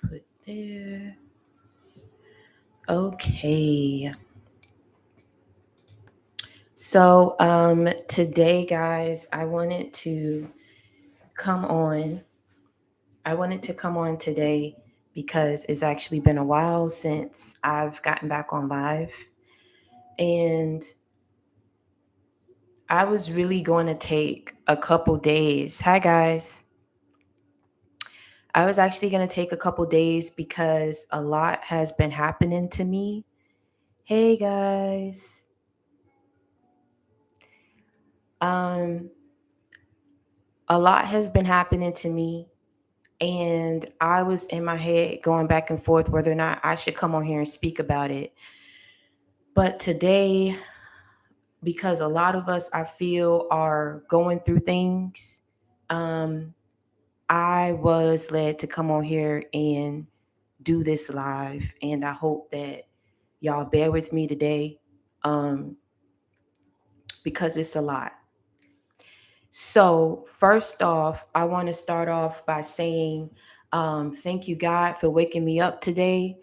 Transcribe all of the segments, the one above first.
put there. Okay. So today, guys, come on. I wanted to come on today because it's actually been a while since I've gotten back on live. And I was really going to take a couple days. Hi, guys. I was actually going to take a couple days because a lot has been happening to me. Hey, guys. Um, a lot has been happening to me, and I was in my head going back and forth whether or not I should come on here and speak about it. But today, because a lot of us I feel are going through things, um, I was led to come on here and do this live, and I hope that y'all bear with me today, um, because it's a lot. So, first off, I want to start off by saying thank you, God, for waking me up today.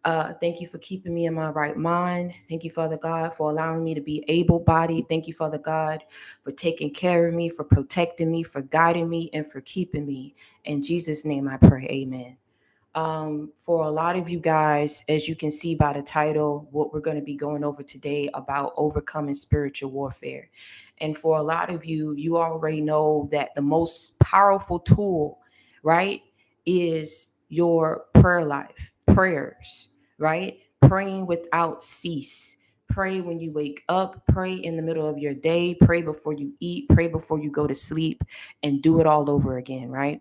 Thank you for keeping me in my right mind. Thank you, Father God, for allowing me to be able bodied. Thank you, Father God, for taking care of me, for protecting me, for guiding me, and for keeping me. In Jesus' name I pray, amen. For a lot of you guys, as you can see by the title, what we're going to be going over today about overcoming spiritual warfare. And for a lot of you, you already know that the most powerful tool, right, is your prayer life, prayers, right? Praying without cease. Pray when you wake up, pray in the middle of your day, pray before you eat, pray before you go to sleep, and do it all over again, right?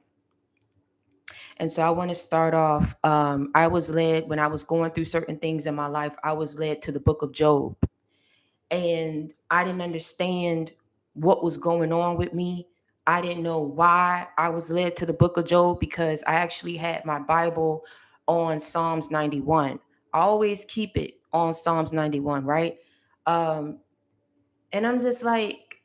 And so I want to start off. I was led when I was going through certain things in my life, I was led to the book of Job. And I didn't understand what was going on with me. I didn't know why I was led to the book of Job because I actually had my Bible on Psalms 91. I always keep it on Psalms 91, right? Um, and I'm just like,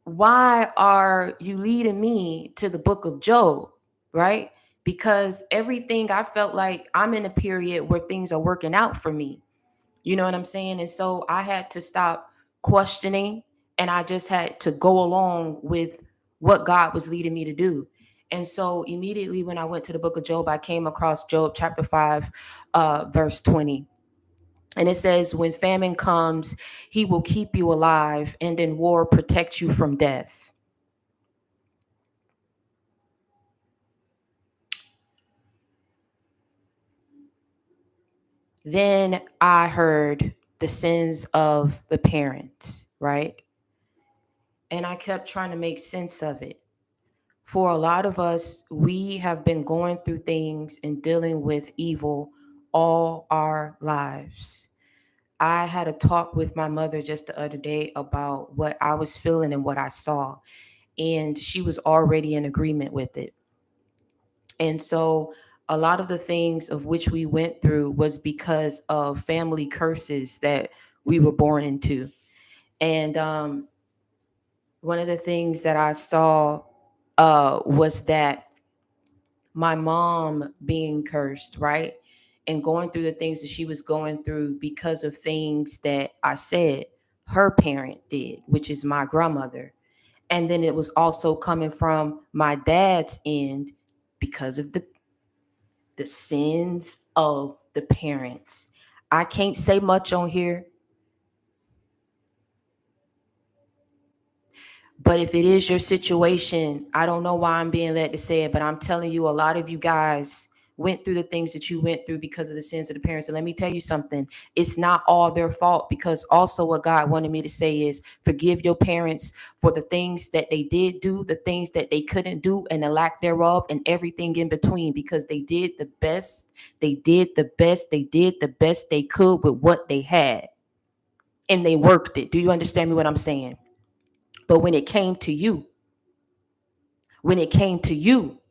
why are you leading me to the book of Job, right? Because everything I felt like I'm in a period where things are working out for me. You know what I'm saying? And so I had to stop questioning and I just had to go along with what God was leading me to do. And so immediately when I went to the book of Job, I came across Job chapter 5, verse 20. And it says, when famine comes, he will keep you alive, and in war protect you from death. Then I heard the sins of the parents, right? And I kept trying to make sense of it. For a lot of us, we have been going through things and dealing with evil all our lives. I had a talk with my mother just the other day about what I was feeling and what I saw, and she was already in agreement with it. And so a lot of the things of which we went through was because of family curses that we were born into. And one of the things that I saw was that my mom being cursed, right? And going through the things that she was going through because of things that I said her parent did, which is my grandmother. And then it was also coming from my dad's end because of the sins of the parents. I can't say much on here, but if it is your situation, I don't know why I'm being led to say it, but I'm telling you, a lot of you guys went through the things that you went through because of the sins of the parents. And let me tell you something, it's not all their fault, because also what God wanted me to say is forgive your parents for the things that they did do, the things that they couldn't do, and the lack thereof, and everything in between, because they did the best, they did the best, they did the best they could with what they had. And they worked it. Do you understand me what I'm saying? But when it came to you, when it came to you,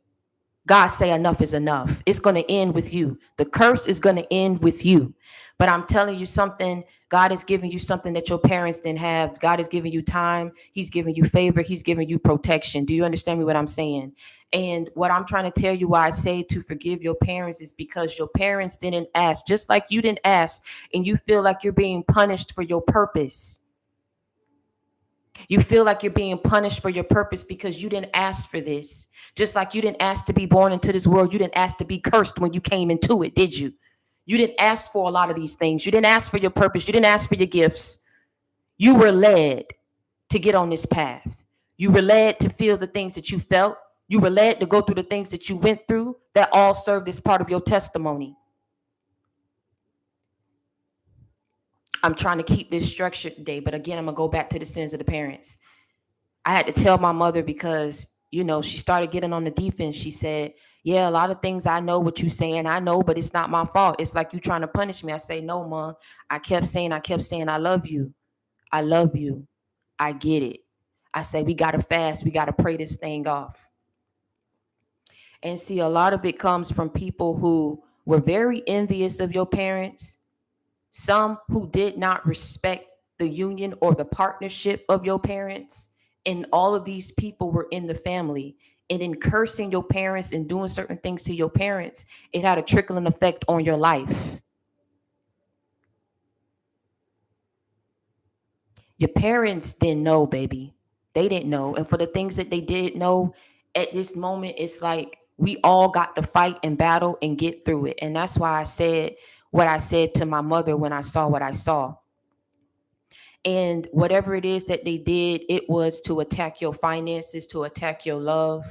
God say enough is enough. It's going to end with you. The curse is going to end with you. But I'm telling you something, God is giving you something that your parents didn't have. God is giving you time. He's giving you favor. He's giving you protection. Do you understand me what I'm saying? And what I'm trying to tell you why I say to forgive your parents is because your parents didn't ask, just like you didn't ask, and you feel like you're being punished for your purpose. You feel like you're being punished for your purpose because you didn't ask for this. Just like you didn't ask to be born into this world, you didn't ask to be cursed when you came into it, did you? You didn't ask for a lot of these things. You didn't ask for your purpose. You didn't ask for your gifts. You were led to get on this path. You were led to feel the things that you felt. You were led to go through the things that you went through that all served as part of your testimony. I'm trying to keep this structured today, but again, I'm going to go back to the sins of the parents. I had to tell my mother because, she started getting on the defense. She said, yeah, a lot of things I know what you're saying. I know, but it's not my fault. It's like you trying to punish me. I say, no, Mom. I kept saying, I love you. I love you. I get it. I say, we got to fast. We got to pray this thing off. And see, a lot of it comes from people who were very envious of your parents. Some who did not respect the union or the partnership of your parents. And all of these people were in the family. And in cursing your parents and doing certain things to your parents, it had a trickling effect on your life. Your parents didn't know, baby. They didn't know. And for the things that they did know, at this moment, it's like we all got to fight and battle and get through it. And that's why I said what I said to my mother when I saw what I saw. And whatever it is that they did, it was to attack your finances, to attack your love,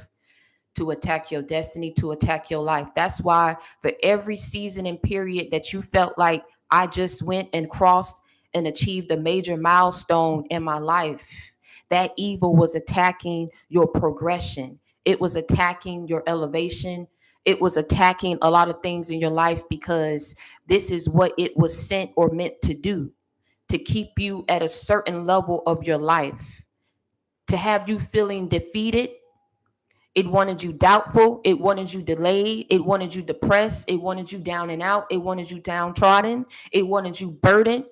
to attack your destiny, to attack your life. That's why for every season and period that you felt like I just went and crossed and achieved a major milestone in my life, that evil was attacking your progression. It was attacking your elevation. It was attacking a lot of things in your life because this is what it was sent or meant to do, to keep you at a certain level of your life, to have you feeling defeated. It wanted you doubtful. It wanted you delayed. It wanted you depressed. It wanted you down and out. It wanted you downtrodden. It wanted you burdened.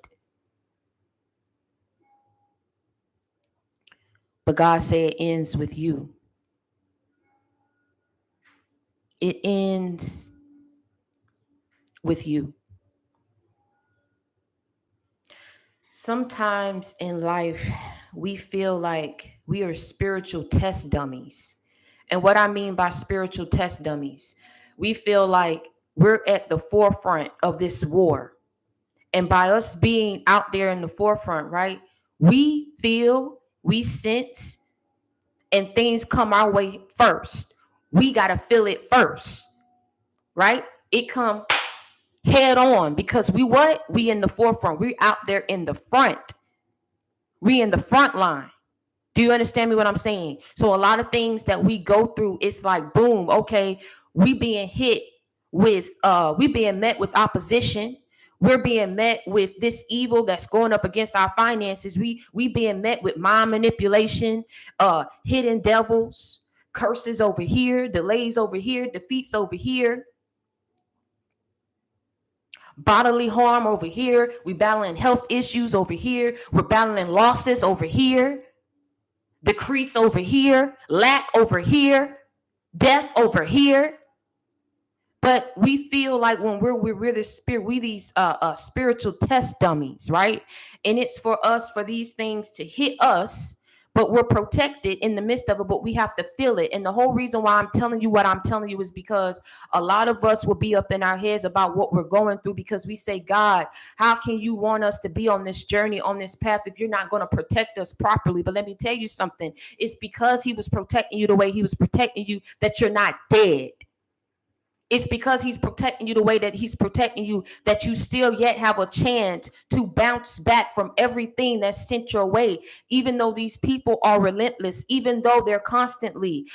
But God said it ends with you. It ends with you. Sometimes in life, we feel like we are spiritual test dummies. And what I mean by spiritual test dummies, we feel like we're at the forefront of this war. And by us being out there in the forefront, right, we feel, we sense, and things come our way first. We got to feel it first, right? It come head on because we in the forefront. We out there in the front. We in the front line. Do you understand me what I'm saying? So a lot of things that we go through, it's like, boom, okay, we being hit with, we being met with opposition. We're being met with this evil that's going up against our finances. We being met with mind manipulation, hidden devils, curses over here, delays over here, defeats over here, bodily harm over here. We battling health issues over here. We're battling losses over here. Decrease over here, lack over here, death over here. But we feel like when we're the spirit, we these spiritual test dummies, right? And it's for us, for these things to hit us, but we're protected in the midst of it, but we have to feel it. And the whole reason why I'm telling you what I'm telling you is because a lot of us will be up in our heads about what we're going through because we say, God, how can you want us to be on this journey, on this path, if you're not going to protect us properly? But let me tell you something. It's because he was protecting you the way he was protecting you that you're not dead. It's because he's protecting you the way that he's protecting you that you still yet have a chance to bounce back from everything that's sent your way. Even though these people are relentless, even though they're constantly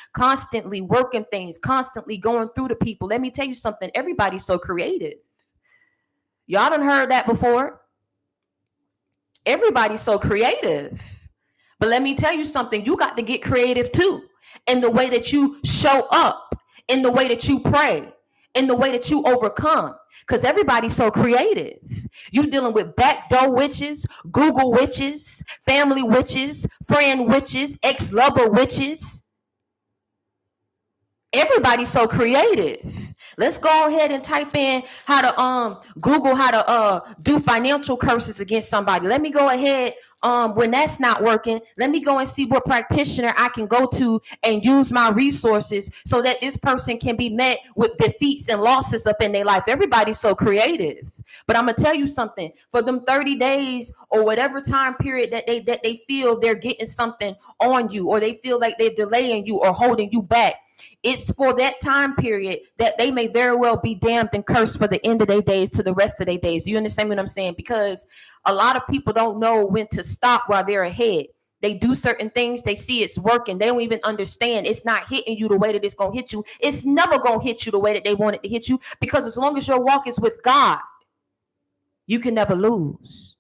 working things, constantly going through the people. Let me tell you something. Everybody's so creative. Y'all done heard that before. Everybody's so creative. But let me tell you something. You got to get creative too in the way that you show up, in the way that you pray, in the way that you overcome. Because everybody's so creative. You dealing with backdoor witches, Google witches, family witches, friend witches, ex-lover witches. Everybody's so creative. Let's go ahead and type in how to Google how to do financial curses against somebody. Let me go ahead when that's not working. Let me go and see what practitioner I can go to and use my resources so that this person can be met with defeats and losses up in their life. Everybody's so creative. But I'm gonna tell you something. For them 30 days or whatever time period that they feel they're getting something on you, or they feel like they're delaying you or holding you back, it's for that time period that they may very well be damned and cursed for the end of their days to the rest of their days. You understand what I'm saying? Because a lot of people don't know when to stop while they're ahead. They do certain things, they see it's working, they don't even understand it's not hitting you the way that it's going to hit you. It's never going to hit you the way that they want it to hit you, because as long as your walk is with God, you can never lose.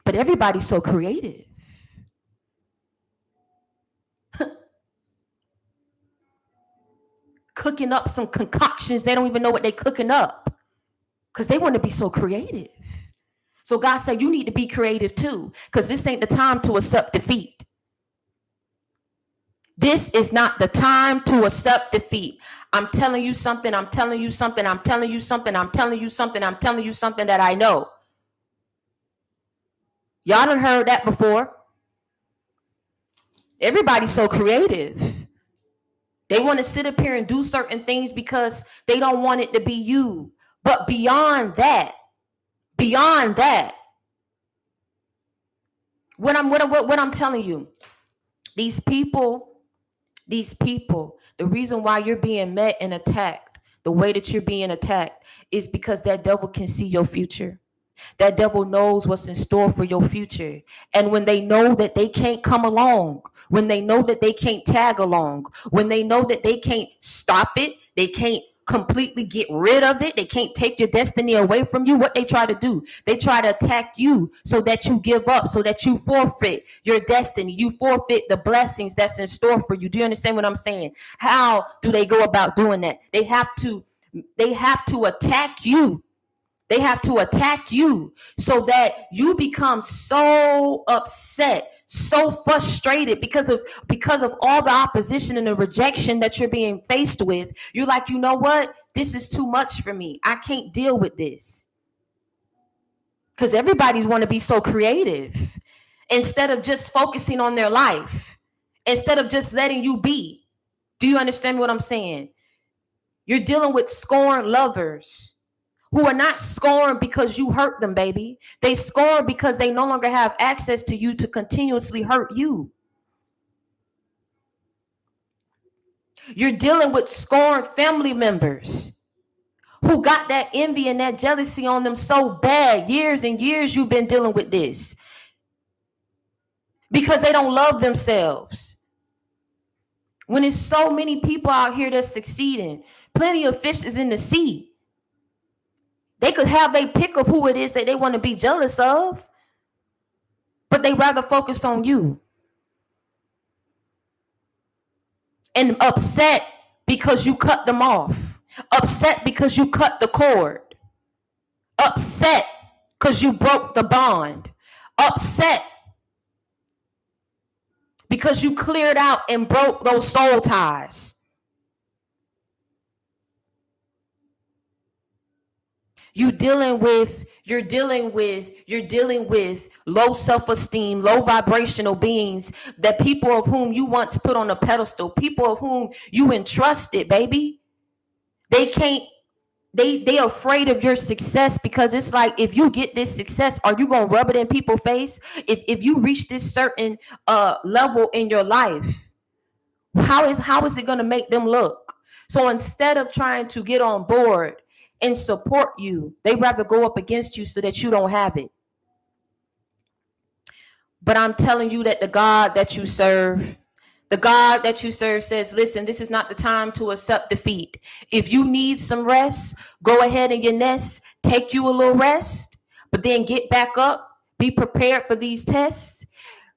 But everybody's so creative. Cooking up some concoctions, they don't even know what they're cooking up because they want to be so creative. So God said, you need to be creative too, because this ain't the time to accept defeat. This is not the time to accept defeat. I'm telling you something, I'm telling you something, I'm telling you something, I'm telling you something, I'm telling you something that I know. Y'all done heard that before. Everybody's so creative. They want to sit up here and do certain things because they don't want it to be you. But beyond that, what I'm telling you, these people, the reason why you're being met and attacked the way that you're being attacked is because that devil can see your future. That devil knows what's in store for your future. And when they know that they can't come along, when they know that they can't tag along, when they know that they can't stop it, they can't completely get rid of it, they can't take your destiny away from you, what they try to do, they try to attack you so that you give up, so that you forfeit your destiny, you forfeit the blessings that's in store for you. Do you understand what I'm saying? How do they go about doing that? They have to attack you. They have to attack you so that you become so upset, so frustrated because of all the opposition and the rejection that you're being faced with. You're like, you know what? This is too much for me. I can't deal with this. Because everybody want to be so creative instead of just focusing on their life, instead of just letting you be. Do you understand what I'm saying? You're dealing with scorned lovers who are not scorned because you hurt them, baby. They scorn because they no longer have access to you to continuously hurt you. You're dealing with scorned family members who got that envy and that jealousy on them so bad. Years and years you've been dealing with this because they don't love themselves. When there's so many people out here that's succeeding, plenty of fish is in the sea. They could have their pick of who it is that they want to be jealous of, but they rather focus on you. And upset because you cut them off. Upset because you cut the cord. Upset because you broke the bond. Upset because you cleared out and broke those soul ties. You're dealing with low self-esteem, low vibrational beings, that people of whom you once put on a pedestal, people of whom you entrusted, baby. They afraid of your success because it's like, if you get this success, are you gonna rub it in people's face? If you reach this certain level in your life, how is it gonna make them look? So instead of trying to get on board and support you, they rather go up against you so that you don't have it. But I'm telling you that the God that you serve says, listen, this is not the time to accept defeat. If you need some rest, go ahead in your nest, take you a little rest, but then get back up, be prepared for these tests,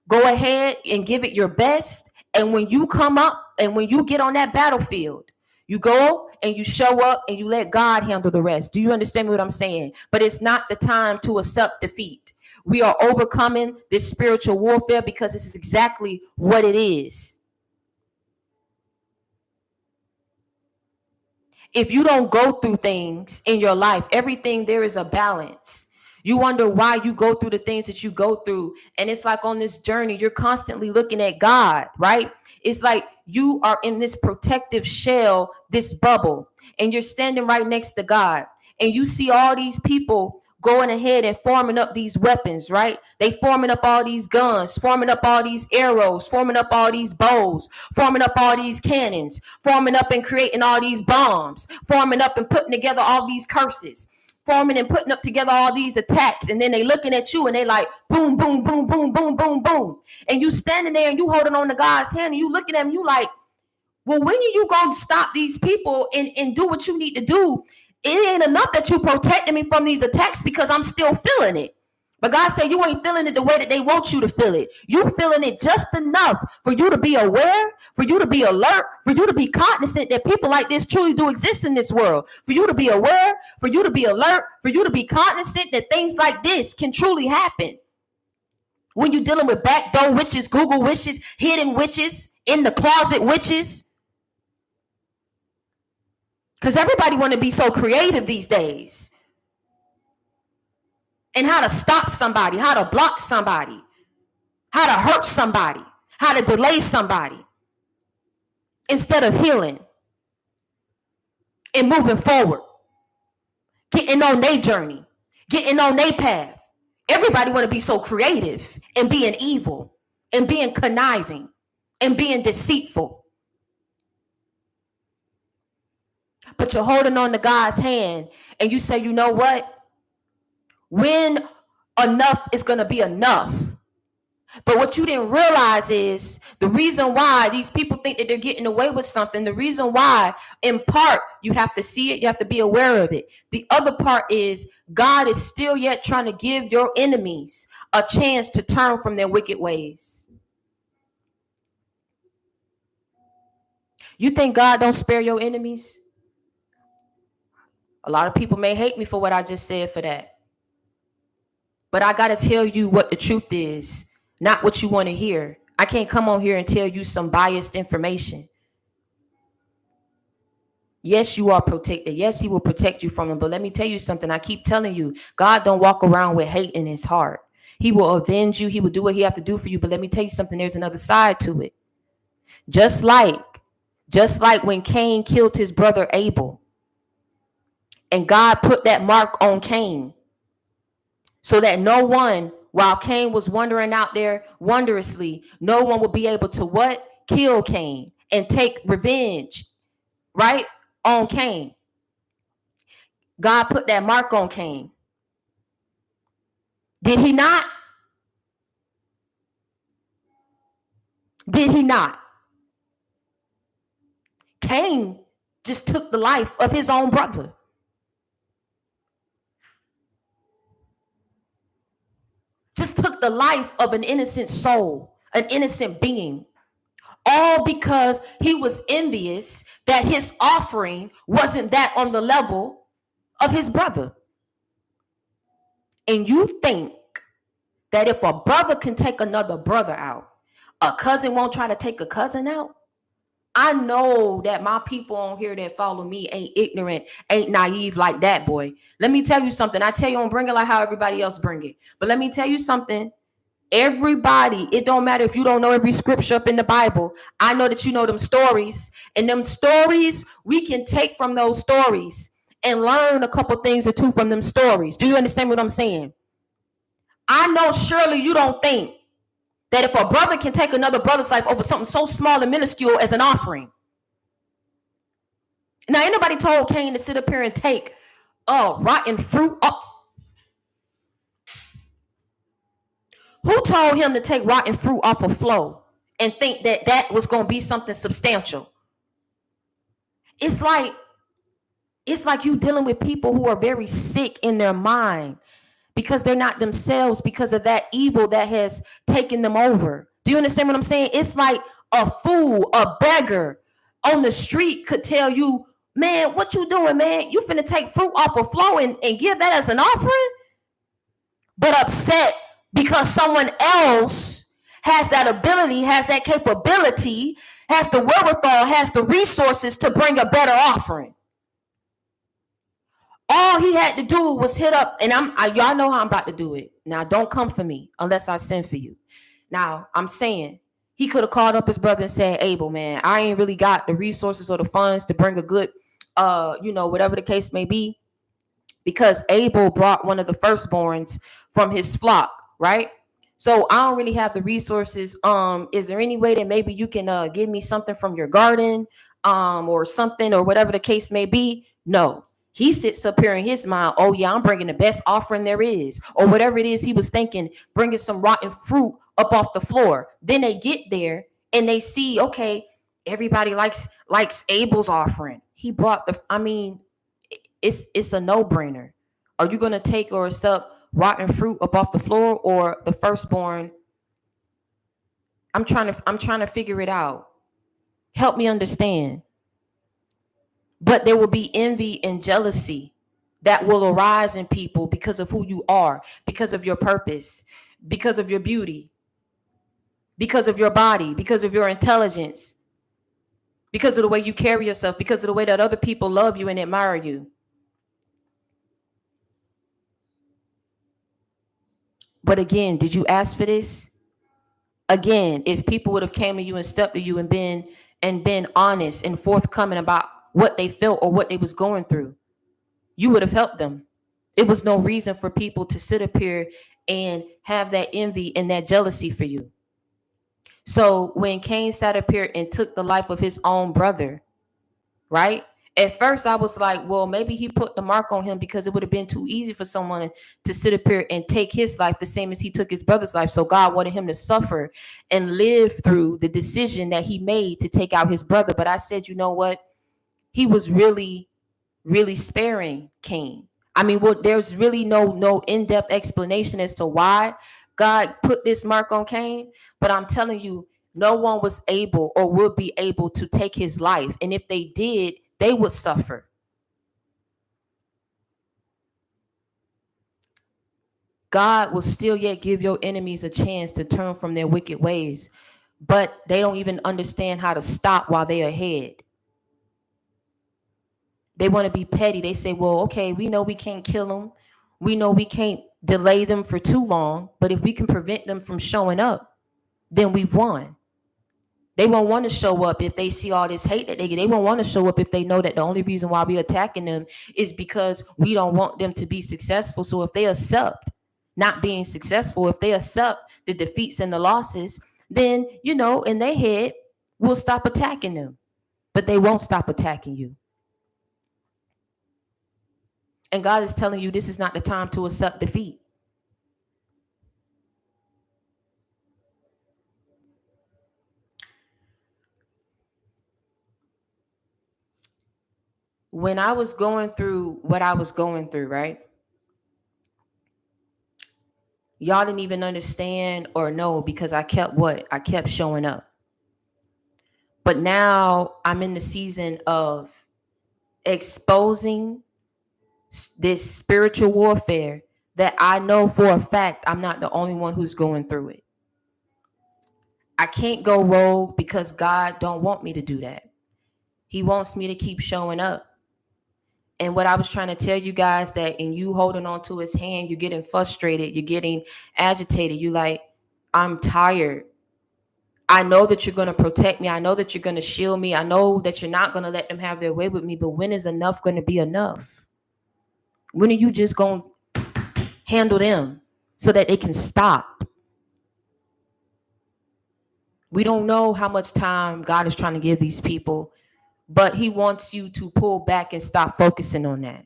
go ahead and give it your best, And when you come up and when you get on that battlefield, you go and you show up and you let God handle the rest. Do you understand what I'm saying? But it's not the time to accept defeat. We are overcoming this spiritual warfare because this is exactly what it is. If you don't go through things in your life, everything, there is a balance. You wonder why you go through the things that you go through. And it's like on this journey, you're constantly looking at God, right? It's like you are in this protective shell, this bubble, and you're standing right next to God. And you see all these people going ahead and forming up these weapons, right? They forming up all these guns, forming up all these arrows, forming up all these bows, forming up all these cannons, forming up and creating all these bombs, forming up and putting together all these curses, forming and putting up together all these attacks. And then they looking at you and they like boom, boom, boom, boom, boom, boom, boom. And you standing there and you holding on to God's hand and you looking at him, you like, well, when are you going to stop these people and do what you need to do? It ain't enough that you protected me from these attacks because I'm still feeling it. But God said you ain't feeling it the way that they want you to feel it. You feeling it just enough for you to be aware, for you to be alert, for you to be cognizant that people like this truly do exist in this world. For you to be aware, for you to be alert, for you to be cognizant that things like this can truly happen. When you're dealing with backdoor witches, Google witches, hidden witches, in the closet witches. Because everybody want to be so creative these days. And how to stop somebody, how to block somebody, how to hurt somebody, how to delay somebody. Instead of healing and moving forward. Getting on their journey. Getting on their path. Everybody want to be so creative and being evil and being conniving and being deceitful. But you're holding on to God's hand and you say, you know what? When enough is going to be enough. But what you didn't realize is the reason why these people think that they're getting away with something. The reason why, in part, you have to see it. You have to be aware of it. The other part is God is still yet trying to give your enemies a chance to turn from their wicked ways. You think God don't spare your enemies? A lot of people may hate me for what I just said for that. But I got to tell you what the truth is, not what you want to hear. I can't come on here and tell you some biased information. Yes, you are protected. Yes, he will protect you from them. But let me tell you something. I keep telling you, God don't walk around with hate in his heart. He will avenge you. He will do what he have to do for you. But let me tell you something. There's another side to it. Just like when Cain killed his brother Abel, and God put that mark on Cain so that no one, while Cain was wandering out there wondrously, no one would be able to what? Kill Cain and take revenge, right? On Cain. God put that mark on Cain. Did he not? Did he not? Cain just took the life of his own brother. Just took the life of an innocent soul, an innocent being. All because he was envious that his offering wasn't that on the level of his brother. And you think that if a brother can take another brother out, a cousin won't try to take a cousin out? I know that my people on here that follow me ain't ignorant, ain't naive like that, boy. Let me tell you something. I tell you, I'm bring it like how everybody else bring it. But let me tell you something. Everybody, it don't matter if you don't know every scripture up in the Bible. I know that you know them stories. And them stories, we can take from those stories and learn a couple things or two from them stories. Do you understand what I'm saying? I know surely you don't think that if a brother can take another brother's life over something so small and minuscule as an offering. Now, anybody told Cain to sit up here and take rotten fruit up? Who told him to take rotten fruit off a flow and think that that was going to be something substantial? It's like you dealing with people who are very sick in their mind because they're not themselves because of that evil that has taken them over. Do you understand what I'm saying? It's like a fool, a beggar on the street could tell you, man, what you doing, man? You finna take fruit off a floor and give that as an offering? But upset because someone else has that ability, has that capability, has the wherewithal, has the resources to bring a better offering. All he had to do was hit up, and y'all know how I'm about to do it. Now, don't come for me unless I send for you. Now, I'm saying he could have called up his brother and said, Abel, man, I ain't really got the resources or the funds to bring a good, whatever the case may be, because Abel brought one of the firstborns from his flock, right? So I don't really have the resources. Is there any way that maybe you can give me something from your garden, or something, or whatever the case may be? No. He sits up here in his mind, oh yeah, I'm bringing the best offering there is, or whatever it is he was thinking, bringing some rotten fruit up off the floor. Then they get there and they see, okay, everybody likes Abel's offering. He brought it's a no-brainer. Are you gonna take or accept rotten fruit up off the floor or the firstborn? I'm trying to figure it out. Help me understand. But there will be envy and jealousy that will arise in people because of who you are, because of your purpose, because of your beauty, because of your body, because of your intelligence, because of the way you carry yourself, because of the way that other people love you and admire you. But again, did you ask for this? Again, if people would have came to you and stepped to you and been honest and forthcoming about what they felt or what they was going through, you would have helped them. It was no reason for people to sit up here and have that envy and that jealousy for you. So when Cain sat up here and took the life of his own brother, right? At first I was like, well, maybe he put the mark on him because it would have been too easy for someone to sit up here and take his life the same as he took his brother's life. So God wanted him to suffer and live through the decision that he made to take out his brother. But I said, you know what? He was really, really sparing Cain. I mean, well, there's really no in-depth explanation as to why God put this mark on Cain. But I'm telling you, no one was able or would be able to take his life. And if they did, they would suffer. God will still yet give your enemies a chance to turn from their wicked ways, but they don't even understand how to stop while they're ahead. They want to be petty. They say, well, okay, we know we can't kill them. We know we can't delay them for too long, but if we can prevent them from showing up, then we've won. They won't want to show up if they see all this hate that they get. They won't want to show up if they know that the only reason why we're attacking them is because we don't want them to be successful. So if they accept not being successful, if they accept the defeats and the losses, then, in their head, we'll stop attacking them. But they won't stop attacking you. And God is telling you this is not the time to accept defeat. When I was going through what I was going through, right? Y'all didn't even understand or know because I kept showing up. But now I'm in the season of exposing this spiritual warfare that I know for a fact I'm not the only one who's going through it. I can't go rogue because God don't want me to do that. He wants me to keep showing up. And what I was trying to tell you guys, that in you holding on to his hand, you're getting frustrated, you're getting agitated. You like, I'm tired. I know that you're going to protect me. I know that you're going to shield me. I know that you're not going to let them have their way with me. But when is enough going to be enough? When are you just going to handle them so that they can stop? We don't know how much time God is trying to give these people, but he wants you to pull back and stop focusing on that.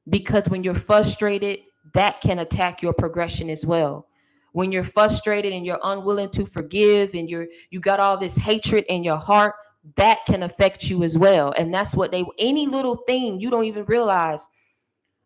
Because when you're frustrated, that can attack your progression as well. When you're frustrated and you're unwilling to forgive and you got all this hatred in your heart, that can affect you as well. And that's what any little thing, you don't even realize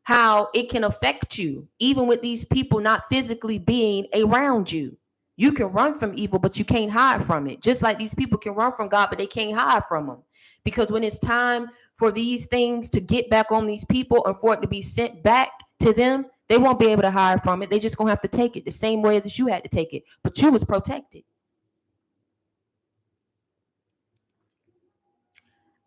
how it can affect you, even with these people not physically being around you. You can run from evil, but you can't hide from it. Just like these people can run from God, but they can't hide from them. Because when it's time for these things to get back on these people and for it to be sent back to them, they won't be able to hide from it. They just gonna have to take it the same way that you had to take it. But you was protected.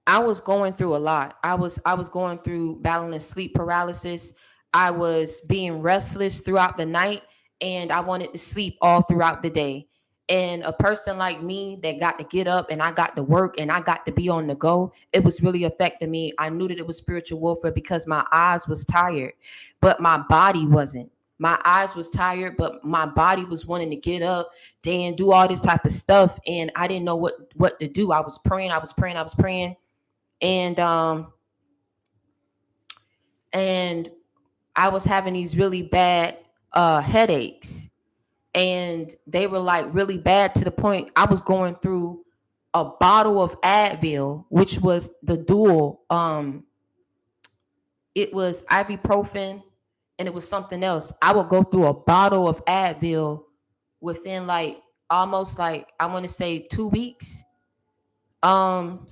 I was going through a lot. I was going through battling sleep paralysis. I was being restless throughout the night, and I wanted to sleep all throughout the day. And a person like me that got to get up and I got to work and I got to be on the go, it was really affecting me. I knew that it was spiritual warfare because my eyes was tired, but my body wasn't. My eyes was tired, but my body was wanting to get up, then do all this type of stuff, and I didn't know what to do. I was praying, I was praying, I was praying, and and I was having these really bad headaches, and they were like really bad to the point I was going through a bottle of Advil, which was the dual. It was ibuprofen, and it was something else. I would go through a bottle of Advil within like almost like I want to say 2 weeks. Um,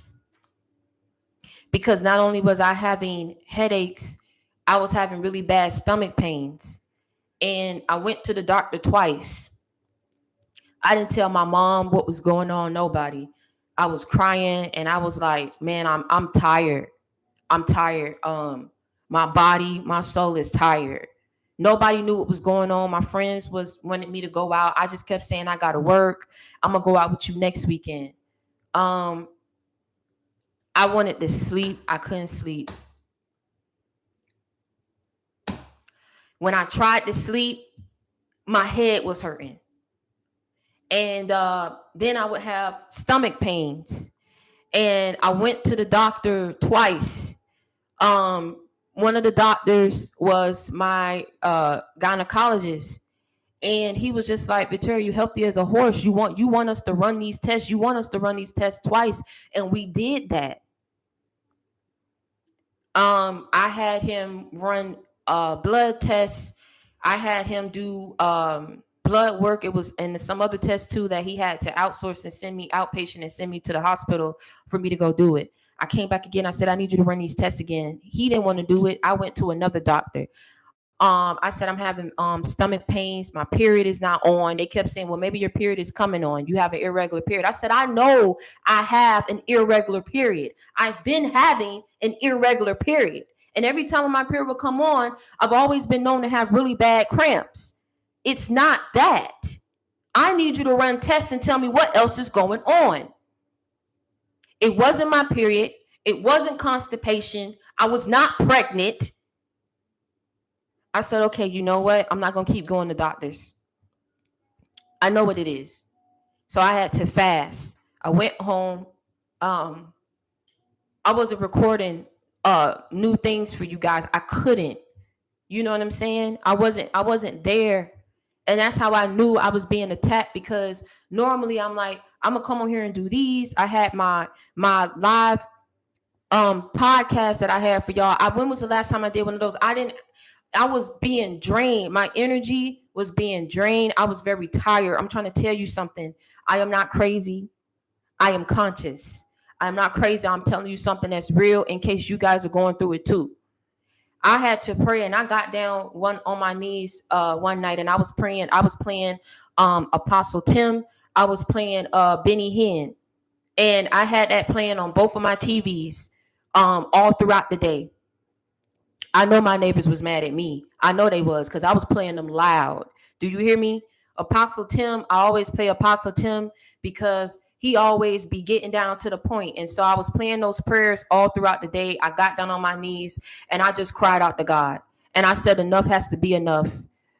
because not only was I having headaches, I was having really bad stomach pains. And I went to the doctor twice. I didn't tell my mom what was going on, nobody. I was crying and I was like, man, I'm tired. I'm tired. My body, my soul is tired. Nobody knew what was going on. My friends was wanted me to go out. I just kept saying I gotta work. I'm gonna go out with you next weekend. Um, I wanted to sleep. I couldn't sleep. When I tried to sleep, my head was hurting. And then I would have stomach pains. And I went to the doctor twice. One of the doctors was my gynecologist. And he was just like, Victoria, you healthy as a horse. You want us to run these tests. You want us to run these tests twice. And we did that. I had him run blood tests. I had him do blood work. It was and some other tests too that he had to outsource and send me outpatient and send me to the hospital for me to go do it. I came back again. I said, I need you to run these tests again. He didn't want to do it. I went to another doctor. I said, I'm having stomach pains. My period is not on. They kept saying, well, maybe your period is coming on. You have an irregular period. I said, I know I have an irregular period. I've been having an irregular period. And every time my period will come on, I've always been known to have really bad cramps. It's not that. I need you to run tests and tell me what else is going on. It wasn't my period. It wasn't constipation. I was not pregnant. I said, okay, you know what? I'm not going to keep going to doctors. I know what it is. So I had to fast. I went home. I wasn't recording new things for you guys. I couldn't. You know what I'm saying? I wasn't there. And that's how I knew I was being attacked, because normally I'm like, I'm going to come on here and do these. I had my live podcast that I had for y'all. When was the last time I did one of those? I was being drained. My energy was being drained. I was very tired. I'm trying to tell you something. I am not crazy. I am conscious. I'm not crazy. I'm telling you something that's real in case you guys are going through it too. I had to pray, and I got down on my knees one night, and I was praying. I was playing Apostle Tim. I was playing Benny Hinn, and I had that playing on both of my TVs all throughout the day. I know my neighbors was mad at me. I know they was, because I was playing them loud. Do you hear me? Apostle Tim, I always play Apostle Tim because he always be getting down to the point. And so I was playing those prayers all throughout the day. I got down on my knees and I just cried out to God. And I said, enough has to be enough.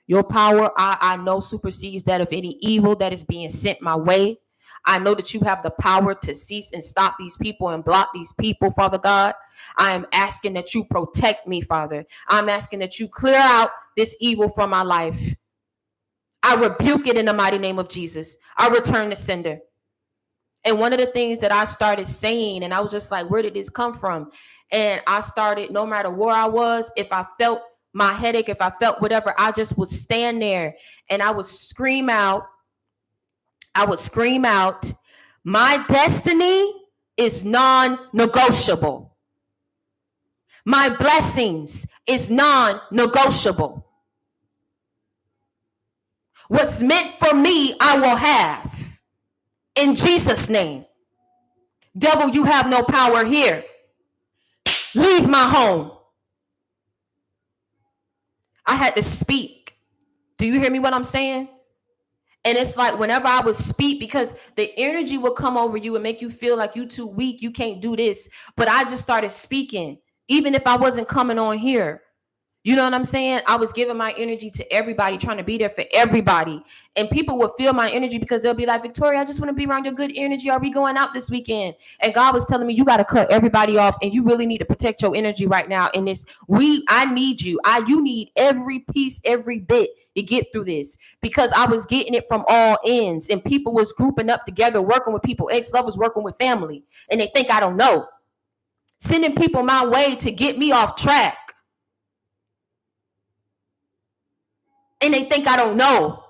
Your power, I know, supersedes that of any evil that is being sent my way. I know that you have the power to cease and stop these people and block these people, Father God. I am asking that you protect me, Father. I'm asking that you clear out this evil from my life. I rebuke it in the mighty name of Jesus. I return the sender. And one of the things that I started saying, and I was just like, where did this come from? And I started, no matter where I was, if I felt my headache, if I felt whatever, I just would stand there and I would scream out I would scream out, my destiny is non-negotiable. My blessings is non-negotiable. What's meant for me, I will have. In Jesus' name. Devil, you have no power here. Leave my home. I had to speak. Do you hear me what I'm saying? And it's like whenever I would speak, because the energy will come over you and make you feel like you too weak, you can't do this. But I just started speaking, even if I wasn't coming on here. You know what I'm saying? I was giving my energy to everybody, trying to be there for everybody. And people would feel my energy because they'll be like, Victoria, I just want to be around your good energy. Are we going out this weekend? And God was telling me, you got to cut everybody off and you really need to protect your energy right now. In this, I need you. You need every piece, every bit to get through this, because I was getting it from all ends and people was grouping up together, working with people, ex-lovers, working with family. And they think I don't know. Sending people my way to get me off track. And they think I don't know.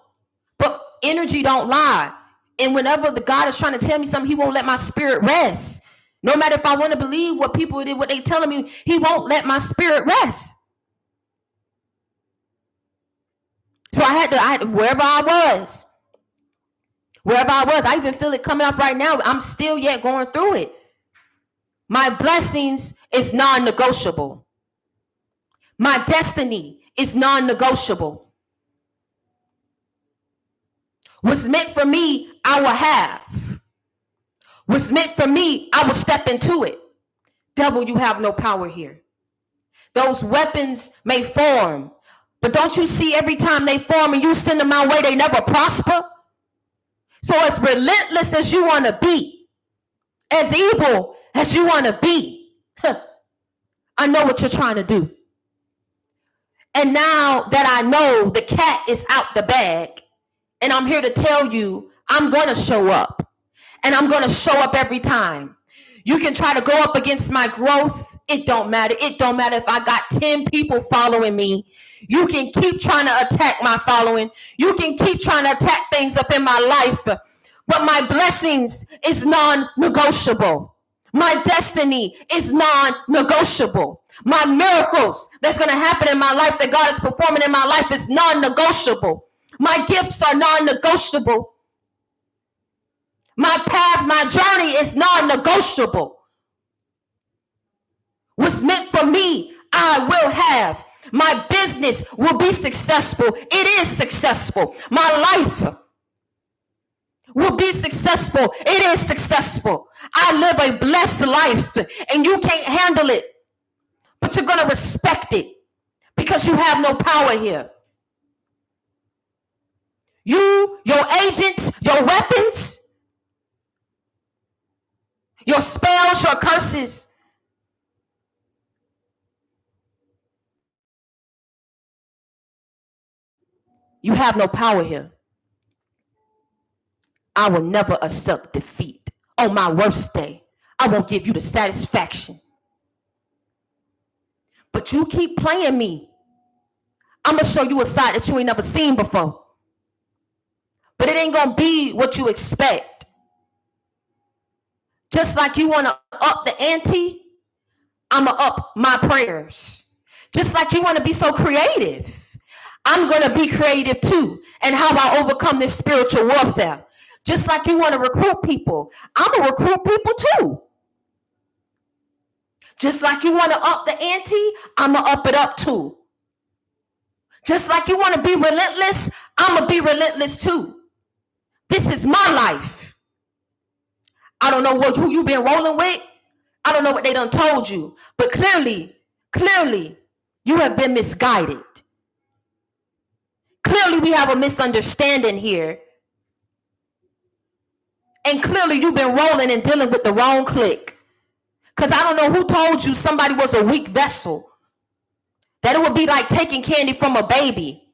But energy don't lie. And whenever the God is trying to tell me something, he won't let my spirit rest. No matter if I want to believe what people did, what they telling me, he won't let my spirit rest. So I had to, wherever I was, I even feel it coming up right now. I'm still yet going through it. My blessings is non-negotiable. My destiny is non-negotiable. What's meant for me, I will have. What's meant for me, I will step into it. Devil, you have no power here. Those weapons may form, but don't you see every time they form and you send them my way, they never prosper? So as relentless as you want to be, as evil as you want to be, I know what you're trying to do. And now that I know the cat is out the bag, and I'm here to tell you, I'm going to show up. And I'm going to show up every time. You can try to go up against my growth. It don't matter. It don't matter if I got 10 people following me. You can keep trying to attack my following. You can keep trying to attack things up in my life. But my blessings is non-negotiable. My destiny is non-negotiable. My miracles that's going to happen in my life, that God is performing in my life, is non-negotiable. My gifts are non-negotiable. My path, my journey is non-negotiable. What's meant for me, I will have. My business will be successful. It is successful. My life will be successful. It is successful. I live a blessed life, and you can't handle it, but you're going to respect it because you have no power here. You, your agents, your weapons, your spells, your curses, you have no power here. I will never accept defeat. On my worst day, I won't give you the satisfaction. But you keep playing me, I'm going to show you a side that you ain't never seen before. But it ain't going to be what you expect. Just like you want to up the ante, I'm going to up my prayers. Just like you want to be so creative, I'm going to be creative too. And how I overcome this spiritual warfare. Just like you want to recruit people, I'm going to recruit people too. Just like you want to up the ante, I'm going to up it up too. Just like you want to be relentless, I'm going to be relentless too. This is my life. I don't know who you've been rolling with. I don't know what they done told you. But clearly, you have been misguided. Clearly, we have a misunderstanding here. And clearly, you've been rolling and dealing with the wrong clique. Because I don't know who told you somebody was a weak vessel. That it would be like taking candy from a baby.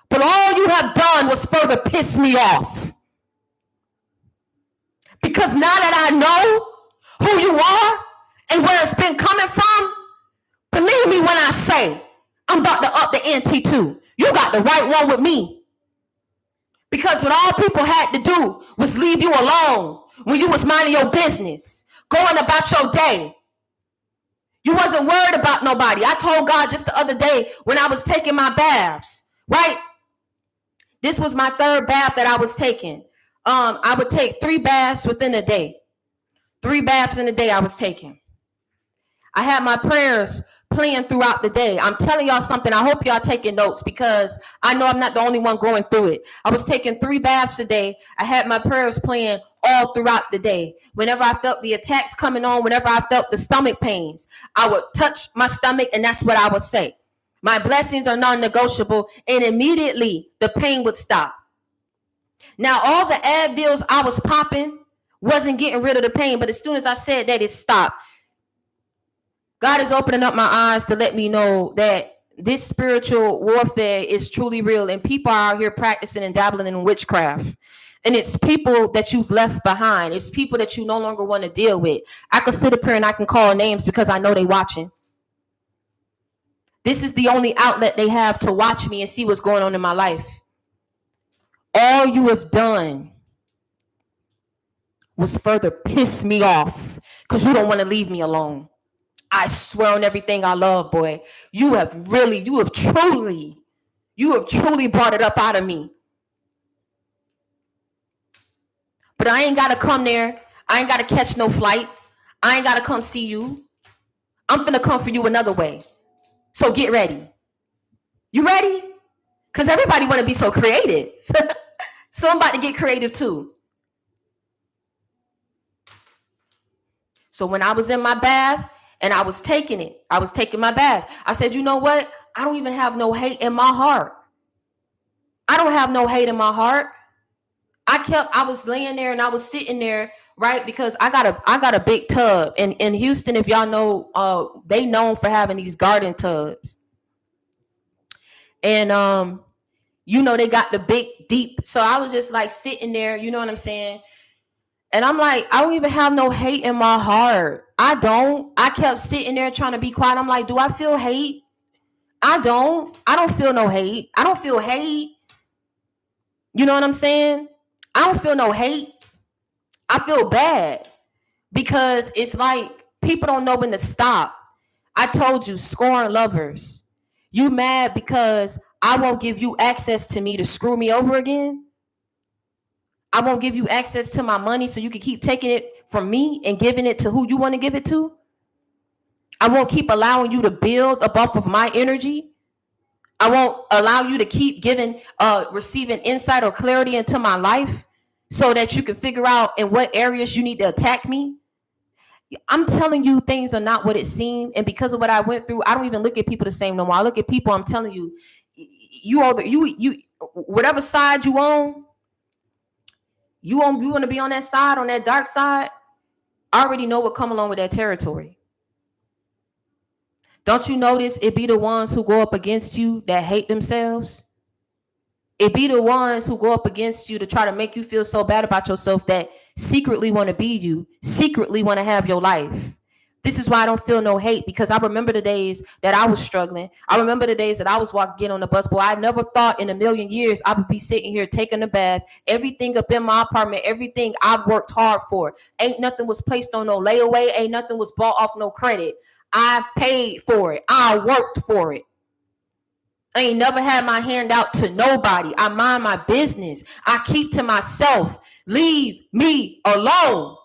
But all you have done was further piss me off. Because now that I know who you are and where it's been coming from, believe me when I say I'm about to up the ante too. You got the right one with me. Because what all people had to do was leave you alone when you was minding your business, going about your day. You wasn't worried about nobody. I told God just the other day when I was taking my baths, right? This was my third bath that I was taking. I would take 3 baths within a day. 3 baths in a day I was taking. I had my prayers playing throughout the day. I'm telling y'all something. I hope y'all taking notes because I know I'm not the only one going through it. I was taking 3 baths a day. I had my prayers playing all throughout the day. Whenever I felt the attacks coming on, whenever I felt the stomach pains, I would touch my stomach and that's what I would say. My blessings are non-negotiable, and immediately the pain would stop. Now, all the Advils I was popping wasn't getting rid of the pain, but as soon as I said that, it stopped. God is opening up my eyes to let me know that this spiritual warfare is truly real, and people are out here practicing and dabbling in witchcraft. And it's people that you've left behind. It's people that you no longer want to deal with. I can sit up here and I can call names because I know they watching. This is the only outlet they have to watch me and see what's going on in my life. All you have done was further piss me off because you don't want to leave me alone. I swear on everything I love, boy. You have truly brought it up out of me. But I ain't got to come there. I ain't got to catch no flight. I ain't got to come see you. I'm finna come for you another way. So get ready. You ready? Because everybody want to be so creative. So I'm about to get creative too. So when I was in my bath and I was taking my bath, I said, you know what? I don't even have no hate in my heart. I don't have no hate in my heart. I was laying there and I was sitting there, right? Because I got a big tub. And in Houston, if y'all know, they known for having these garden tubs. And they got the big deep. So I was just like sitting there, you know what I'm saying? And I'm like, I don't even have no hate in my heart. I don't. I kept sitting there trying to be quiet. I'm like, do I feel hate? I don't feel no hate. I don't feel hate. You know what I'm saying? I don't feel no hate. I feel bad because it's like people don't know when to stop. I told you, scorn lovers. You mad because I won't give you access to me to screw me over again? I won't give you access to my money so you can keep taking it from me and giving it to who you want to give it to? I won't keep allowing you to build up off of my energy. I won't allow you to keep receiving insight or clarity into my life so that you can figure out in what areas you need to attack me. I'm telling you, things are not what it seemed. And because of what I went through, I don't even look at people the same no more. I look at people, I'm telling you, whatever side you on, you want to be on that side, on that dark side, I already know what come along with that territory. Don't you notice it be the ones who go up against you that hate themselves? It be the ones who go up against you to try to make you feel so bad about yourself that secretly want to be you, secretly want to have your life. This is why I don't feel no hate, because I remember the days that I was struggling. I remember the days that I was getting on the bus, but I never thought in a million years I would be sitting here taking a bath. Everything up in my apartment, everything I've worked hard for. Ain't nothing was placed on no layaway. Ain't nothing was bought off no credit. I paid for it. I worked for it. I ain't never had my hand out to nobody. I mind my business. I keep to myself. Leave me alone.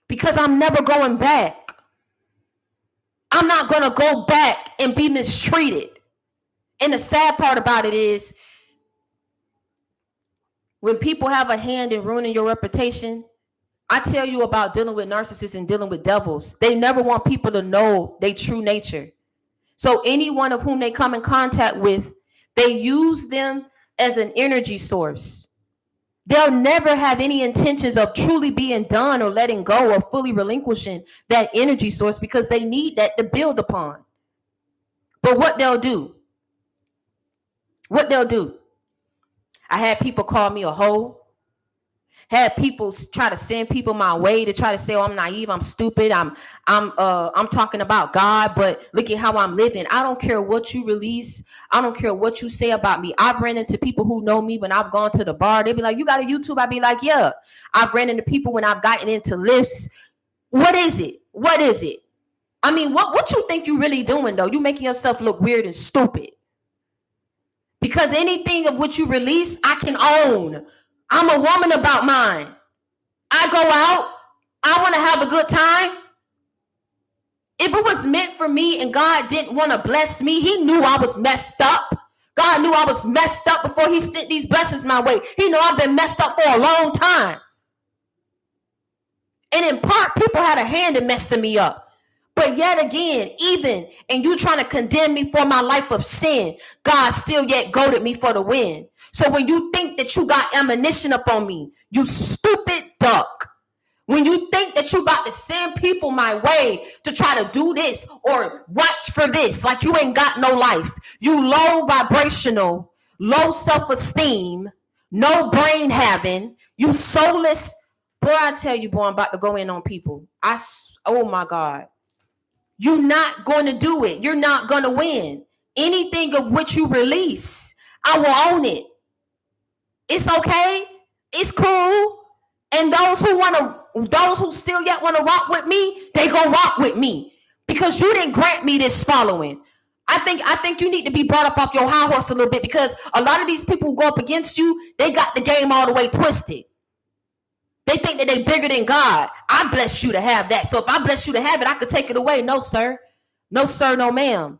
Because I'm never going back. I'm not going to go back and be mistreated. And the sad part about it is, when people have a hand in ruining your reputation, I tell you about dealing with narcissists and dealing with devils. They never want people to know their true nature. So anyone of whom they come in contact with, they use them as an energy source. They'll never have any intentions of truly being done or letting go or fully relinquishing that energy source, because they need that to build upon. But what they'll do, I had people call me a hoe. Had people try to send people my way to try to say, "Oh, I'm naive, I'm stupid, I'm talking about God, but look at how I'm living." I don't care what you release. I don't care what you say about me. I've ran into people who know me when I've gone to the bar. They be like, "You got a YouTube?" I be like, "Yeah." I've ran into people when I've gotten into lifts. What is it? What is it? I mean, what you think you really doing though? You making yourself look weird and stupid. Because anything of what you release, I can own. I'm a woman about mine. I go out. I want to have a good time. If it was meant for me and God didn't want to bless me, he knew I was messed up. God knew I was messed up before he sent these blessings my way. He knew I've been messed up for a long time. And in part, people had a hand in messing me up. But yet again, even and you trying to condemn me for my life of sin, God still yet goaded me for the win. So when you think that you got ammunition up on me, you stupid duck. When you think that you about to send people my way to try to do this or watch for this, like you ain't got no life. You low vibrational, low self-esteem, no brain having, you soulless. Boy, I tell you, boy, I'm about to go in on people. Oh my God. You're not going to do it. You're not going to win. Anything of which you release, I will own it. It's okay. It's cool. And those who still yet want to rock with me, they gonna rock with me because you didn't grant me this following. I think you need to be brought up off your high horse a little bit because a lot of these people who go up against you, they got the game all the way twisted. They think that they bigger than God. I bless you to have that. So if I bless you to have it, I could take it away. No, sir. No, sir. No, ma'am.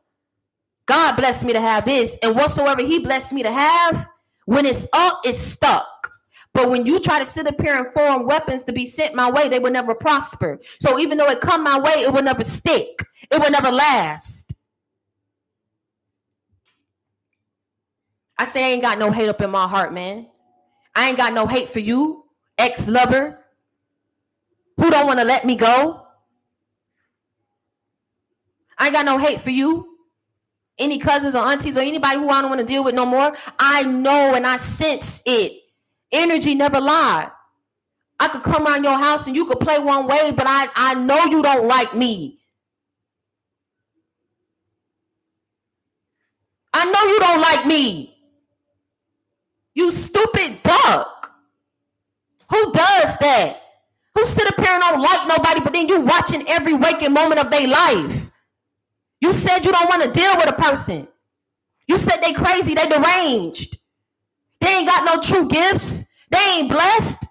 God blessed me to have this. And whatsoever he blessed me to have, when it's up, it's stuck. But when you try to sit up here and form weapons to be sent my way, they will never prosper. So even though it come my way, it will never stick. It will never last. I say I ain't got no hate up in my heart, man. I ain't got no hate for you, ex-lover, who don't want to let me go. I ain't got no hate for you. Any cousins or aunties or anybody who I don't want to deal with no more. I know and I sense it. Energy never lies. I could come around your house and you could play one way, but I know you don't like me. I know you don't like me. You stupid duck. Who does that? Who sit up here and don't like nobody, but then you watching every waking moment of their life? You said you don't want to deal with a person. You said they crazy, they deranged. They ain't got no true gifts. They ain't blessed.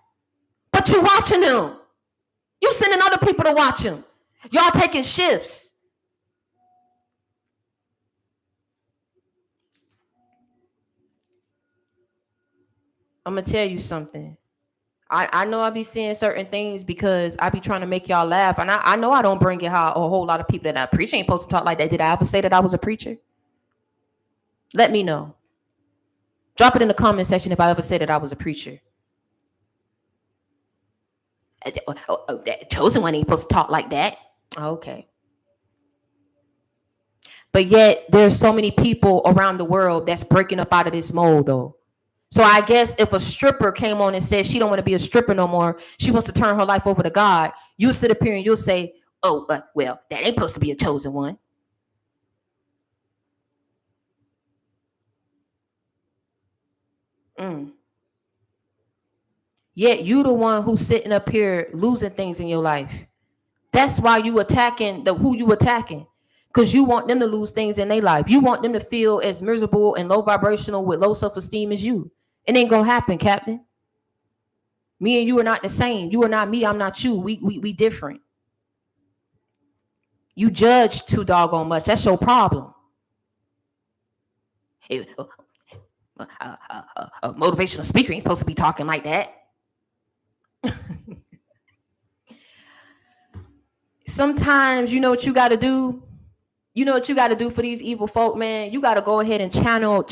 But you watching them. You sending other people to watch them. Y'all taking shifts. I'm going to tell you something. I know I be saying certain things because I be trying to make y'all laugh. And I know I don't bring it how a whole lot of people that I preach ain't supposed to talk like that. Did I ever say that I was a preacher? Let me know. Drop it in the comment section if I ever said that I was a preacher. That chosen one ain't supposed to talk like that. Okay. But yet there's so many people around the world that's breaking up out of this mold though. So I guess if a stripper came on and said she don't want to be a stripper no more, she wants to turn her life over to God, you'll sit up here and you'll say, oh, well, that ain't supposed to be a chosen one. Yet you the one who's sitting up here losing things in your life. That's why you attacking who you attacking. Because you want them to lose things in their life. You want them to feel as miserable and low vibrational with low self-esteem as you. It ain't gonna happen, Captain. Me and you are not the same. You are not me. I'm not you. We different. You judge too doggone much. That's your problem. A motivational speaker ain't supposed to be talking like that. Sometimes you know what you got to do. You know what you got to do for these evil folk, man. You got to go ahead and channel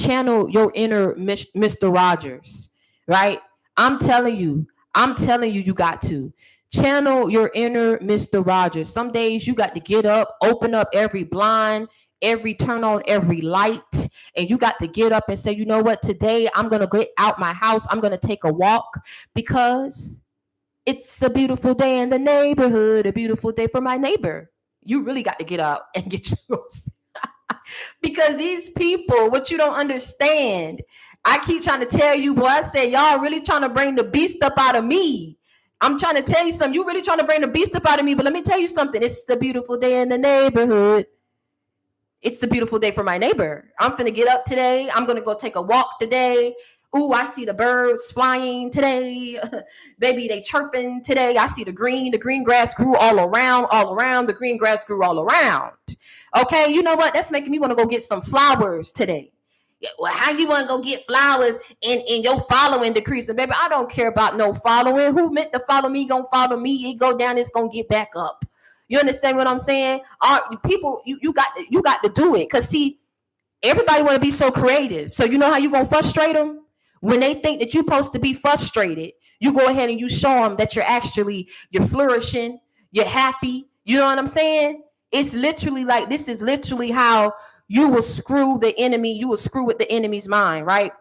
your inner Mr. Rogers, right? I'm telling you, you got to channel your inner Mr. Rogers. Some days you got to get up, open up every blind, turn on every light, and you got to get up and say, you know what, today I'm going to get out my house, I'm going to take a walk because it's a beautiful day in the neighborhood, a beautiful day for my neighbor. You really got to get up and get yours. Because these people, what you don't understand, I keep trying to tell you, boy, I say, y'all really trying to bring the beast up out of me. I'm trying to tell you something. You really trying to bring the beast up out of me, but let me tell you something. It's the beautiful day in the neighborhood. It's the beautiful day for my neighbor. I'm finna get up today. I'm gonna go take a walk today. Ooh, I see the birds flying today. Baby, they chirping today. I see the green grass grew all around. The green grass grew all around. Okay, you know what? That's making me want to go get some flowers today. Well, how you want to go get flowers and your following decreasing? Baby, I don't care about no following. Who meant to follow me gonna follow me. It go down, it's gonna get back up. You understand what I'm saying? People, you got to do it. Because see, everybody want to be so creative. So you know how you gonna frustrate them? When they think that you're supposed to be frustrated, you go ahead and you show them that you're flourishing, you're happy. You know what I'm saying? It's literally like, this is literally how you will screw the enemy. You will screw with the enemy's mind, right?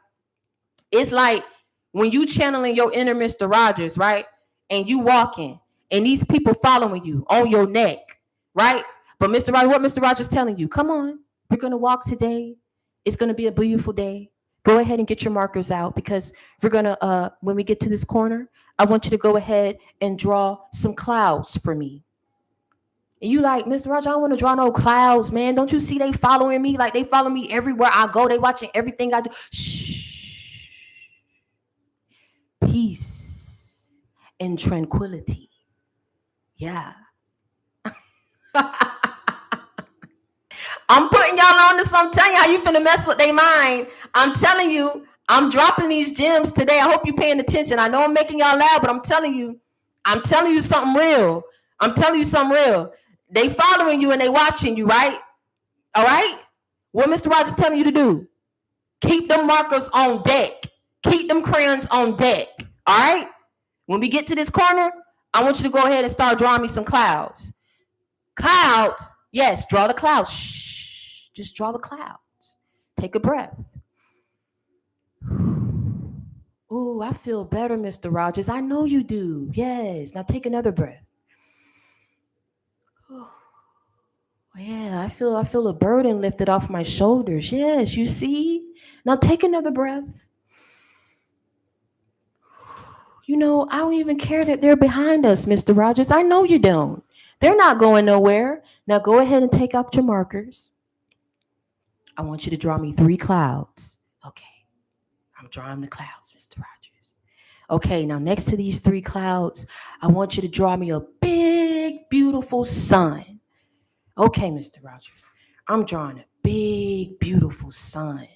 It's like when you channeling your inner Mr. Rogers, right? And you walking and these people following you on your neck, right? But what Mr. Rogers telling you, come on, we're going to walk today. It's going to be a beautiful day. Go ahead and get your markers out, because we're going to, when we get to this corner, I want you to go ahead and draw some clouds for me. And you like, Mr. Rogers, I don't want to draw no clouds, man. Don't you see they following me? Like, they follow me everywhere I go. They watching everything I do. Shh. Peace and tranquility. Yeah. I'm putting y'all on this. I'm telling you how you finna mess with their mind. I'm telling you, I'm dropping these gems today. I hope you're paying attention. I know I'm making y'all loud, but I'm telling you something real. I'm telling you something real. They following you and they watching you, right? All right? What Mr. Rogers telling you to do? Keep them markers on deck. Keep them crayons on deck. All right? When we get to this corner, I want you to go ahead and start drawing me some clouds. Clouds? Yes, draw the clouds. Shh. Just draw the clouds. Take a breath. Oh, I feel better, Mr. Rogers. I know you do. Yes. Now take another breath. Yeah, I feel a burden lifted off my shoulders. Yes, you see? Now take another breath. You know, I don't even care that they're behind us, Mr. Rogers. I know you don't. They're not going nowhere. Now go ahead and take out your markers. I want you to draw me 3 clouds. Okay. I'm drawing the clouds, Mr. Rogers. Okay, now next to these 3 clouds, I want you to draw me a big, beautiful sun. Okay, Mr. Rogers, I'm drawing a big, beautiful sun.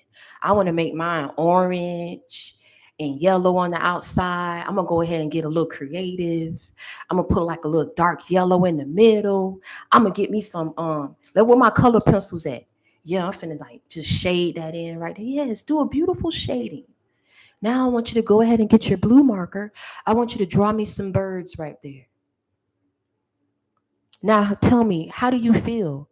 I want to make mine orange and yellow on the outside. I'm going to go ahead and get a little creative. I'm going to put like a little dark yellow in the middle. I'm going to get me some, like where my color pencils at. Yeah, I'm finna like just shade that in right there. Yes, do a beautiful shading. Now I want you to go ahead and get your blue marker. I want you to draw me some birds right there. Now tell me, how do you feel?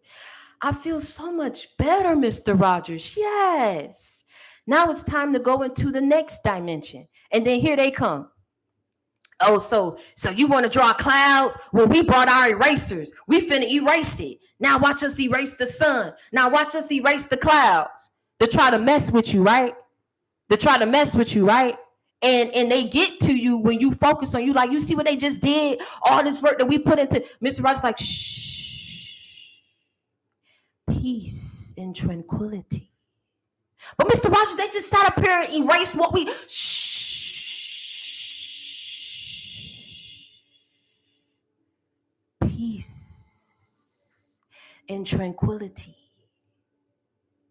I feel so much better, Mr. Rogers. Yes. Now it's time to go into the next dimension. And then here they come. Oh, so you want to draw clouds? Well, we brought our erasers. We finna erase it. Now watch us erase the sun. Now watch us erase the clouds. To try to mess with you, right? And they get to you when you focus on you. Like, you see what they just did? All this work that we put into. Mr. Rogers like, shh. Peace and tranquility. But Mr. Rogers, they just sat up here and erased what we... Shh. Peace and tranquility.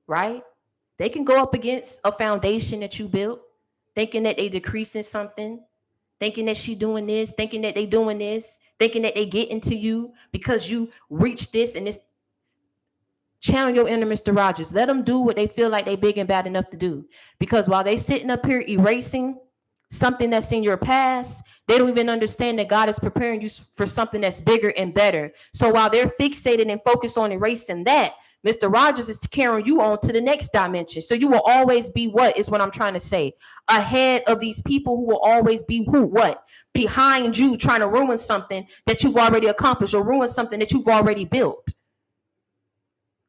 Right? They can go up against a foundation that you built, thinking that they decreasing something, thinking that she doing this, thinking that they doing this, thinking that they getting to you because you reached this and this. Channel your inner Mr. Rogers. Let them do what they feel like they big and bad enough to do. Because while they sitting up here erasing something that's in your past, they don't even understand that God is preparing you for something that's bigger and better. So while they're fixated and focused on erasing that, Mr. Rogers is carrying you on to the next dimension. So you will always be what is what I'm trying to say. Ahead of these people who will always be who, what? Behind you, trying to ruin something that you've already accomplished or ruin something that you've already built.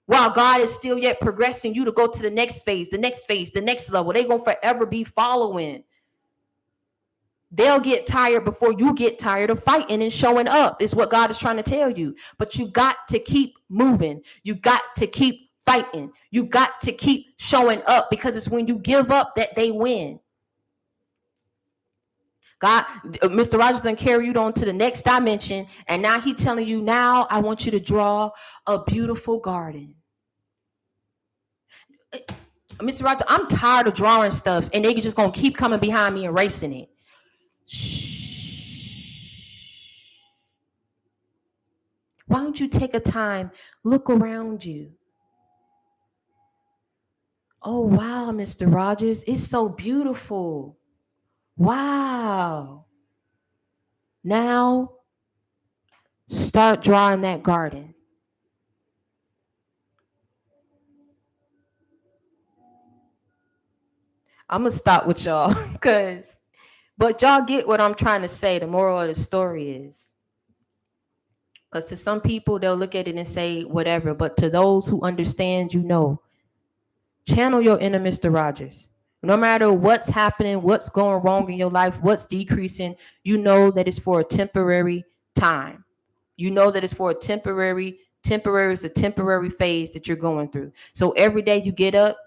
While God is still yet progressing you to go to the next phase, the next phase, the next level. They're going to forever be following. They'll get tired before you get tired of fighting and showing up, is what God is trying to tell you. But you got to keep moving. You got to keep fighting. You got to keep showing up, because it's when you give up that they win. God, Mr. Rogers done carry you on to the next dimension, and now he's telling you, now I want you to draw a beautiful garden. Mr. Rogers, I'm tired of drawing stuff, and they just gonna keep coming behind me and racing it. Shh. Why don't you take a time, look around you? Oh, wow, Mr. Rogers, it's so beautiful. Wow. Now, start drawing that garden. I'm going to stop with y'all, but y'all get what I'm trying to say. The moral of the story is, because to some people, they'll look at it and say whatever, but to those who understand, channel your inner Mr. Rogers. No matter what's happening, what's going wrong in your life, what's decreasing, you know that it's for a temporary time. You know that it's for a temporary is a temporary phase that you're going through. So every day you get up,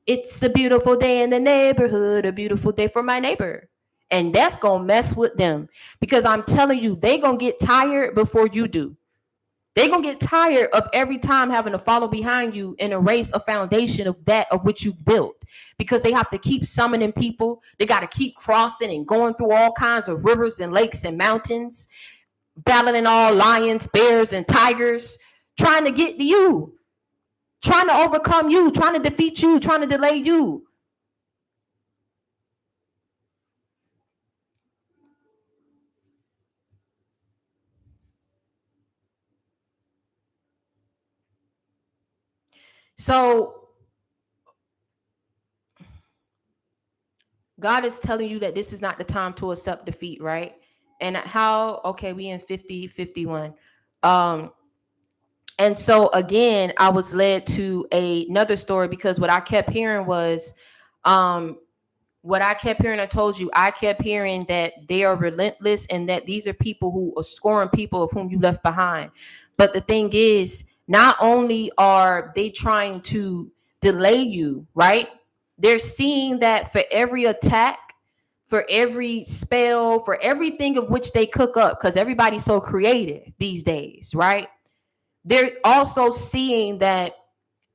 it's a beautiful day in the neighborhood, a beautiful day for my neighbor. And that's going to mess with them, because I'm telling you, they're going to get tired before you do. They're going to get tired of every time having to follow behind you and erase a foundation of that of which you've built, because they have to keep summoning people. They got to keep crossing and going through all kinds of rivers and lakes and mountains, battling all lions, bears, and tigers, trying to get to you, trying to overcome you, trying to defeat you, trying to delay you. So God is telling you that this is not the time to accept defeat, right? And how, okay, we in 50, 51. And so again, I was led to another story, because what I kept hearing was, I told you, I kept hearing that they are relentless and that these are people who are scoring people of whom you left behind. But the thing is, not only are they trying to delay you, right? They're seeing that for every attack, for every spell, for everything of which they cook up, because everybody's so creative these days, right? They're also seeing that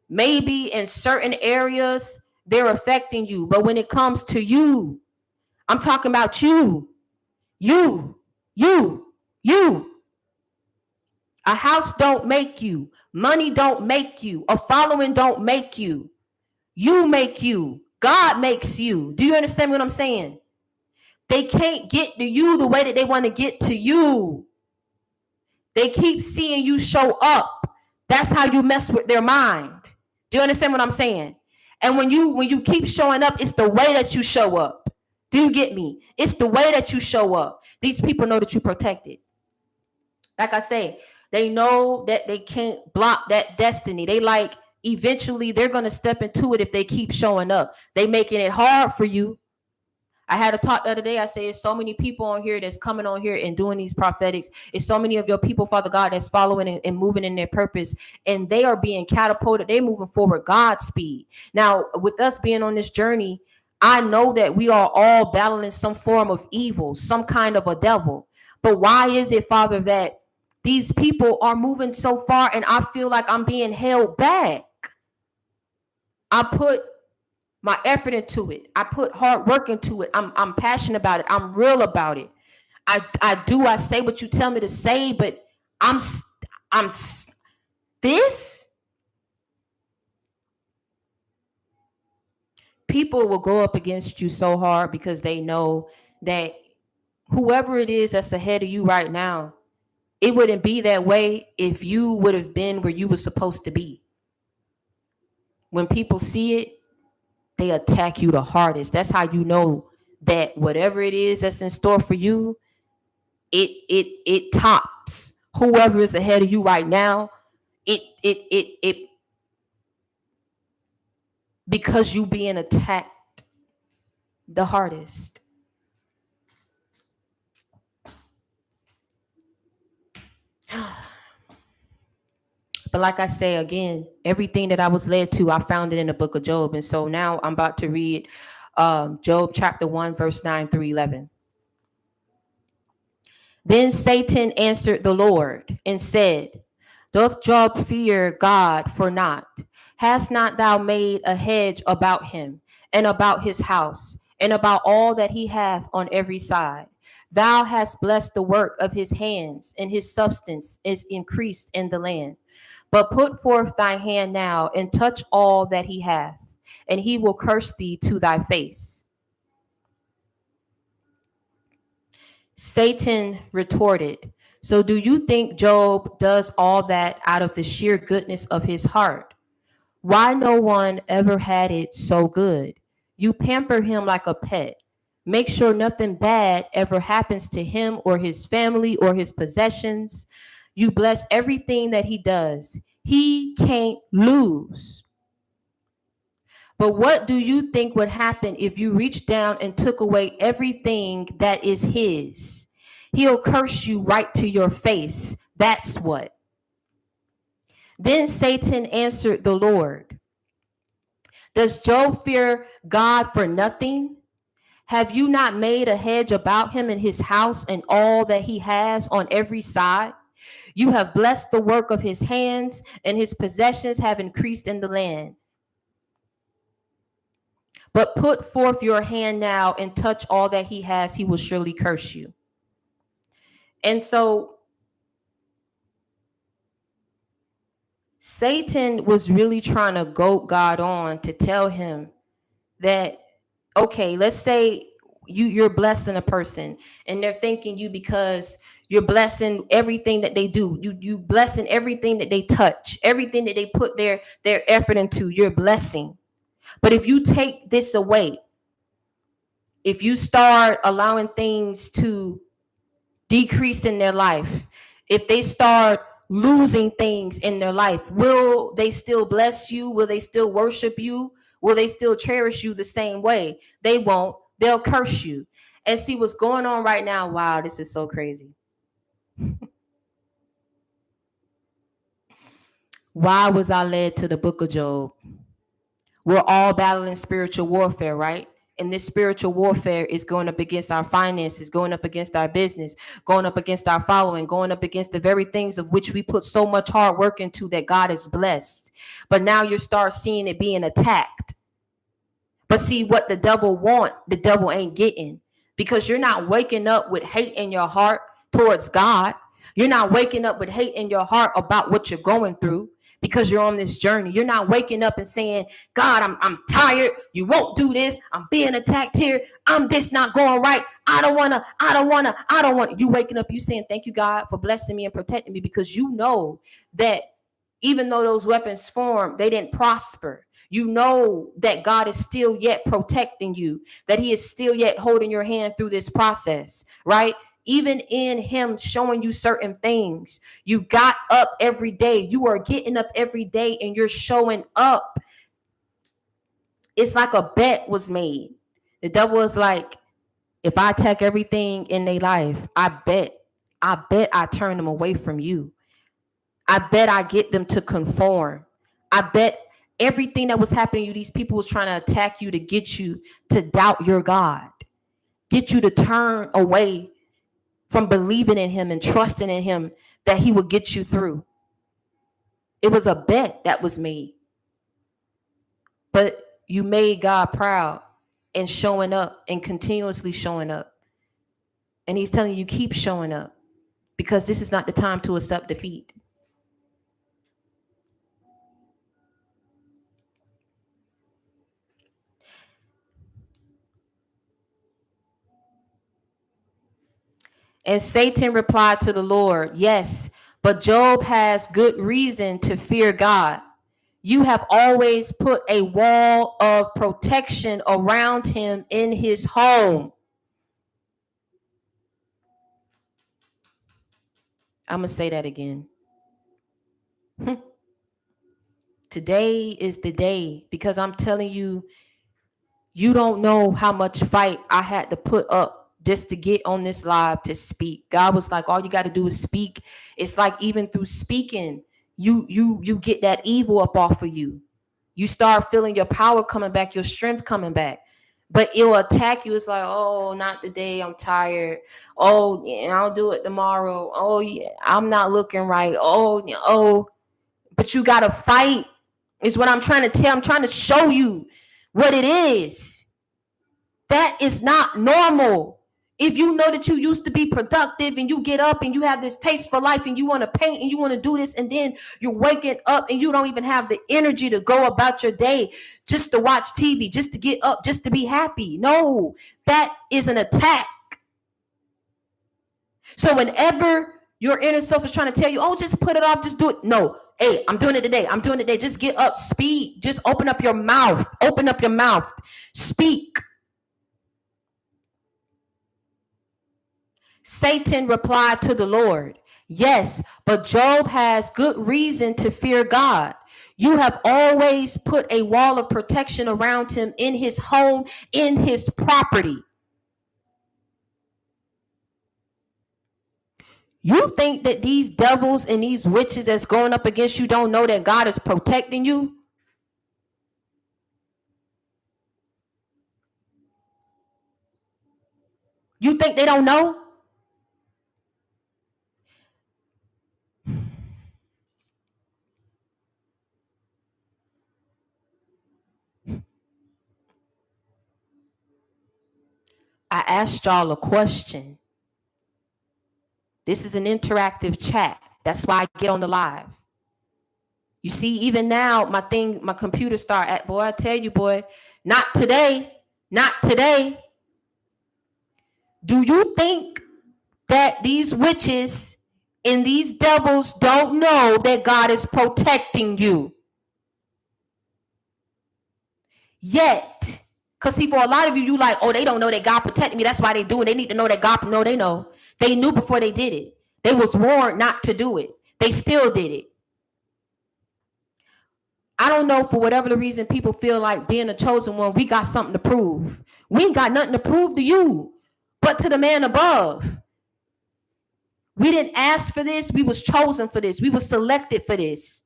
maybe in certain areas they're affecting you, but when it comes to you, I'm talking about you. A house don't make you. Money don't make you. A following don't make you. You make you. God makes you. Do you understand what I'm saying? They can't get to you the way that they want to get to you. They keep seeing you show up. That's how you mess with their mind. Do you understand what I'm saying? And when you keep showing up, it's the way that you show up. Do you get me? It's the way that you show up. These people know that you're protected. Like I say, they know that they can't block that destiny. They like, eventually they're going to step into it if they keep showing up. They making it hard for you. I had a talk the other day. I say, it's so many people on here that's coming on here and doing these prophetics. It's so many of your people, Father God, that's following and moving in their purpose, and they are being catapulted. They're moving forward God's speed. Now, with us being on this journey, I know that we are all battling some form of evil, some kind of a devil. But why is it, Father, that these people are moving so far and I feel like I'm being held back? I put my effort into it. I put hard work into it. I'm passionate about it. I'm real about it. I say what you tell me to say, but I'm this. People will go up against you so hard because they know that whoever it is that's ahead of you right now, it wouldn't be that way if you would have been where you were supposed to be. When people see it, they attack you the hardest. That's how you know that whatever it is that's in store for you, it tops whoever is ahead of you right now. It because you being attacked the hardest. But like I say again, everything that I was led to, I found it in the book of Job. And so now I'm about to read Job chapter 1, verse 9 through 11. Then Satan answered the Lord and said, doth Job fear God for naught? Hast not thou made a hedge about him, and about his house, and about all that he hath on every side? Thou hast blessed the work of his hands, and his substance is increased in the land. But put forth thy hand now, and touch all that he hath, and he will curse thee to thy face. Satan retorted, so do you think Job does all that out of the sheer goodness of his heart? Why no one ever had it so good? You pamper him like a pet. Make sure nothing bad ever happens to him or his family or his possessions. You bless everything that he does. He can't lose. But what do you think would happen if you reached down and took away everything that is his? He'll curse you right to your face. That's what. Then Satan answered the Lord, does Job fear God for nothing? Have you not made a hedge about him and his house and all that he has on every side? You have blessed the work of his hands, and his possessions have increased in the land. But put forth your hand now and touch all that he has, he will surely curse you. And so Satan was really trying to goad God on to tell him that, okay, let's say you're blessing a person and they're thanking you because you're blessing everything that they do. You blessing everything that they touch, everything that they put their effort into, you're blessing. But if you take this away, if you start allowing things to decrease in their life, if they start losing things in their life, will they still bless you? Will they still worship you? Will they still cherish you the same way? They won't. They'll curse you. And see what's going on right now. Wow, this is so crazy. Why was I led to the book of Job? We're all battling spiritual warfare, right? And this spiritual warfare is going up against our finances, going up against our business, going up against our following, going up against the very things of which we put so much hard work into that God has blessed. But now you start seeing it being attacked. But see, what the devil want, the devil ain't getting, because you're not waking up with hate in your heart towards God. You're not waking up with hate in your heart about what you're going through, because you're on this journey. You're not waking up and saying, God, I'm tired. You won't do this. I'm being attacked here. I'm this not going right. I don't want to. You waking up, you saying, thank you, God, for blessing me and protecting me, because you know that even though those weapons formed, they didn't prosper. You know that God is still yet protecting you, that he is still yet holding your hand through this process, right? Even in him showing you certain things, you got up every day. You are getting up every day and you're showing up. It's like a bet was made. The devil was like, if I attack everything in their life, I bet I turn them away from you. I bet I get them to conform. I bet everything that was happening to you, these people was trying to attack you to get you to doubt your God, get you to turn away from believing in him and trusting in him that he would get you through. It was a bet that was made. But you made God proud and showing up and continuously showing up. And he's telling you, keep showing up, because this is not the time to accept defeat. And Satan replied to the Lord, yes, but Job has good reason to fear God. You have always put a wall of protection around him in his home. I'm going to say that again. Today is the day, because I'm telling you, you don't know how much fight I had to put up just to get on this live to speak. God was like, all you got to do is speak. It's like even through speaking, you get that evil up off of you. You start feeling your power coming back, your strength coming back. But it'll attack you. It's like, oh, not today. I'm tired. Oh, yeah, I'll do it tomorrow. Oh, yeah, I'm not looking right. Oh, yeah, oh. But you got to fight, is what I'm trying to tell. I'm trying to show you what it is. That is not normal. If you know that you used to be productive and you get up and you have this taste for life and you want to paint and you want to do this, and then you're waking up and you don't even have the energy to go about your day just to watch TV, just to get up, just to be happy. No, that is an attack. So whenever your inner self is trying to tell you, oh, just put it off, just do it. No, hey, I'm doing it today. I'm doing it today. Just get up, speak. Just open up your mouth. Open up your mouth. Speak. Satan replied to the Lord, yes, but Job has good reason to fear God. You have always put a wall of protection around him in his home, in his property. You think that these devils and these witches that's going up against you don't know that God is protecting you? You think they don't know? I asked y'all a question. This is an interactive chat. That's why I get on the live. You see, even now, my computer start at, boy, I tell you, boy, not today, not today. Do you think that these witches and these devils don't know that God is protecting you? Yet, because see, for a lot of you, you like, oh, they don't know that God protected me. That's why they do it. They need to know that God, no, they know. They knew before they did it. They was warned not to do it. They still did it. I don't know, for whatever the reason, people feel like being a chosen one, we got something to prove. We ain't got nothing to prove to you, but to the man above. We didn't ask for this. We was chosen for this. We was selected for this.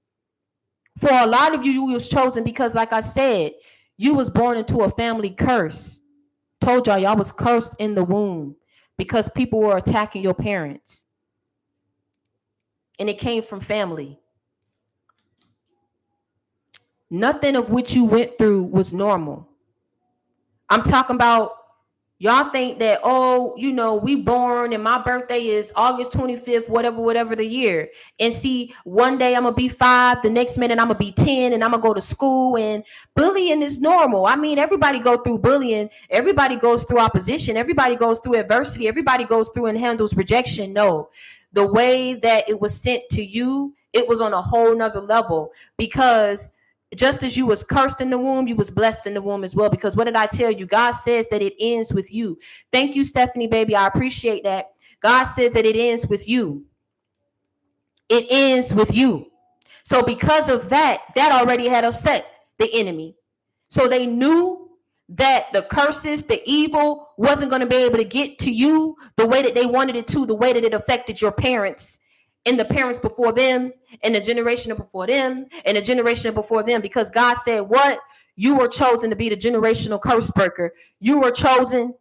For a lot of you, you was chosen because, like I said, you was born into a family curse. Told y'all was cursed in the womb because people were attacking your parents. And it came from family. Nothing of which you went through was normal. I'm talking about, y'all think that, oh, you know, we born and my birthday is August 25th, whatever the year. And see, one day I'm going to be 5, the next minute I'm going to be 10, and I'm going to go to school, and bullying is normal. I mean, everybody go through bullying. Everybody goes through opposition. Everybody goes through adversity. Everybody goes through and handles rejection. No, the way that it was sent to you, it was on a whole nother level, because just as you was cursed in the womb, you was blessed in the womb as well. Because what did I tell you? God says that it ends with you. Thank you, Stephanie, baby. I appreciate that. God says that it ends with you. It ends with you. So because of that, that already had upset the enemy. So they knew that the curses, the evil wasn't going to be able to get to you the way that they wanted it to, the way that it affected your parents and the parents before them, and the generation before them, and the generation before them. Because God said, what? You were chosen to be the generational curse breaker. You were chosen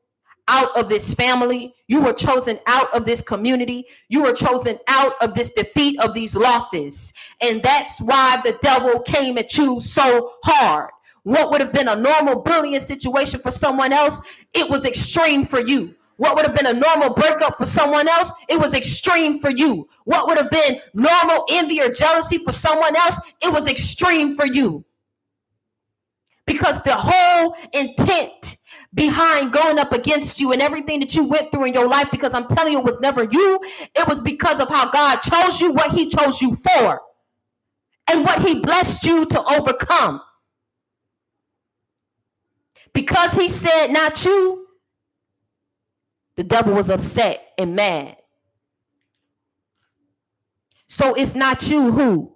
out of this family. You were chosen out of this community. You were chosen out of this defeat, of these losses. And that's why the devil came at you so hard. What would have been a normal bullying situation for someone else, it was extreme for you. What would have been a normal breakup for someone else, it was extreme for you. What would have been normal envy or jealousy for someone else, it was extreme for you. Because the whole intent behind going up against you and everything that you went through in your life, because I'm telling you, it was never you. It was because of how God chose you, what he chose you for. and what he blessed you to overcome. Because he said not you, the devil was upset and mad. So if not you, who?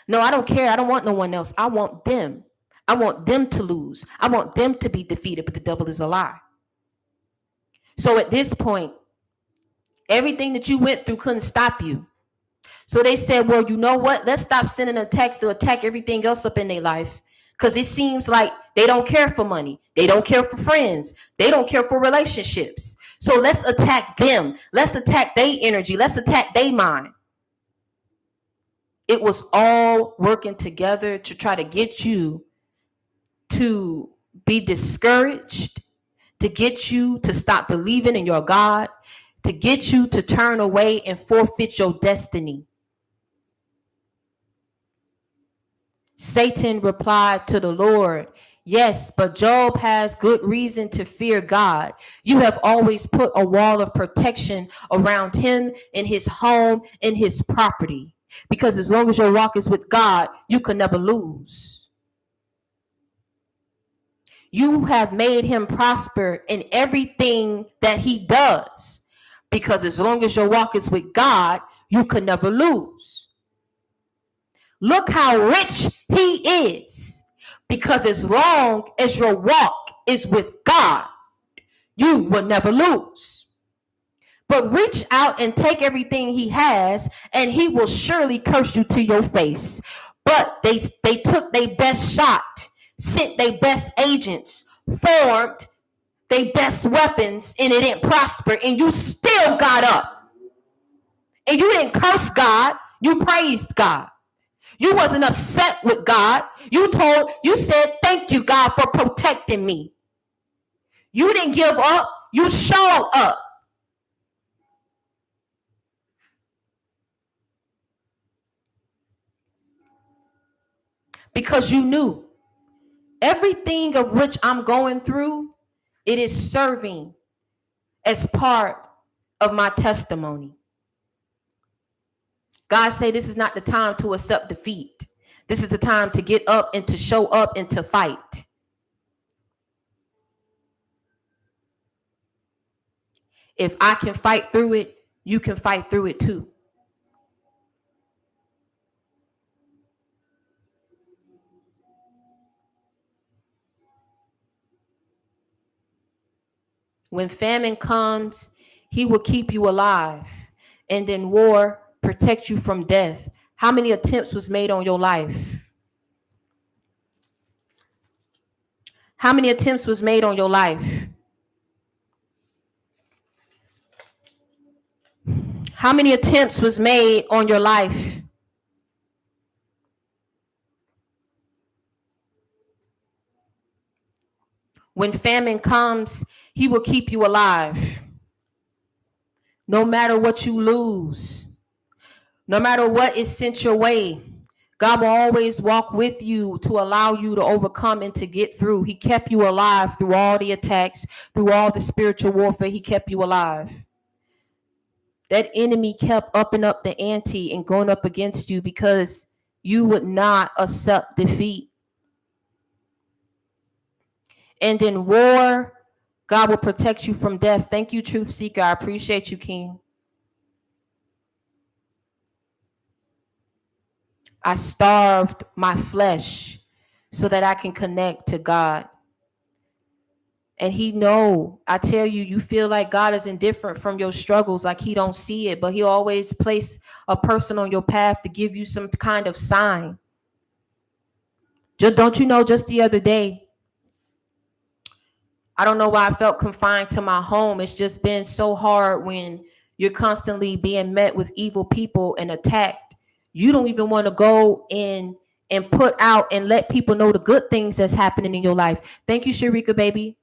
No, I don't care. I don't want no one else. I want them. I want them to lose. I want them to be defeated, but the devil is a lie. So at this point, everything that you went through couldn't stop you. So they said, well, you know what? Let's stop sending attacks to attack everything else up in their life. Because it seems like they don't care for money. They don't care for friends. They don't care for relationships. So let's attack them. Let's attack their energy. Let's attack their mind. It was all working together to try to get you to be discouraged, to get you to stop believing in your God, to get you to turn away and forfeit your destiny. Satan replied to the Lord, yes, but Job has good reason to fear God. You have always put a wall of protection around him and his home and his property. Because as long as your walk is with God, you can never lose. You have made him prosper in everything that he does. Because as long as your walk is with God, you can never lose. Look how rich he is. Because as long as your walk is with God, you will never lose. But reach out and take everything he has, and he will surely curse you to your face. But they took their best shot, sent their best agents, formed their best weapons, and it didn't prosper, and you still got up. And you didn't curse God, you praised God. You wasn't upset with God. You said, thank you, God, for protecting me. You didn't give up, you showed up. Because you knew everything of which I'm going through, it is serving as part of my testimony. God say this is not the time to accept defeat. This is the time to get up and to show up and to fight. If I can fight through it, you can fight through it too. When famine comes, he will keep you alive. And then war protect you from death. How many attempts was made on your life? How many attempts was made on your life? How many attempts was made on your life? When famine comes, he will keep you alive. No matter what you lose, no matter what is sent your way, God will always walk with you to allow you to overcome and to get through. He kept you alive through all the attacks, through all the spiritual warfare. He kept you alive. That enemy kept upping up the ante and going up against you because you would not accept defeat. And in war, God will protect you from death. Thank you, Truth Seeker. I appreciate you, King. I starved my flesh so that I can connect to God. And he know, I tell you, you feel like God is indifferent from your struggles, like he don't see it, but he always place a person on your path to give you some kind of sign. Don't you know, just the other day, I don't know why I felt confined to my home. It's just been so hard when you're constantly being met with evil people and attacked. You don't even want to go in and put out and let people know the good things that's happening in your life. Thank you, Sharika, baby.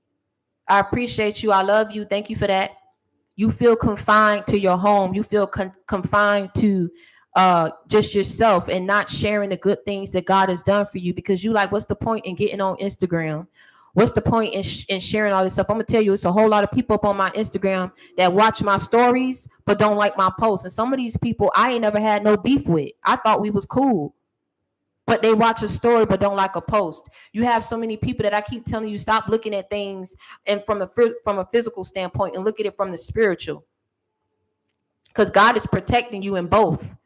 I appreciate you. I love you. Thank you for that. You feel confined to your home. You feel confined to just yourself and not sharing the good things that God has done for you, because you like, what's the point in getting on Instagram? What's the point in sharing all this stuff? I'm gonna tell you, it's a whole lot of people up on my Instagram that watch my stories but don't like my posts. And some of these people I ain't never had no beef with. I thought we was cool, but they watch a story but don't like a post. You have so many people that I keep telling you, stop looking at things and from a physical standpoint and look at it from the spiritual, because God is protecting you in both.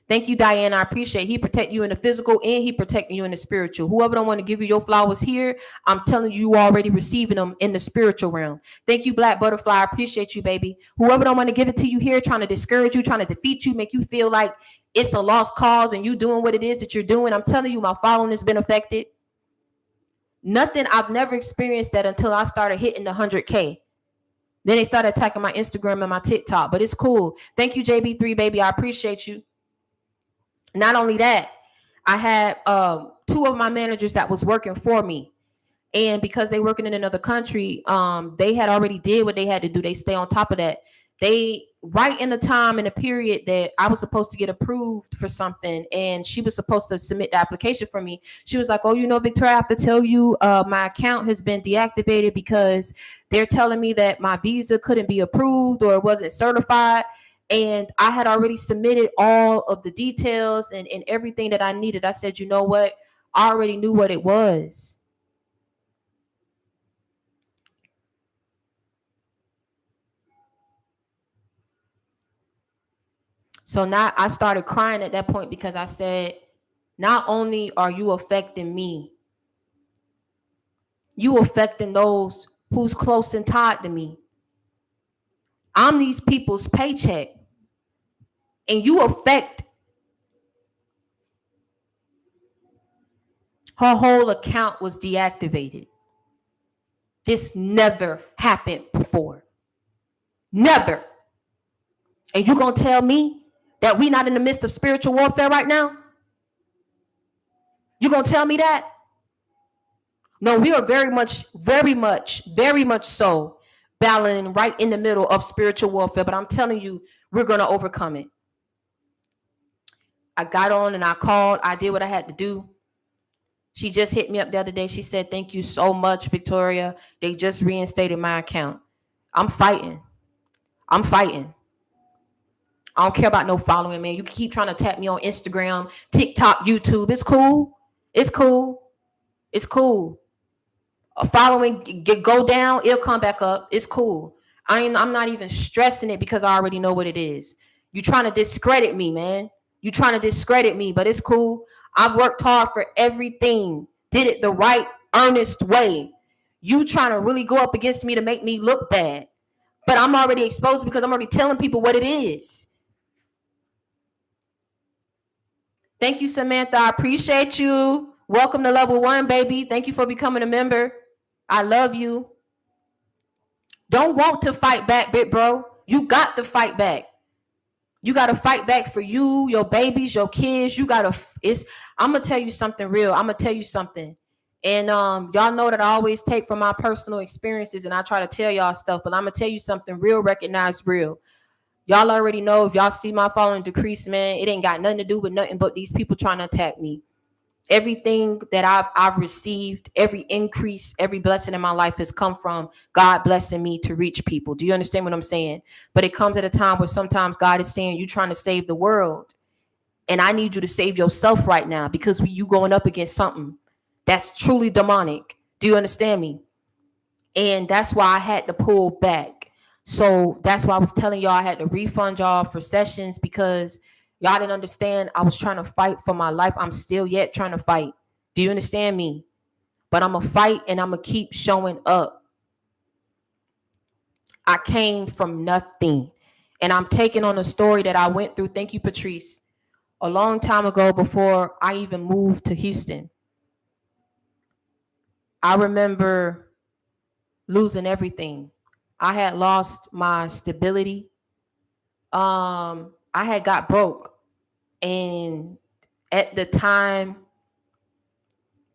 Thank you, Diane. I appreciate he protect you in the physical and he protecting you in the spiritual. Whoever don't want to give you your flowers here, I'm telling you, you already receiving them in the spiritual realm. Thank you, Black Butterfly. I appreciate you, baby. Whoever don't want to give it to you here, trying to discourage you, trying to defeat you, make you feel like it's a lost cause and you doing what it is that you're doing, I'm telling you, my following has been affected. Nothing, I've never experienced that until I started hitting the 100K. Then they started attacking my Instagram and my TikTok, but it's cool. Thank you, JB3, baby. I appreciate you. Not only that, I had 2 of my managers that was working for me. And because they working in another country, they had already did what they had to do. They stay on top of that. They right in the time in the period that I was supposed to get approved for something, and she was supposed to submit the application for me. She was like, "Oh, Victoria, I have to tell you, my account has been deactivated because they're telling me that my visa couldn't be approved or it wasn't certified." And I had already submitted all of the details and everything that I needed. I said, you know what? I already knew what it was. So now I started crying at that point because I said, not only are you affecting me, you affecting those who's close and tied to me. I'm these people's paycheck. And you affect her whole account was deactivated. This never happened before. Never. And you gonna tell me that we not in the midst of spiritual warfare right now? You gonna tell me that? No, we are very much so battling right in the middle of spiritual warfare. But I'm telling you, we're gonna overcome it. I got on and I called. I did what I had to do. She just hit me up the other day. She said, "Thank you so much, Victoria. They just reinstated my account." I'm fighting. I don't care about no following, man. You keep trying to tap me on Instagram, TikTok, YouTube. It's cool. A following go down, it'll come back up. It's cool. I'm not even stressing it because I already know what it is. You trying to discredit me, man. You trying to discredit me, but it's cool. I've worked hard for everything. Did it the right, earnest way. You trying to really go up against me to make me look bad. But I'm already exposed because I'm already telling people what it is. Thank you, Samantha. I appreciate you. Welcome to level 1, baby. Thank you for becoming a member. I love you. Don't want to fight back, big bro. You got to fight back. You got to fight back for you, your babies, your kids. I'm going to tell you something real. I'm going to tell you something. And y'all know that I always take from my personal experiences and I try to tell y'all stuff, but I'm going to tell you something real, recognized real. Y'all already know, if y'all see my following decrease, man, it ain't got nothing to do with nothing but these people trying to attack me. Everything that I've received, every increase, every blessing in my life has come from God blessing me to reach people. Do you understand what I'm saying? But it comes at a time where sometimes God is saying, you trying to save the world. And I need you to save yourself right now, because you going up against something that's truly demonic. Do you understand me? And that's why I had to pull back. So that's why I was telling y'all I had to refund y'all for sessions, because y'all didn't understand. I was trying to fight for my life. I'm still yet trying to fight. Do you understand me? But I'm going to fight and I'm going to keep showing up. I came from nothing. And I'm taking on a story that I went through. Thank you, Patrice. A long time ago, before I even moved to Houston. I remember losing everything. I had lost my stability. I had got broke. And at the time,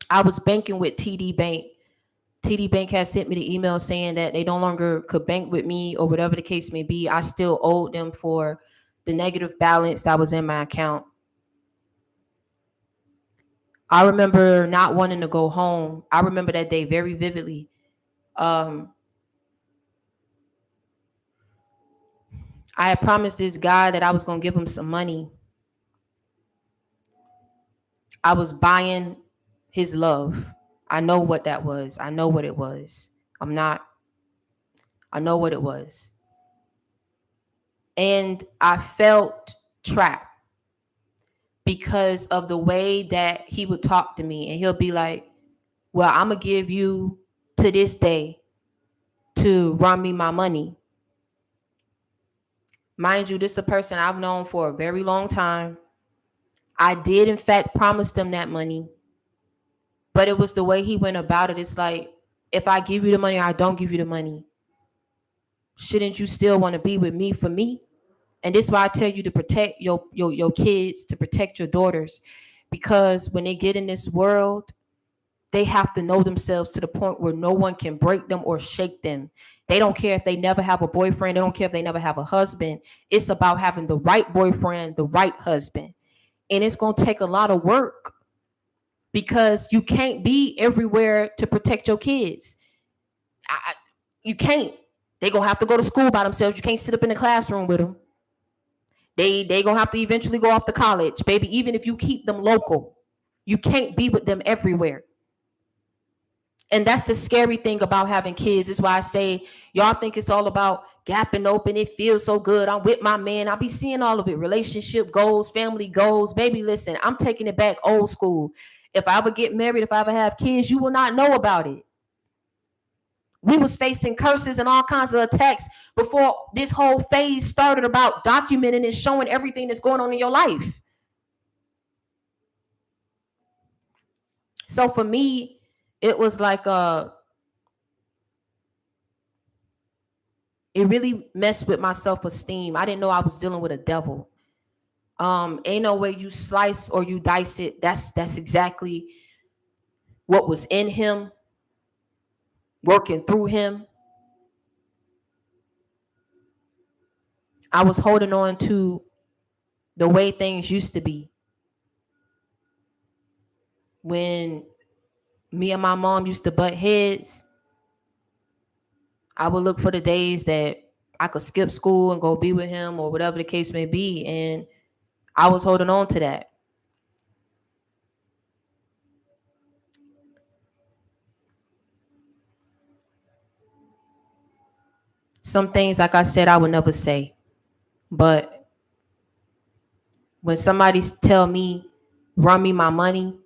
I was banking with TD Bank. TD Bank had sent me the email saying that they no longer could bank with me, or whatever the case may be. I still owed them for the negative balance that was in my account. I remember not wanting to go home. I remember that day very vividly. Um, I had promised this guy that I was going to give him some money. I was buying his love. I know what that was. I know what it was. I'm not, I know what it was. And I felt trapped because of the way that he would talk to me. And he'll be like, well, I'm going to give you to this day to run me my money. Mind you, this is a person I've known for a very long time. I did, in fact, promise them that money. But it was the way he went about it. It's like, if I give you the money or I don't give you the money, shouldn't you still want to be with me for me? And this is why I tell you to protect your kids, to protect your daughters. Because when they get in this world, they have to know themselves to the point where no one can break them or shake them. They don't care if they never have a boyfriend. They don't care if they never have a husband. It's about having the right boyfriend, the right husband. And it's going to take a lot of work because you can't be everywhere to protect your kids. You can't. They're going to have to go to school by themselves. You can't sit up in the classroom with them. They going to have to eventually go off to college. Baby, even if you keep them local, you can't be with them everywhere. And that's the scary thing about having kids. Is why I say, y'all think it's all about gapping open. It feels so good. I'm with my man. I'll be seeing all of it. Relationship goals, family goals. Baby, listen, I'm taking it back old school. If I ever get married, if I ever have kids, you will not know about it. We was facing curses and all kinds of attacks before this whole phase started about documenting and showing everything that's going on in your life. So for me, it was like it really messed with my self-esteem. I didn't know I was dealing with a devil. Ain't no way you slice or you dice it. That's exactly what was in him, working through him. I was holding on to the way things used to be. When me and my mom used to butt heads, I would look for the days that I could skip school and go be with him or whatever the case may be. And I was holding on to that. Some things, like I said, I would never say. But when somebody tell me, run me my money,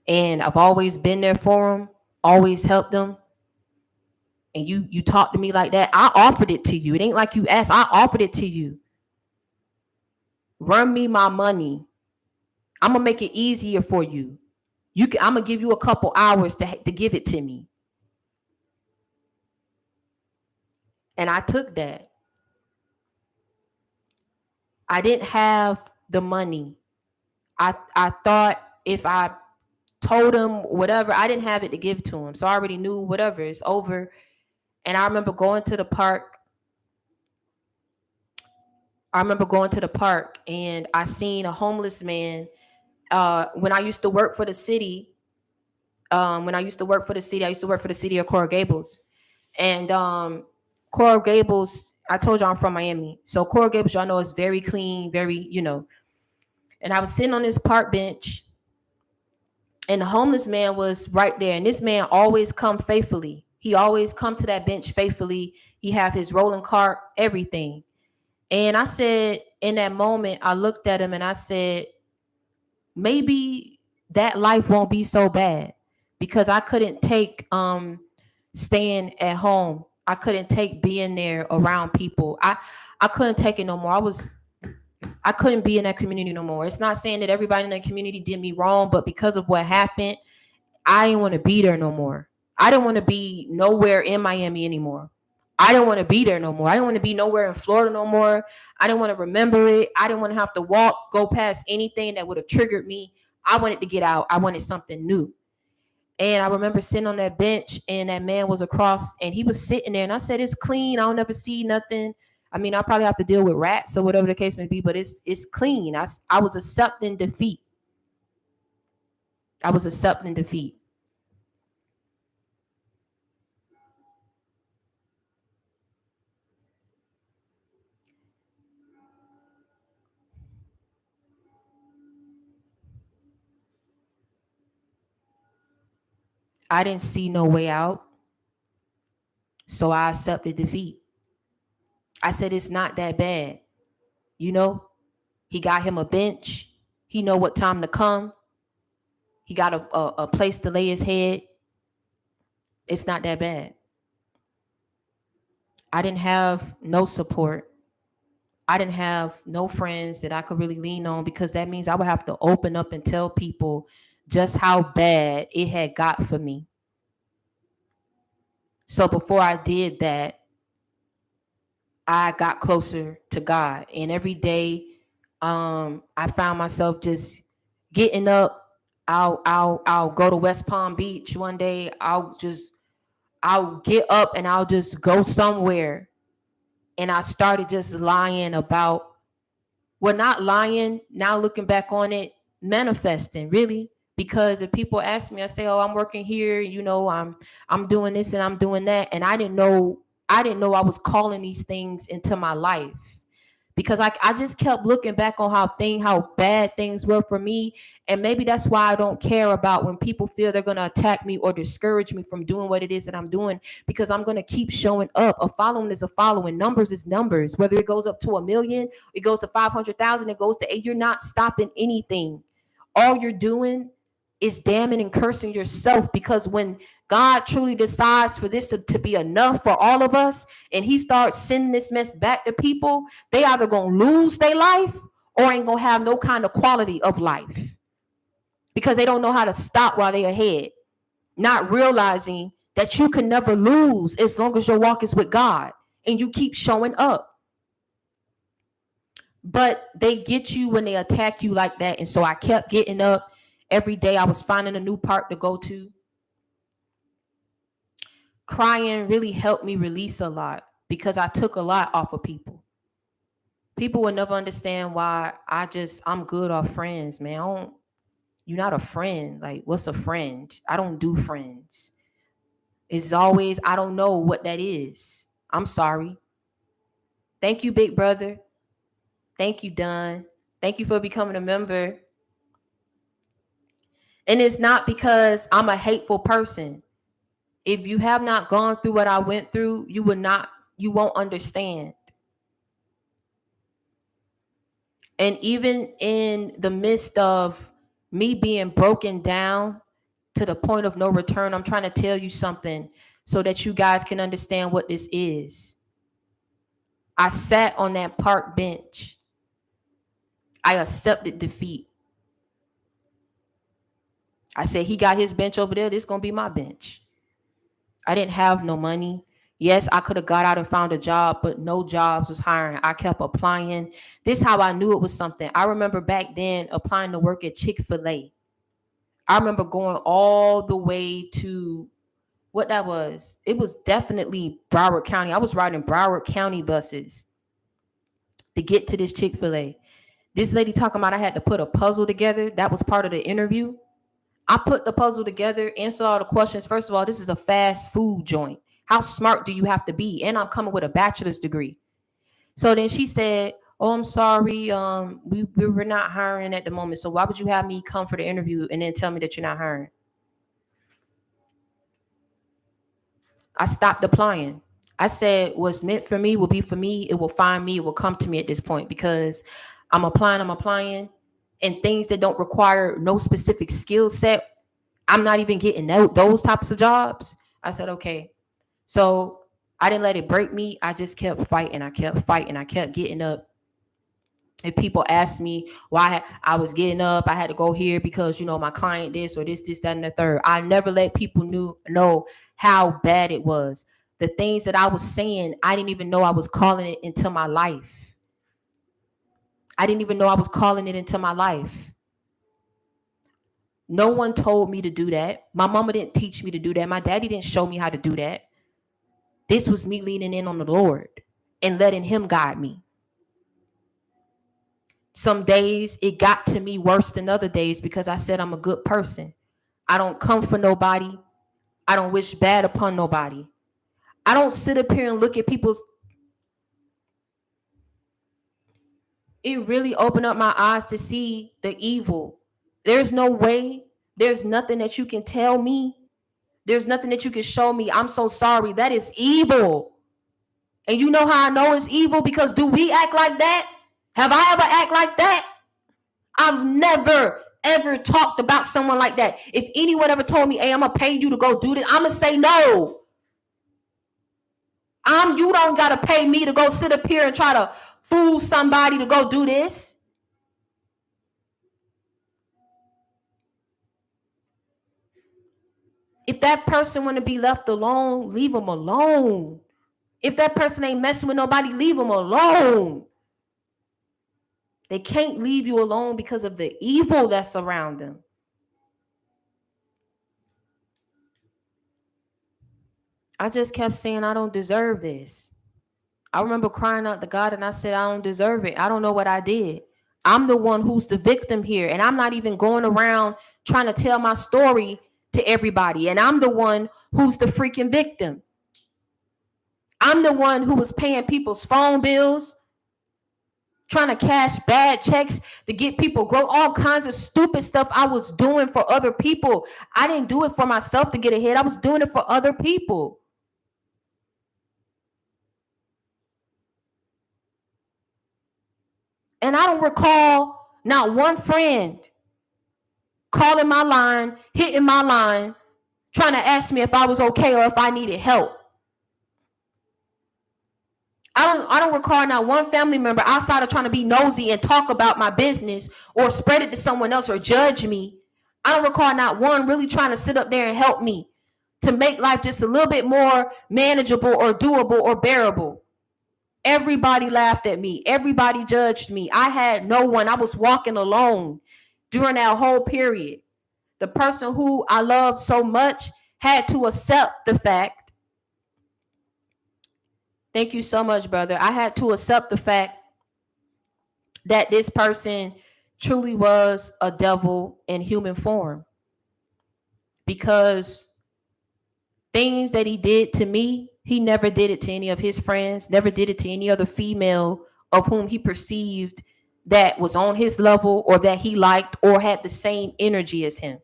and I've always been there for them, always helped them, and you talk to me like that, I offered it to you. It ain't like you asked. I offered it to you. Run me my money. I'm gonna make it easier for you. I'm gonna give you a couple hours to give it to me. And I took that. I didn't have the money. I thought if I told him whatever, I didn't have it to give to him. So I already knew whatever, it's over. And I remember going to the park. And I seen a homeless man. When I used to work for the city, I used to work for the city of Coral Gables. And Coral Gables, I told you I'm from Miami. So Coral Gables, y'all know, is very clean, very. And I was sitting on this park bench, and the homeless man was right there. And this man always come faithfully. He always come to that bench faithfully. He have his rolling cart, everything. And I said, in that moment, I looked at him and I said, maybe that life won't be so bad, because I couldn't take staying at home. I couldn't take being there around people. I couldn't take it no more. I couldn't be in that community no more. It's not saying that everybody in that community did me wrong, but because of what happened, I didn't want to be there no more. I didn't want to be nowhere in Miami anymore. I didn't want to be there no more. I didn't want to be nowhere in Florida no more. I didn't want to remember it. I didn't want to have to go past anything that would have triggered me. I wanted to get out. I wanted something new. And I remember sitting on that bench, and that man was across, and he was sitting there, and I said, it's clean. I don't ever see nothing. I mean, I probably have to deal with rats or whatever the case may be, but it's clean. I was accepting defeat. I was accepting defeat. I didn't see no way out, so I accepted defeat. I said it's not that bad. You know, he got him a bench. He know what time to come. He got a place to lay his head. It's not that bad. I didn't have no support. I didn't have no friends that I could really lean on, because that means I would have to open up and tell people just how bad it had got for me. So before I did that, I got closer to God. And every day, I found myself just getting up. I'll go to West Palm Beach one day. I'll get up and I'll just go somewhere. And I started just lying about, well, not lying, now looking back on it, manifesting, really. Because if people ask me, I say, oh, I'm working here, I'm doing this and I'm doing that. And I didn't know I was calling these things into my life, because I just kept looking back on how bad things were for me. And maybe that's why I don't care about when people feel they're going to attack me or discourage me from doing what it is that I'm doing, because I'm going to keep showing up. A following is a following. Numbers is numbers. Whether it goes up to 1 million, it goes to 500,000, it goes to 8, you're not stopping anything. All you're doing is damning and cursing yourself, because when God truly decides for this to be enough for all of us, and he starts sending this mess back to people, they either gonna lose their life or ain't gonna have no kind of quality of life, because they don't know how to stop while they ahead, not realizing that you can never lose as long as your walk is with God and you keep showing up. But they get you when they attack you like that. And so I kept getting up every day. I was finding a new park to go to. Crying really helped me release a lot, because I took a lot off of people. People will never understand why I'm good off friends, man. You're not a friend. Like, what's a friend? I don't do friends. It's always, I don't know what that is. I'm sorry. Thank you, big brother. Thank you, Don. Thank you for becoming a member. And it's not because I'm a hateful person. If you have not gone through what I went through, you won't understand. And even in the midst of me being broken down to the point of no return, I'm trying to tell you something so that you guys can understand what this is. I sat on that park bench. I accepted defeat. I said, he got his bench over there. This is going to be my bench. I didn't have no money. Yes, I could have got out and found a job, but no jobs was hiring. I kept applying. This is how I knew it was something. I remember back then applying to work at Chick-fil-A. I remember going all the way to what that was. It was definitely Broward County. I was riding Broward County buses to get to this Chick-fil-A. This lady talking about I had to put a puzzle together. That was part of the interview. I put the puzzle together, answered all the questions. First of all, this is a fast food joint. How smart do you have to be? And I'm coming with a bachelor's degree. So then she said, oh, I'm sorry. We're not hiring at the moment. So why would you have me come for the interview and then tell me that you're not hiring? I stopped applying. I said, what's meant for me will be for me. It will find me. It will come to me at this point, because I'm applying, and things that don't require no specific skill set, I'm not even getting those types of jobs. I said, okay. So I didn't let it break me. I just kept fighting. I kept getting up. If people asked me why I was getting up, I had to go here because, my client this or this, that, and the third. I never let people know how bad it was. The things that I was saying, I didn't even know I was calling it into my life. I didn't even know I was calling it into my life. No one told me to do that. My mama didn't teach me to do that. My daddy didn't show me how to do that. This was me leaning in on the Lord and letting him guide me. Some days it got to me worse than other days, because I said I'm a good person. I don't come for nobody. I don't wish bad upon nobody. I don't sit up here and look at people's. It really opened up my eyes to see the evil. There's no way, there's nothing that you can tell me There's nothing that you can show me. I'm so sorry. That is evil. And you know how I know it's evil? Because do we act like that? Have I ever act like that? I've never, ever talked about someone like that. If anyone ever told me, hey, I'm going to pay you to go do this, I'm going to say no. You don't got to pay me to go sit up here and try to fool somebody to go do this. If that person want to be left alone, leave them alone. If that person ain't messing with nobody, leave them alone. They can't leave you alone because of the evil that's around them. I just kept saying, I don't deserve this. I remember crying out to God and I said, I don't deserve it. I don't know what I did. I'm the one who's the victim here. And I'm not even going around trying to tell my story to everybody. And I'm the one who's the freaking victim. I'm the one who was paying people's phone bills, trying to cash bad checks to get people grow, all kinds of stupid stuff I was doing for other people. I didn't do it for myself to get ahead. I was doing it for other people. And I don't recall not one friend calling my line, hitting my line, trying to ask me if I was okay or if I needed help. I don't recall not one family member outside of trying to be nosy and talk about my business or spread it to someone else or judge me. I don't recall not one really trying to sit up there and help me to make life just a little bit more manageable or doable or bearable. Everybody laughed at me. Everybody judged me. I had no one. I was walking alone during that whole period. The person who I loved so much had to accept the fact. Thank you so much, brother. I had to accept the fact that this person truly was a devil in human form. Because things that he did to me, he never did it to any of his friends, never did it to any other female of whom he perceived that was on his level or that he liked or had the same energy as him.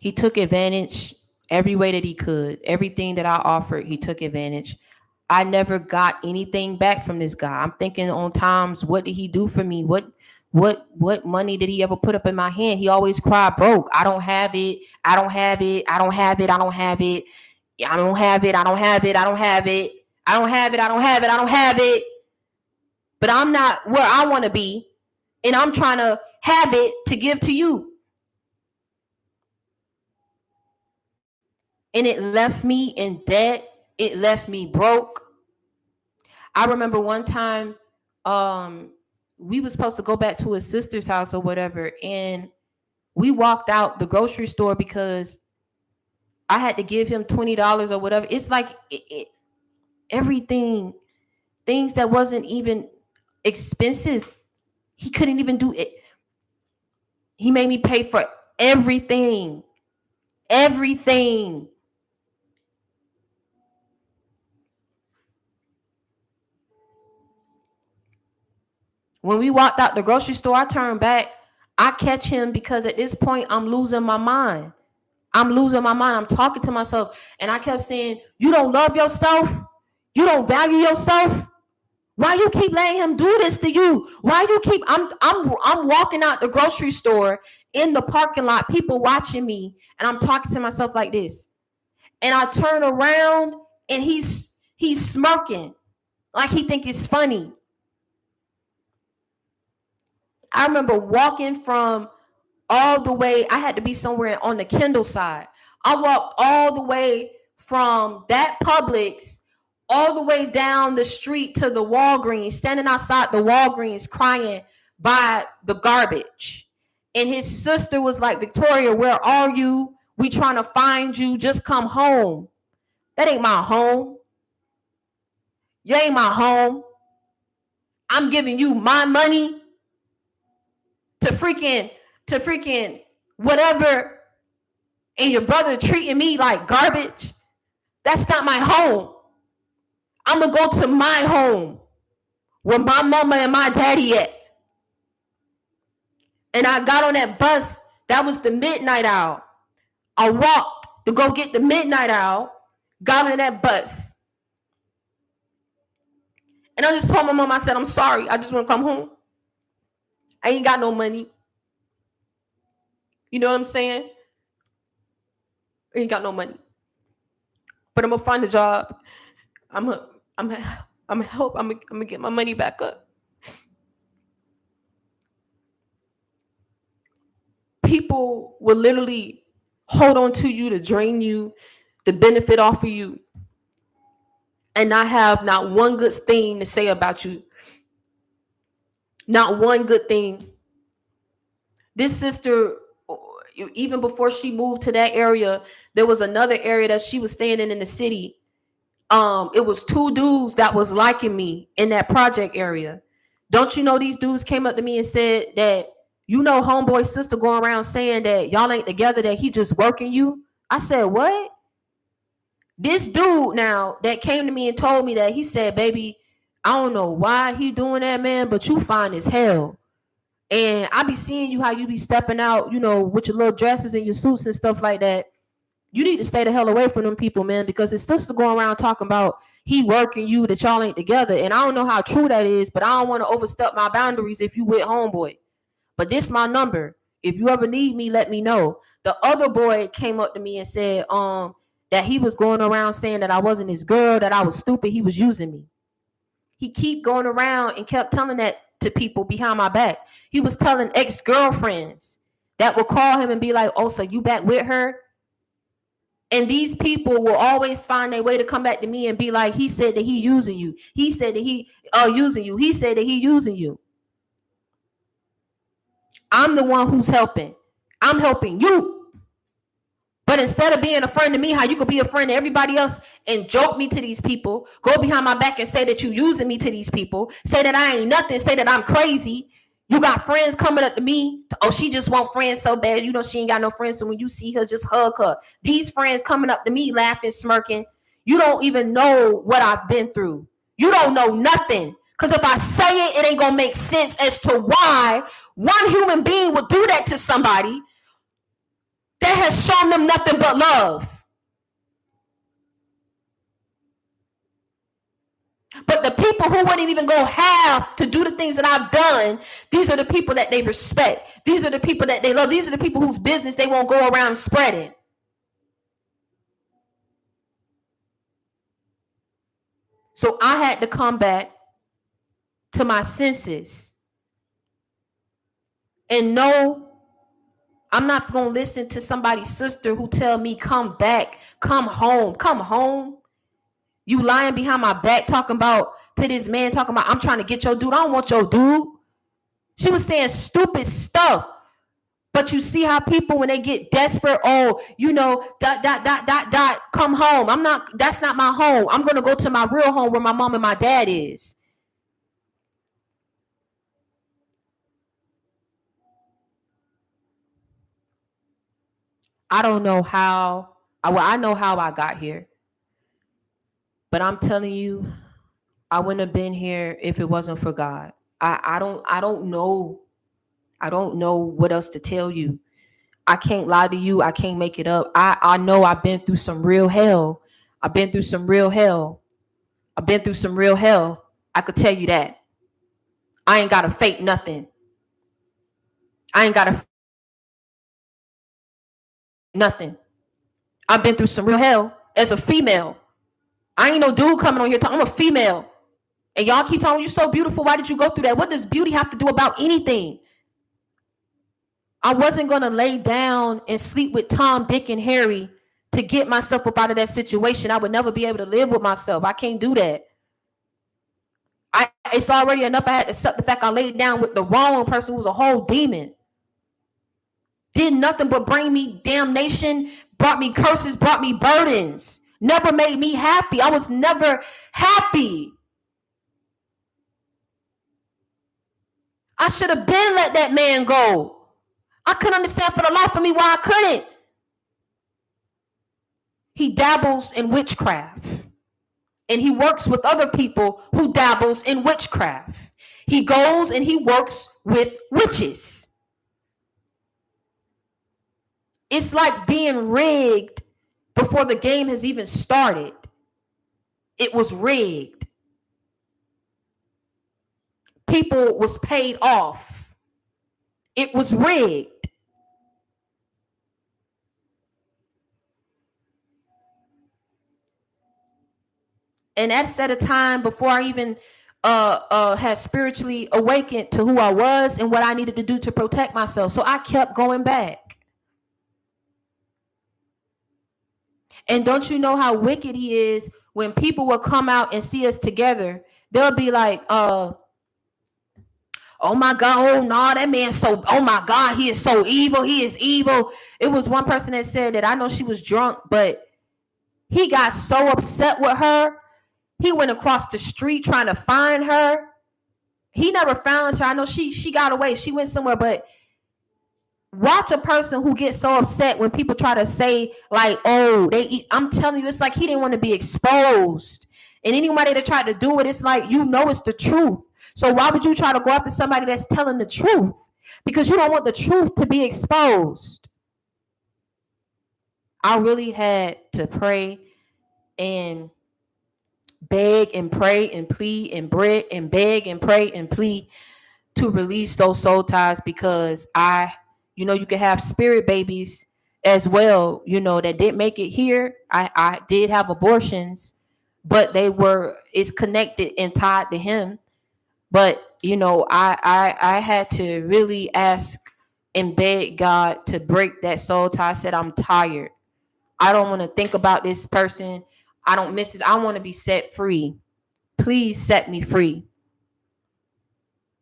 He took advantage every way that he could. Everything that I offered, he took advantage. I never got anything back from this guy. I'm thinking on times, what did he do for me? What money did he ever put up in my hand? He always cried broke. I don't have it. I don't have it. I don't have it. I don't have it. I don't have it. I don't have it. I don't have it. I don't have it. I don't have it. I don't have it. But I'm not where I want to be. And I'm trying to have it to give to you. And it left me in debt. It left me broke. I remember one time we were supposed to go back to his sister's house or whatever, and we walked out the grocery store because I had to give him $20 or whatever. It's like everything, things that wasn't even expensive, he couldn't even do it. He made me pay for everything. Everything. When we walked out the grocery store, I turned back. I catch him because at this point, I'm losing my mind. I'm losing my mind. I'm talking to myself. And I kept saying, you don't love yourself? You don't value yourself? Why you keep letting him do this to you? Why you keep, I'm walking out the grocery store in the parking lot, people watching me, and I'm talking to myself like this. And I turn around and he's smirking like he think it's funny. I remember walking from all the way, I had to be somewhere on the Kendall side. I walked all the way from that Publix all the way down the street to the Walgreens, standing outside the Walgreens crying by the garbage. And his sister was like, Victoria, where are you? We trying to find you. Just come home. That ain't my home. You ain't my home. I'm giving you my money to freaking whatever, and your brother treating me like garbage. That's not my home. I'm gonna go to my home where my mama and my daddy at. And I got on that bus. That was the midnight hour. I walked to go get the midnight hour, got on that bus. And I just told my mom, I said, I'm sorry. I just want to come home. I ain't got no money. You know what I'm saying? I ain't got no money. But I'm going to find a job. I'm gonna help. I'm gonna get my money back up. People will literally hold on to you to drain you, to benefit off of you, and not have not one good thing to say about you. Not one good thing. This sister, even before she moved to that area, there was another area that she was staying in the city. It was 2 dudes that was liking me in that project area. Don't you know these dudes came up to me and said that, you know, homeboy's sister going around saying that y'all ain't together, that he just working you? I said, what? This dude now that came to me and told me that, he said, baby, I don't know why he doing that, man, but you fine as hell. And I be seeing you how you be stepping out, you know, with your little dresses and your suits and stuff like that. You need to stay the hell away from them people, man, because his sister going around talking about he working you, that y'all ain't together. And I don't know how true that is, but I don't want to overstep my boundaries if you with homeboy. But this my number. If you ever need me, let me know. The other boy came up to me and said that he was going around saying that I wasn't his girl, that I was stupid, he was using me. He keep going around and kept telling that to people behind my back. He was telling ex-girlfriends that would call him and be like, oh, so you back with her? And these people will always find their way to come back to me and be like, he said that he using you. He said that he using you. He said that he using you. I'm the one who's helping. I'm helping you. But instead of being a friend to me, how you could be a friend to everybody else and joke me to these people, go behind my back and say that you using me to these people, say that I ain't nothing, say that I'm crazy. You got friends coming up to me. Oh, she just want friends so bad. You know she ain't got no friends. So when you see her, just hug her. These friends coming up to me laughing, smirking. You don't even know what I've been through. You don't know nothing. Because if I say it, it ain't going to make sense as to why one human being would do that to somebody that has shown them nothing but love. But the people who wouldn't even go half to do the things that I've done, these are the people that they respect. These are the people that they love. These are the people whose business they won't go around spreading. So I had to come back to my senses and know I'm not going to listen to somebody's sister who tell me, come back, come home, come home. You lying behind my back talking about to this man talking about I'm trying to get your dude. I don't want your dude. She was saying stupid stuff. But you see how people, when they get desperate, oh, you know, come home. That's not my home. I'm going to go to my real home where my mom and my dad is. I don't know how, I know how I got here. But I'm telling you, I wouldn't have been here if it wasn't for God. I don't know. I don't know what else to tell you. I can't lie to you. I can't make it up. I know I've been through some real hell. I've been through some real hell. I've been through some real hell. I could tell you that. I ain't got to fake nothing. I ain't got to nothing. I've been through some real hell as a female. I ain't no dude coming on here talking. I'm a female. And y'all keep telling me you're so beautiful. Why did you go through that? What does beauty have to do about anything? I wasn't going to lay down and sleep with Tom, Dick, and Harry to get myself up out of that situation. I would never be able to live with myself. I can't do that. It's already enough I had to accept the fact I laid down with the wrong person who was a whole demon. Did nothing but bring me damnation, brought me curses, brought me burdens. Never made me happy. I was never happy. I should have been let that man go. I couldn't understand for the life of me why I couldn't. He dabbles in witchcraft. And he works with other people who dabbles in witchcraft. He goes and he works with witches. It's like being rigged before the game has even started. It was rigged. People was paid off. It was rigged. And that's at a time before I even had spiritually awakened to who I was and what I needed to do to protect myself. So I kept going back. And don't you know how wicked he is? When people will come out and see us together, they'll be like, oh my God, oh no, that man's so, oh my God, he is so evil. He is evil. It was one person that said that, I know she was drunk, but he got so upset with her. He went across the street trying to find her. He never found her. I know she got away. She went somewhere, but watch a person who gets so upset when people try to say like, oh, I'm telling you, it's like he didn't want to be exposed. And anybody that tried to do it, it's like, you know, it's the truth. So why would you try to go after somebody that's telling the truth? Because you don't want the truth to be exposed. I really had to pray and beg and pray and plead and beg and pray and plead to release those soul ties, because you can have spirit babies as well, that didn't make it here. I did have abortions, but it's connected and tied to him. But I had to really ask and beg God to break that soul tie. I said, I'm tired. I don't want to think about this person. I don't miss this. I want to be set free. Please set me free.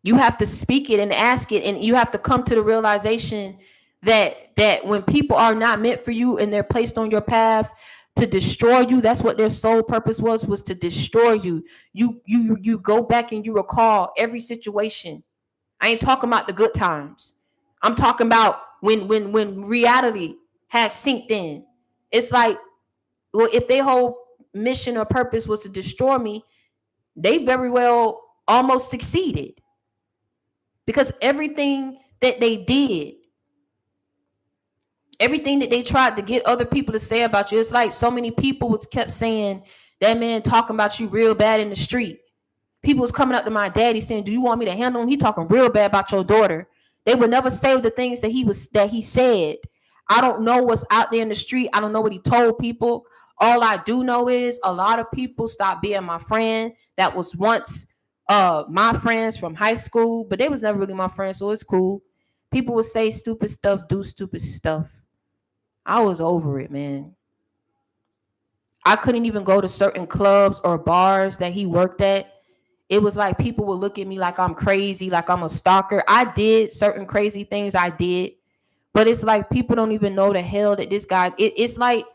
You have to speak it and ask it, and you have to come to the realization that when people are not meant for you and they're placed on your path to destroy you, that's what their sole purpose was to destroy you. You go back and you recall every situation. I ain't talking about the good times. I'm talking about when reality has sinked in. It's like, well, if their whole mission or purpose was to destroy me, they very well almost succeeded. Because everything that they did, everything that they tried to get other people to say about you, it's like so many people was kept saying, that man talking about you real bad in the street. People was coming up to my daddy saying, do you want me to handle him? He talking real bad about your daughter. They would never say the things that he said. I don't know what's out there in the street. I don't know what he told people. All I do know is a lot of people stopped being my friend that was once my friends from high school, but they was never really my friends, so it's cool. People would say stupid stuff, do stupid stuff. I was over it, man. I couldn't even go to certain clubs or bars that he worked at. It was like people would look at me like I'm crazy, like I'm a stalker. I did certain crazy things, I did. But it's like people don't even know the hell that this guy, it's like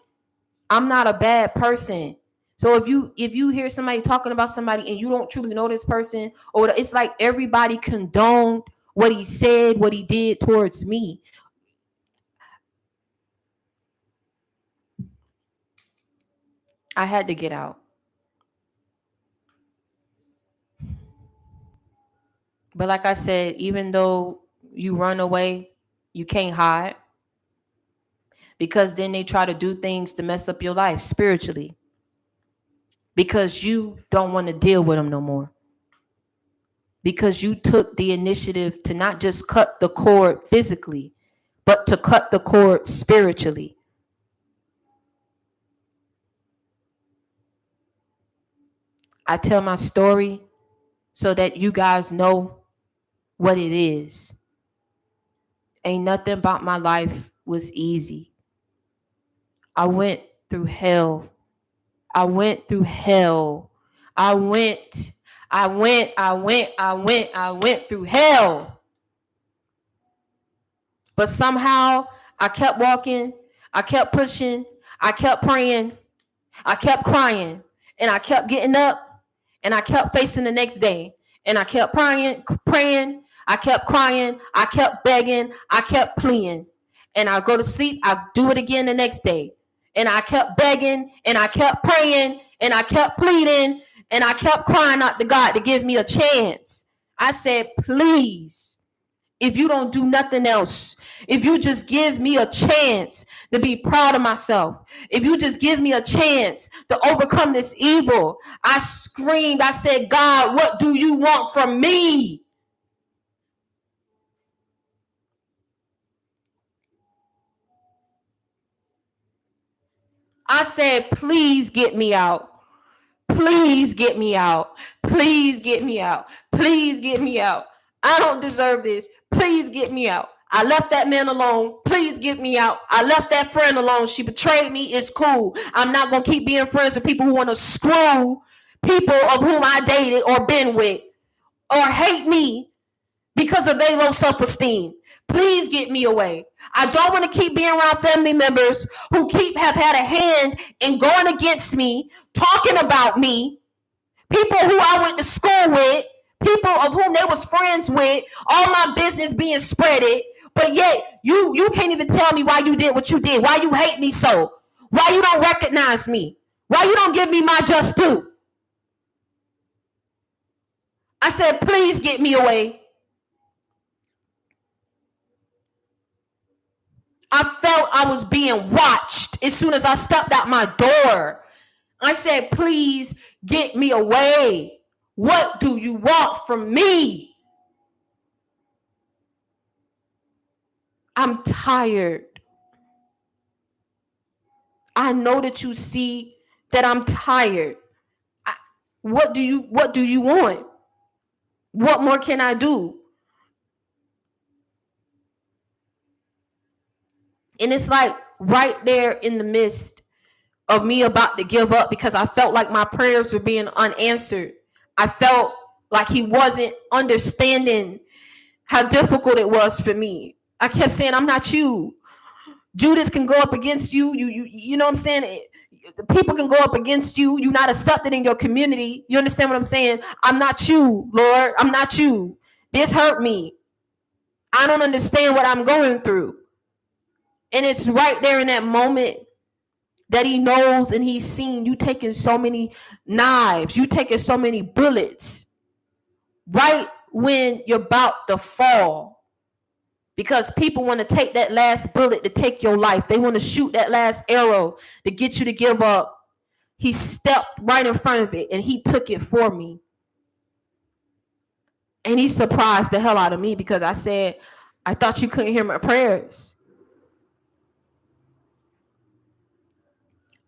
I'm not a bad person. So if you hear somebody talking about somebody and you don't truly know this person, or it's like everybody condoned what he said, what he did towards me. I had to get out. But like I said, even though you run away, you can't hide, because then they try to do things to mess up your life spiritually, because you don't want to deal with them no more. Because you took the initiative to not just cut the cord physically, but to cut the cord spiritually. I tell my story so that you guys know what it is. Ain't nothing about my life was easy. I went through hell. I went through hell. I went through hell. But somehow I kept walking. I kept pushing. I kept praying. I kept crying. And I kept getting up. And I kept facing the next day. And I kept praying. I kept crying. I kept begging. I kept pleading. And I go to sleep. I do it again the next day. And I kept begging. And I kept praying. And I kept pleading. And I kept crying out to God to give me a chance. I said, please, if you don't do nothing else, if you just give me a chance to be proud of myself, if you just give me a chance to overcome this evil. I screamed, I said, God, what do you want from me? I said, please get me out. Please get me out. Please get me out. Please get me out. I don't deserve this. Please get me out. I left that man alone. Please get me out. I left that friend alone. She betrayed me. It's cool. I'm not going to keep being friends with people who want to screw people of whom I dated or been with or hate me because of their low self-esteem. Please get me away. I don't want to keep being around family members who have had a hand in going against me, talking about me, people who I went to school with, people of whom they was friends with, all my business being spreaded, but yet you can't even tell me why you did what you did, why you hate me so, why you don't recognize me, why you don't give me my just due. I said, please get me away. I felt I was being watched as soon as I stepped out my door. I said, please get me away. What do you want from me? I'm tired. I know that you see that I'm tired. What do you want? What more can I do? And it's like right there in the midst of me about to give up because I felt like my prayers were being unanswered. I felt like he wasn't understanding how difficult it was for me. I kept saying, I'm not you. Judas can go up against you. You know what I'm saying? People can go up against you. You're not accepted in your community. You understand what I'm saying? I'm not you, Lord. I'm not you. This hurt me. I don't understand what I'm going through. And it's right there in that moment that he knows and he's seen you taking so many knives, you taking so many bullets, right when you're about to fall. Because people want to take that last bullet to take your life. They want to shoot that last arrow to get you to give up. He stepped right in front of it and he took it for me. And he surprised the hell out of me because I said, I thought you couldn't hear my prayers.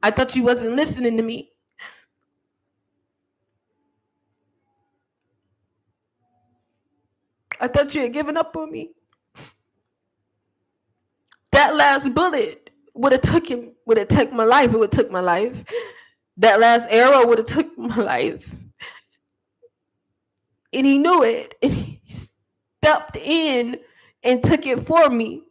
I thought you wasn't listening to me. I thought you had given up on me. That last bullet would have taken my life. It would have took my life. That last arrow would have took my life. And he knew it. And he stepped in and took it for me.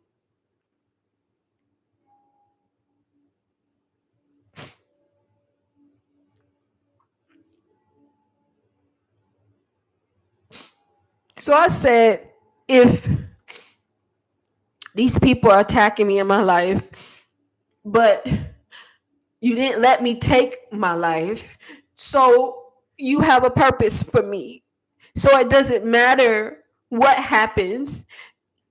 So I said, if these people are attacking me in my life, but you didn't let me take my life, so you have a purpose for me. So it doesn't matter what happens.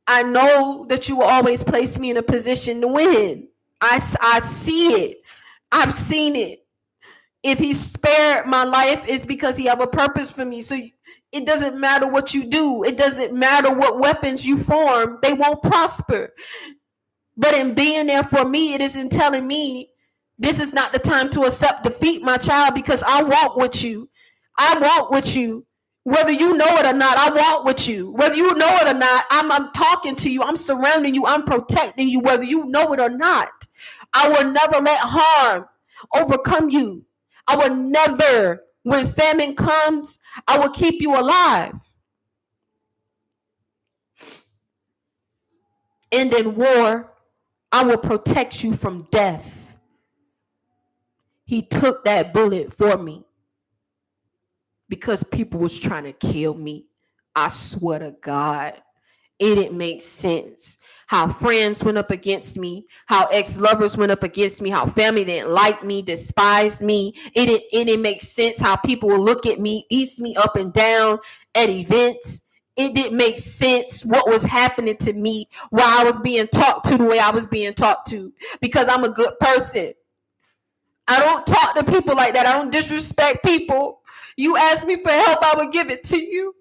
I know that you will always place me in a position to win. I see it. I've seen it. If he spared my life, it's because he have a purpose for me. So it doesn't matter what you do. It doesn't matter what weapons you form. They won't prosper. But in being there for me, it isn't telling me this is not the time to accept defeat, my child, because I walk with you. I walk with you. Whether you know it or not, I walk with you. Whether you know it or not, I'm talking to you. I'm surrounding you. I'm protecting you, whether you know it or not. I will never let harm overcome you. I will never, when famine comes, I will keep you alive. And in war, I will protect you from death. He took that bullet for me because people was trying to kill me. I swear to God, it didn't make sense. How friends went up against me, how ex-lovers went up against me, how family didn't like me, despised me. It didn't make sense how people would look at me, ease me up and down at events. It didn't make sense what was happening to me, why I was being talked to the way I was being talked to, because I'm a good person. I don't talk to people like that. I don't disrespect people. You ask me for help, I would give it to you.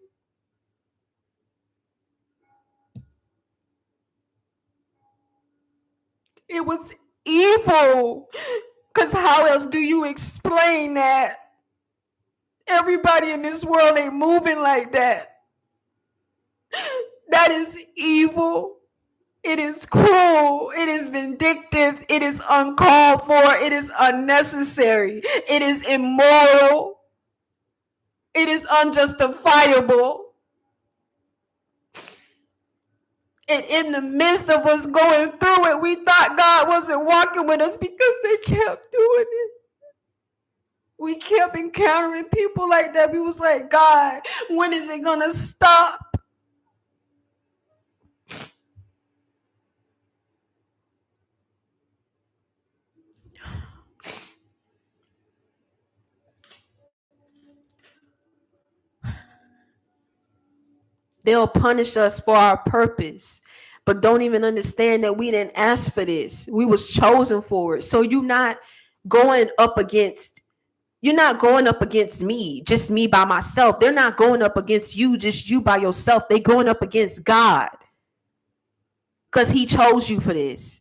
It was evil. Because how else do you explain that? Everybody in this world ain't moving like that. That is evil. It is cruel. It is vindictive. It is uncalled for. It is unnecessary. It is immoral. It is unjustifiable. And in the midst of us going through it, we thought God wasn't walking with us because they kept doing it. We kept encountering people like that. We was like, God, when is it going to stop? They'll punish us for our purpose, but don't even understand that we didn't ask for this. We was chosen for it. So you're not going up against me, just me by myself. They're not going up against you, just you by yourself. They're going up against God because he chose you for this.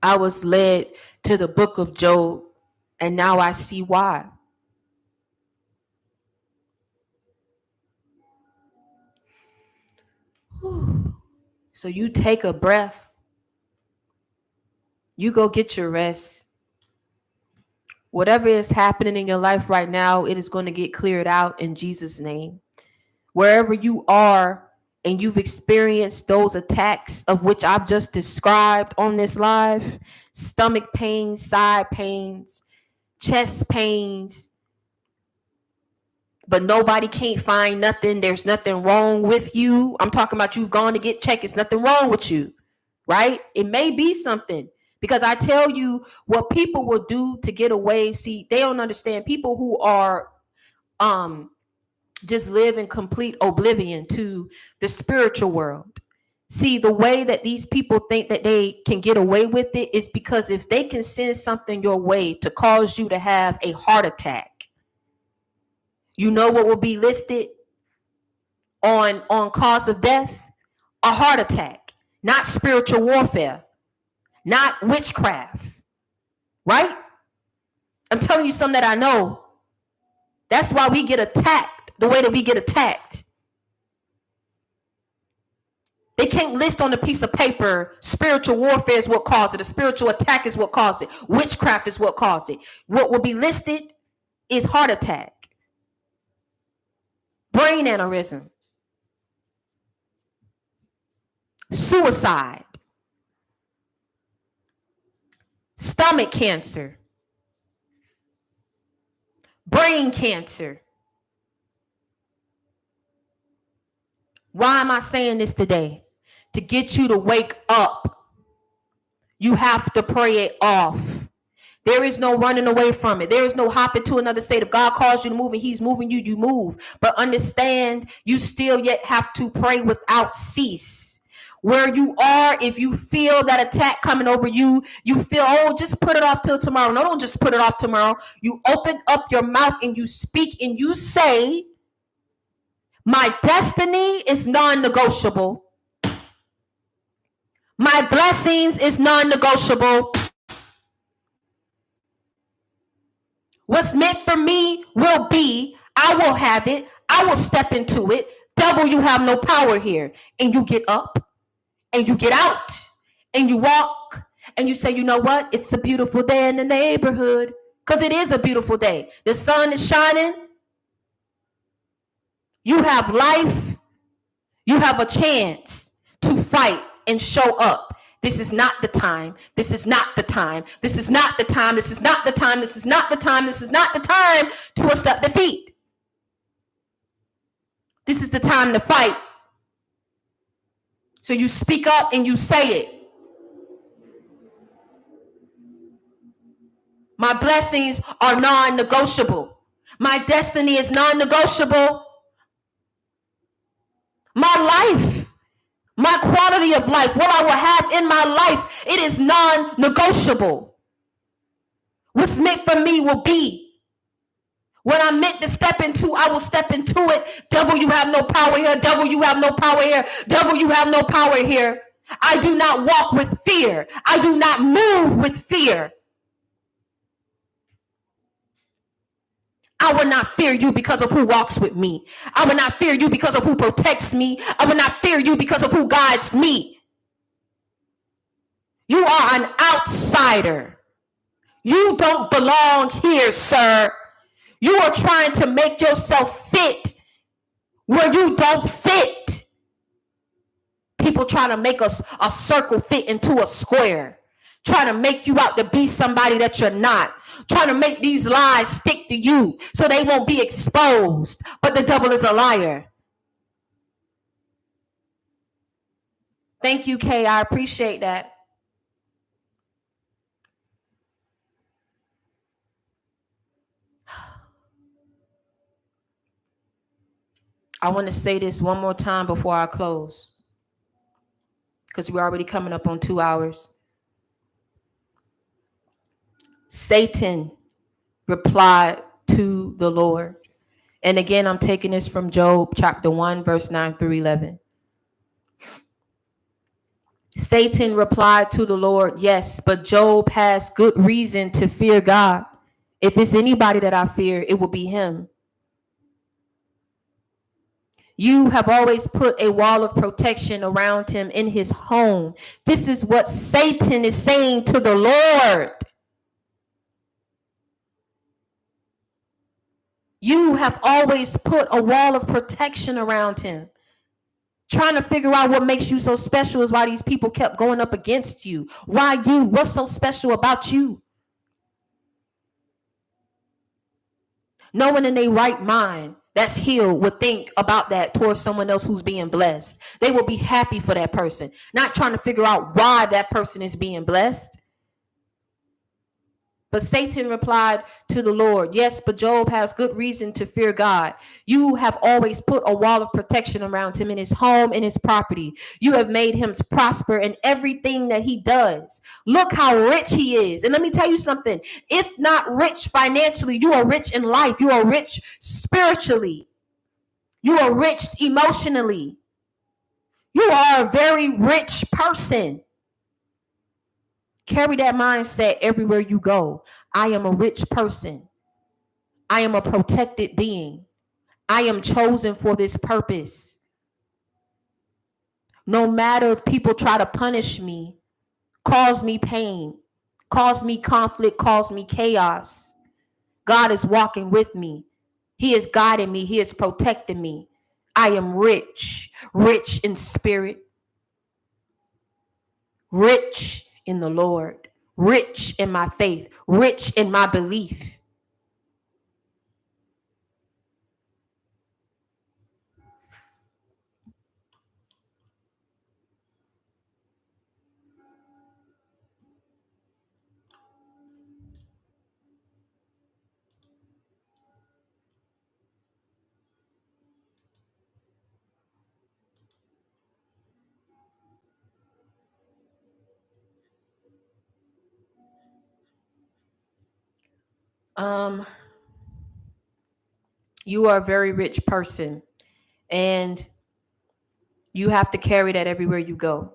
I was led to the book of Job, and now I see why. So you take a breath. You go get your rest. Whatever is happening in your life right now, it is going to get cleared out in Jesus' name. Wherever you are and you've experienced those attacks of which I've just described on this live, stomach pains, side pains, chest pains, but nobody can't find nothing. There's nothing wrong with you. I'm talking about you've gone to get checked. It's nothing wrong with you, right? It may be something. Because I tell you what people will do to get away. See, they don't understand. People who are just live in complete oblivion to the spiritual world. See, the way that these people think that they can get away with it is because if they can send something your way to cause you to have a heart attack, you know what will be listed on cause of death? A heart attack, not spiritual warfare, not witchcraft, right? I'm telling you something that I know. That's why we get attacked the way that we get attacked. They can't list on a piece of paper, spiritual warfare is what caused it. A spiritual attack is what caused it. Witchcraft is what caused it. What will be listed is heart attack, brain aneurysm, suicide, stomach cancer, brain cancer. Why am I saying this today? To get you to wake up. You have to pray it off. There is no running away from it. There is no hopping to another state. If God calls you to move and he's moving you, you move. But understand, you still yet have to pray without cease. Where you are, if you feel that attack coming over you, you feel, oh, just put it off till tomorrow. No, don't just put it off tomorrow. You open up your mouth and you speak and you say, my destiny is non-negotiable. My blessings is non-negotiable. What's meant for me will be. I will have it. I will step into it. Devil, you have no power here. And you get up and you get out and you walk and you say, you know what? It's a beautiful day in the neighborhood. Because it is a beautiful day. The sun is shining. You have life. You have a chance to fight and show up. This is not the time. This is not the time. This is not the time. This is not the time. This is not the time. This is not the time to accept defeat. This is the time to fight. So you speak up and you say it. My blessings are non-negotiable. My destiny is non-negotiable. My life, my quality of life, what I will have in my life, it is non-negotiable. What's meant for me will be. What I'm meant to step into, I will step into it. Devil, you have no power here. Devil, you have no power here. Devil, you have no power here. I do not walk with fear. I do not move with fear. I will not fear you because of who walks with me. I will not fear you because of who protects me. I will not fear you because of who guides me. You are an outsider. You don't belong here, sir. You are trying to make yourself fit where you don't fit. People trying to make us a circle fit into a square. Trying to make you out to be somebody that you're not. Trying to make these lies stick to you so they won't be exposed. But the devil is a liar. Thank you, Kay. I appreciate that. I want to say this one more time before I close, because we're already coming up on 2 hours. Satan replied to the Lord. And again, I'm taking this from Job chapter 1, verse 9 through 11. Satan replied to the Lord, yes, but Job has good reason to fear God. If it's anybody that I fear, it will be him. You have always put a wall of protection around him in his home. This is what Satan is saying to the Lord. You have always put a wall of protection around him. Trying to figure out what makes you so special is why these people kept going up against you. Why you? What's so special about you? No one in their right mind that's healed would think about that towards someone else who's being blessed. They will be happy for that person, not trying to figure out why that person is being blessed. But Satan replied to the Lord, yes, but Job has good reason to fear God. You have always put a wall of protection around him in his home and his property. You have made him to prosper in everything that he does. Look how rich he is. And let me tell you something. If not rich financially, you are rich in life. You are rich spiritually. You are rich emotionally. You are a very rich person. Carry that mindset everywhere you go. I am a rich person. I am a protected being. I am chosen for this purpose. No matter if people try to punish me, cause me pain, cause me conflict, cause me chaos, God is walking with me. He is guiding me. He is protecting me. I am rich, rich in spirit, rich in the Lord, rich in my faith, rich in my belief. You are a very rich person, and you have to carry that everywhere you go.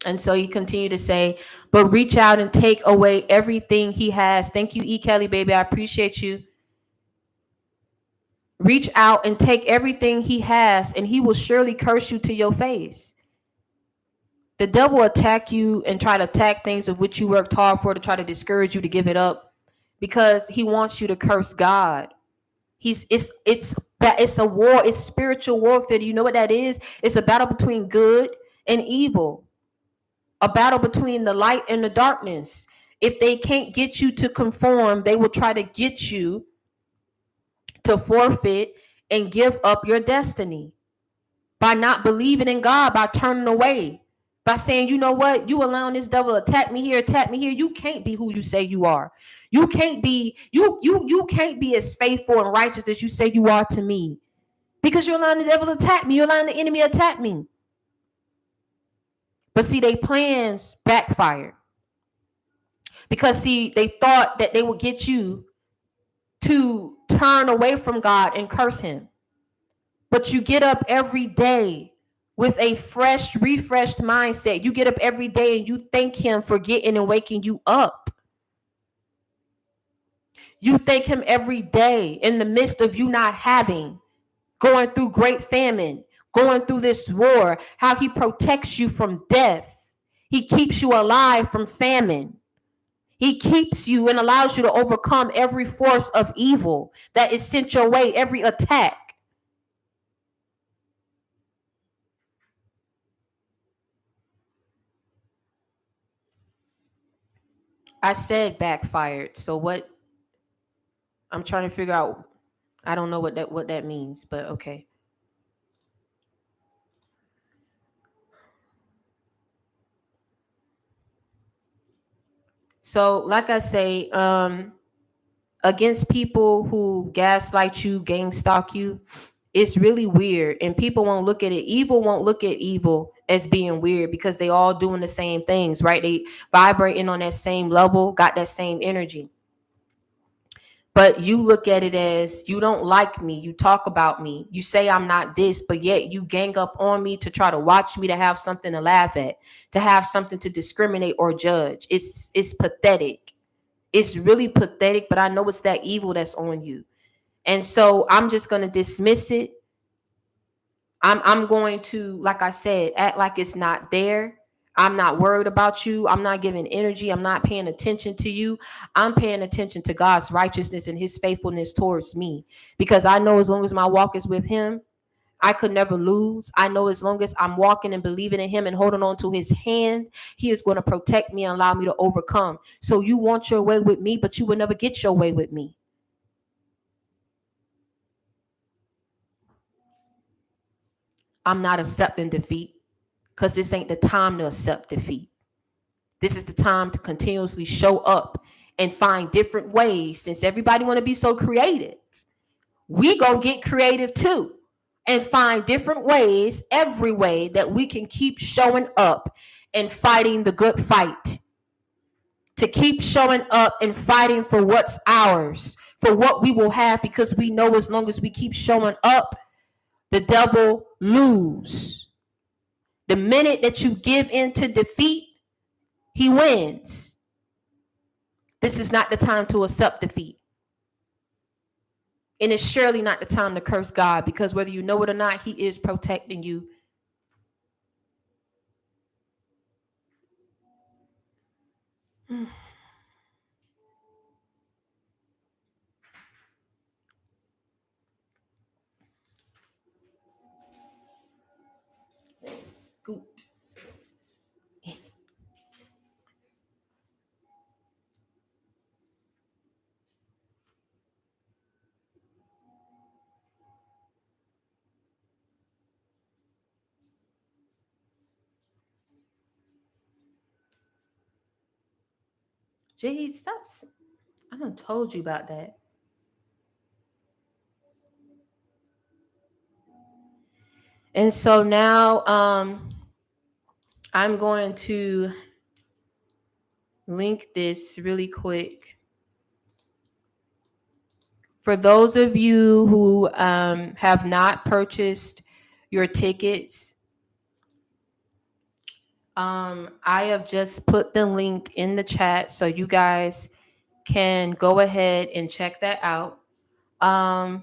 And so he continued to say, but reach out and take away everything he has. Thank you, E. Kelly, baby. I appreciate you. Reach out and take everything he has, and he will surely curse you to your face. The devil will attack you and try to attack things of which you worked hard for, to try to discourage you to give it up, because he wants you to curse God. It's a war. It's spiritual warfare. Do you know what that is? It's a battle between good and evil, a battle between the light and the darkness. If they can't get you to conform, they will try to get you to forfeit and give up your destiny by not believing in God, by turning away, by saying, you know what, you allowing this devil to attack me here, attack me here. You can't be who you say you are. You can't be you can't be as faithful and righteous as you say you are to me, because you're allowing the devil to attack me. You're allowing the enemy to attack me. But see, they plans backfired, because see, they thought that they would get you to turn away from God and curse him. But you get up every day with a fresh, refreshed mindset. You get up every day and you thank him for getting and waking you up. You thank him every day in the midst of you not having, going through great famine, going through this war, how he protects you from death. He keeps you alive from famine. He keeps you and allows you to overcome every force of evil that is sent your way, every attack. I said backfired. So what? I'm trying to figure out. I don't know what that means, but okay. So, like I say, against people who gaslight you, gang stalk you, it's really weird. And people won't look at it. Evil won't look at evil as being weird, because they all doing the same things, right? They vibrating on that same level, got that same energy. But you look at it as, you don't like me, you talk about me, you say I'm not this, but yet you gang up on me to try to watch me, to have something to laugh at, to have something to discriminate or judge. It's pathetic. It's really pathetic, but I know it's that evil that's on you. And so I'm just going to dismiss it. I'm going to, like I said, act like it's not there. I'm not worried about you. I'm not giving energy. I'm not paying attention to you. I'm paying attention to God's righteousness and his faithfulness towards me, because I know as long as my walk is with him, I could never lose. I know as long as I'm walking and believing in him and holding on to his hand, he is going to protect me and allow me to overcome. So you want your way with me, but you will never get your way with me. I'm not accepting defeat, because this ain't the time to accept defeat. This is the time to continuously show up and find different ways. Since everybody want to be so creative, we gonna get creative too, and find different ways, every way that we can keep showing up and fighting the good fight. To keep showing up and fighting for what's ours, for what we will have, because we know as long as we keep showing up, the devil lose. The minute that you give in to defeat, he wins. This is not the time to accept defeat. And it's surely not the time to curse God, because whether you know it or not, he is protecting you. Scoot. Jade, stop. I done told you about that. And so now I'm going to link this really quick. For those of you who have not purchased your tickets, I have just put the link in the chat so you guys can go ahead and check that out. I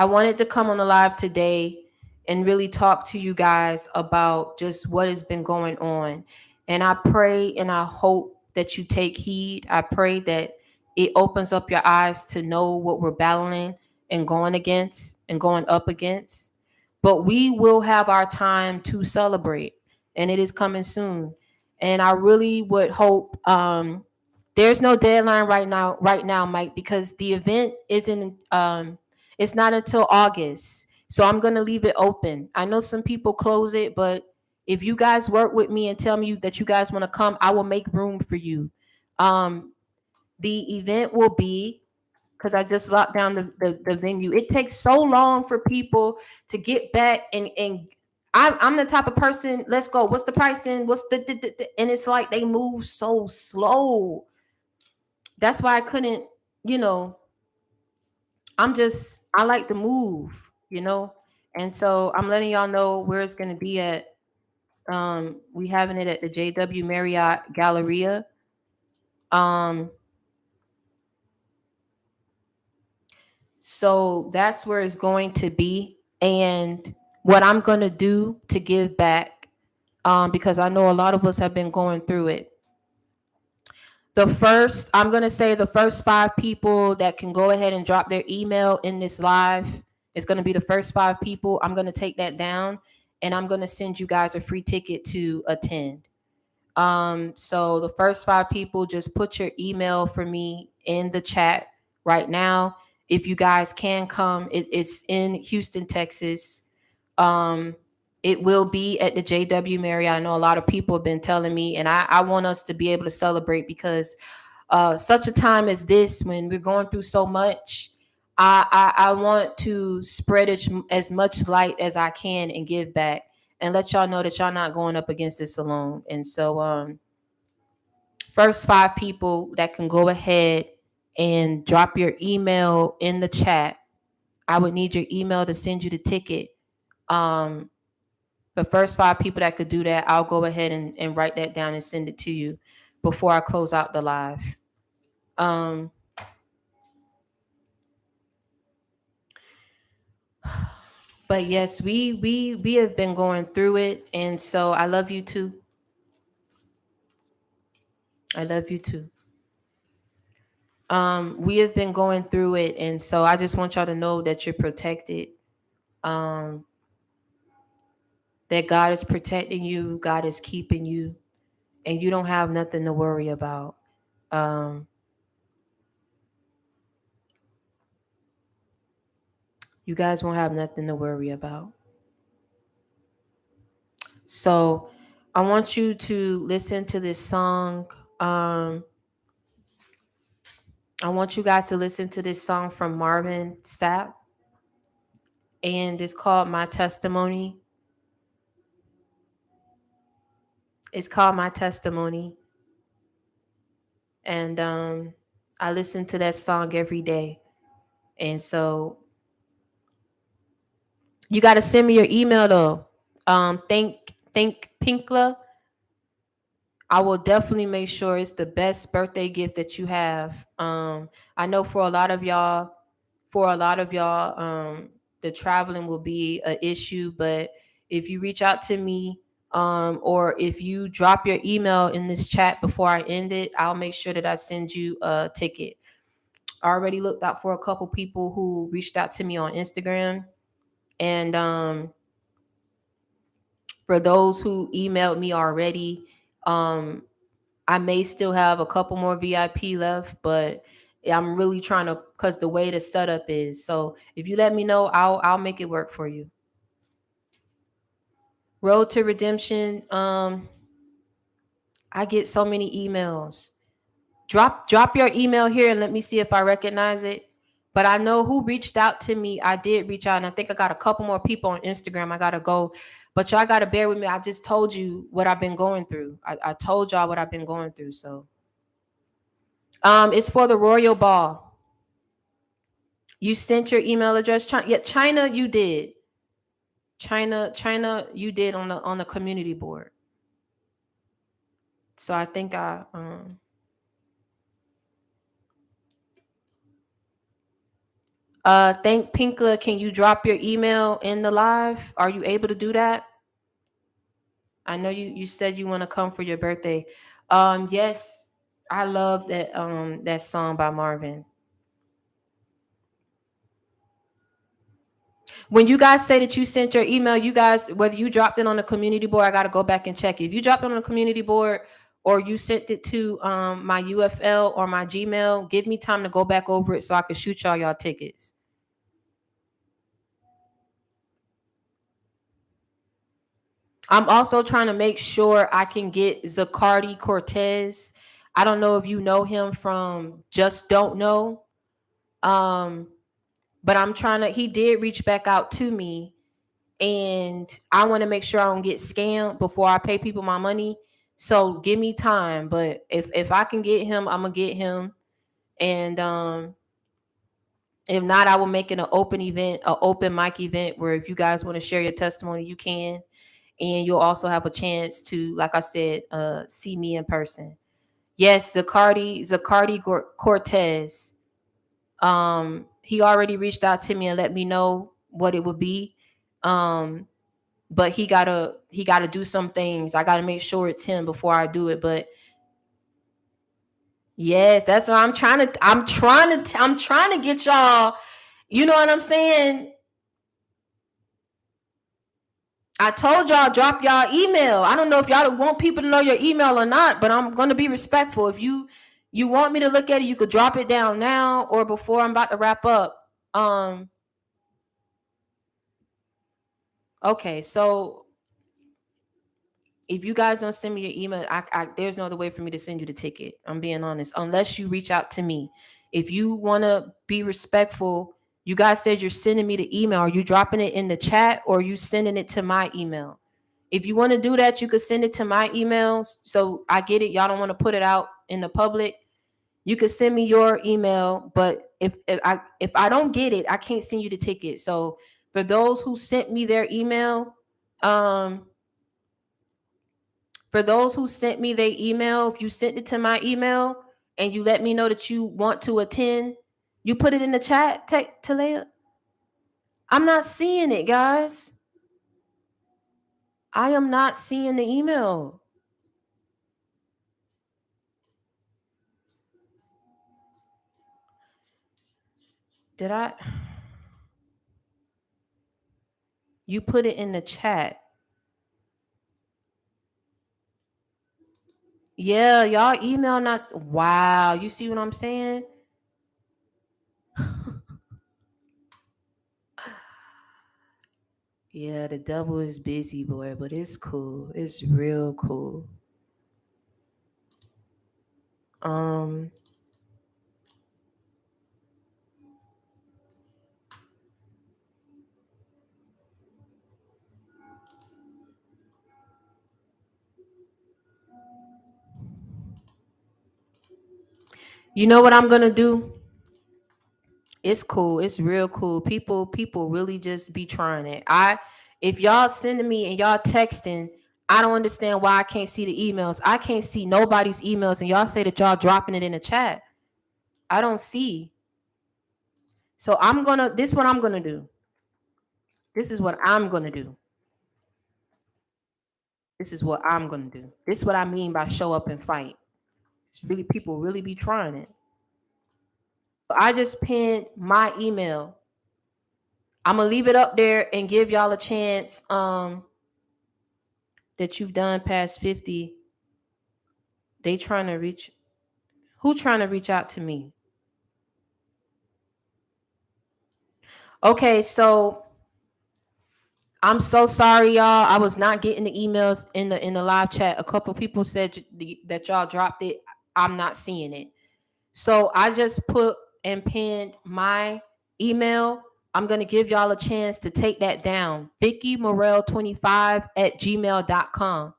wanted to come on the live today and really talk to you guys about just what has been going on. And I pray and I hope that you take heed. I pray that it opens up your eyes to know what we're battling and going against and going up against. But we will have our time to celebrate, and it is coming soon. And I really would hope, there's no deadline right now, Mike, because the event isn't it's not until August. So I'm going to leave it open. I know some people close it, but If you guys work with me and tell me that you guys want to come, I will make room for you. The event will be, because I just locked down the venue. It takes so long for people to get back, and I'm the type of person. Let's go. What's the pricing? What's and it's like they move so slow. That's why I couldn't. You know, I like to move. And so I'm letting y'all know where it's gonna be at. We having it at the JW Marriott Galleria. Um, So that's where it's going to be. And what I'm going to do to give back, because I know a lot of us have been going through it. I'm going to say the first 5 people that can go ahead and drop their email in this live, it's going to be the first 5 people. I'm going to take that down and I'm going to send you guys a free ticket to attend. So the first 5 people, just put your email for me in the chat right now. If you guys can come, it's in Houston, Texas. It will be at the JW Marriott. I know a lot of people have been telling me, and I want us to be able to celebrate, because such a time as this, when we're going through so much, I want to spread as much light as I can and give back and let y'all know that y'all not going up against this alone. And so first 5 people that can go ahead and drop your email in the chat. I would need your email to send you the ticket. The first 5 people that could do that, I'll go ahead and write that down and send it to you before I close out the live. But yes, we have been going through it, and so I love you too. I love you too. We have been going through it, and so I just want y'all to know that you're protected. That God is protecting you, God is keeping you, and you don't have nothing to worry about. You guys won't have nothing to worry about. So I want you to listen to this song. I want you guys to listen to this song from Marvin Sapp, and it's called My Testimony. It's called My Testimony. And I listen to that song every day. And so you got to send me your email though. Think Pinkla. I will definitely make sure it's the best birthday gift that you have. I know for a lot of y'all, the traveling will be an issue, but if you reach out to me, or if you drop your email in this chat before I end it, I'll make sure that I send you a ticket. I already looked out for a couple people who reached out to me on Instagram, and for those who emailed me already, I may still have a couple more VIP left, but I'm really trying to, because the way the setup is. So if you let me know, I'll make it work for you. Road to Redemption. I get so many emails. Drop your email here and let me see if I recognize it. But I know who reached out to me. I did reach out, and I think I got a couple more people on Instagram. I gotta go, but y'all gotta bear with me. I just told you what I've been going through. I told y'all what I've been going through. So, it's for the Royal Ball. You sent your email address. China, you did. China, you did on the community board. So I think thank Pinkla. Can you drop your email in the live? Are you able to do that? I know you said you want to come for your birthday. Yes, I love that song by Marvin. When you guys say that you sent your email, you guys, whether you dropped it on the community board, I got to go back and check. If you dropped it on the community board or you sent it to my UFL or my Gmail, give me time to go back over it so I can shoot y'all tickets. I'm also trying to make sure I can get Zacardi Cortez. I don't know if you know him from Just Don't Know. Um, but I'm trying to, he did reach back out to me, and I want to make sure I don't get scammed before I pay people my money. So give me time. But if I can get him, I'm gonna get him. And if not, I will make it an open event, an open mic event where if you guys want to share your testimony, you can. And you'll also have a chance to, like I said, see me in person. Yes, Zacardi Cortez. He already reached out to me and let me know what it would be. Um, but he gotta do some things. I gotta make sure it's him before I do it. But yes, that's what I'm trying to get y'all. You know what I'm saying? I told y'all drop y'all email. I don't know if y'all want people to know your email or not, but I'm gonna be respectful. If you want me to look at it, you could drop it down now or before I'm about to wrap up. Um, okay, so if you guys don't send me your email, there's no other way for me to send you the ticket. I'm being honest, unless you reach out to me. If you want to be respectful, you guys said you're sending me the email. Are you dropping it in the chat or are you sending it to my email? If you want to do that, you could send it to my email. So I get it. Y'all don't want to put it out in the public. You could send me your email, but if I don't get it, I can't send you the ticket. So for those who sent me their email, um, for those who sent me their email, if you sent it to my email and you let me know that you want to attend, you put it in the chat, Talea. I'm not seeing it, guys. I am not seeing the email. Did I? You put it in the chat. Yeah, y'all email not. Wow, you see what I'm saying? Yeah, the devil is busy, boy, but it's cool. It's real cool. Um, you know what I'm gonna do? It's cool. It's real cool. People really just be trying it. If y'all sending me and y'all texting, I don't understand why I can't see the emails. I can't see nobody's emails, and y'all say that y'all dropping it in the chat. I don't see. So this is what I'm gonna do. This is what I'm gonna do. This is what I'm gonna do. This is what I mean by show up and fight. It's really people really be trying it. So I just pinned my email. I'm gonna leave it up there and give y'all a chance. That you've done past 50. They trying to reach. Who trying to reach out to me? Okay, so I'm so sorry, y'all. I was not getting the emails in the live chat. A couple people said that y'all dropped it. I'm not seeing it. So I just put and pinned my email. I'm gonna give y'all a chance to take that down. VickyMorel25@gmail.com.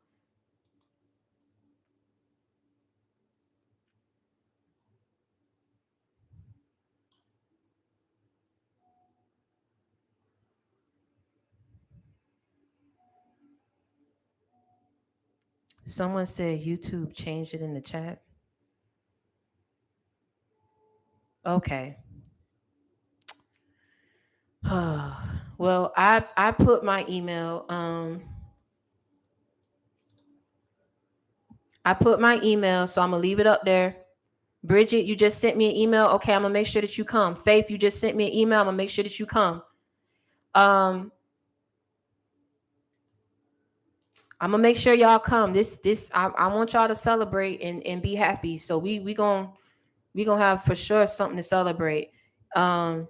Someone said YouTube changed it in the chat. Okay. Well, I put my email. I put my email, so I'm gonna leave it up there. Bridget, you just sent me an email. Okay, I'm gonna make sure that you come. Faith, you just sent me an email. I'm gonna make sure that you come. Um, I'm gonna make sure y'all come. I want y'all to celebrate and be happy. So we gonna have for sure something to celebrate. Um,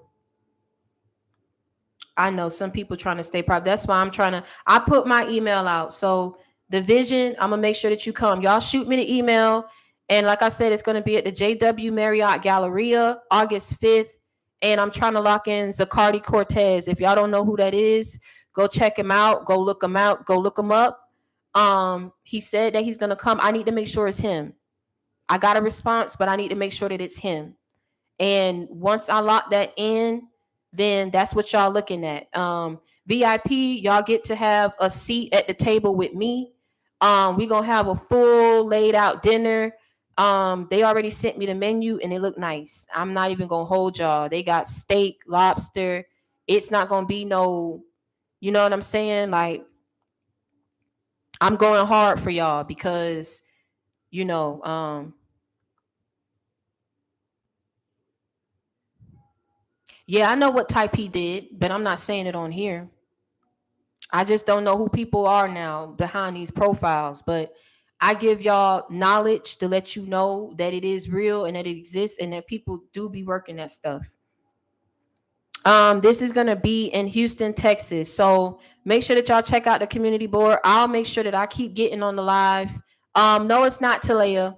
I know some people trying to stay private. That's why I put my email out. So the vision, I'm gonna make sure that you come. Y'all shoot me the email. And like I said, it's gonna be at the JW Marriott Galleria, August 5th. And I'm trying to lock in Zacardi Cortez. If y'all don't know who that is, go check him out. Go look him out. Go look him up. He said that he's gonna come. I need to make sure it's him. I got a response, but I need to make sure that it's him. And once I lock that in, then that's what y'all looking at. VIP, y'all get to have a seat at the table with me. We gonna have a full laid out dinner. They already sent me the menu and it looked nice. I'm not even gonna hold y'all. They got steak, lobster. It's not gonna be no, you know what I'm saying? Like, I'm going hard for y'all because, you know, yeah, I know what type he did, but I'm not saying it on here. I just don't know who people are now behind these profiles, but I give y'all knowledge to let you know that it is real and that it exists and that people do be working that stuff. This is gonna be in Houston, Texas. So make sure that y'all check out the community board. I'll make sure that I keep getting on the live. No, it's not Talea.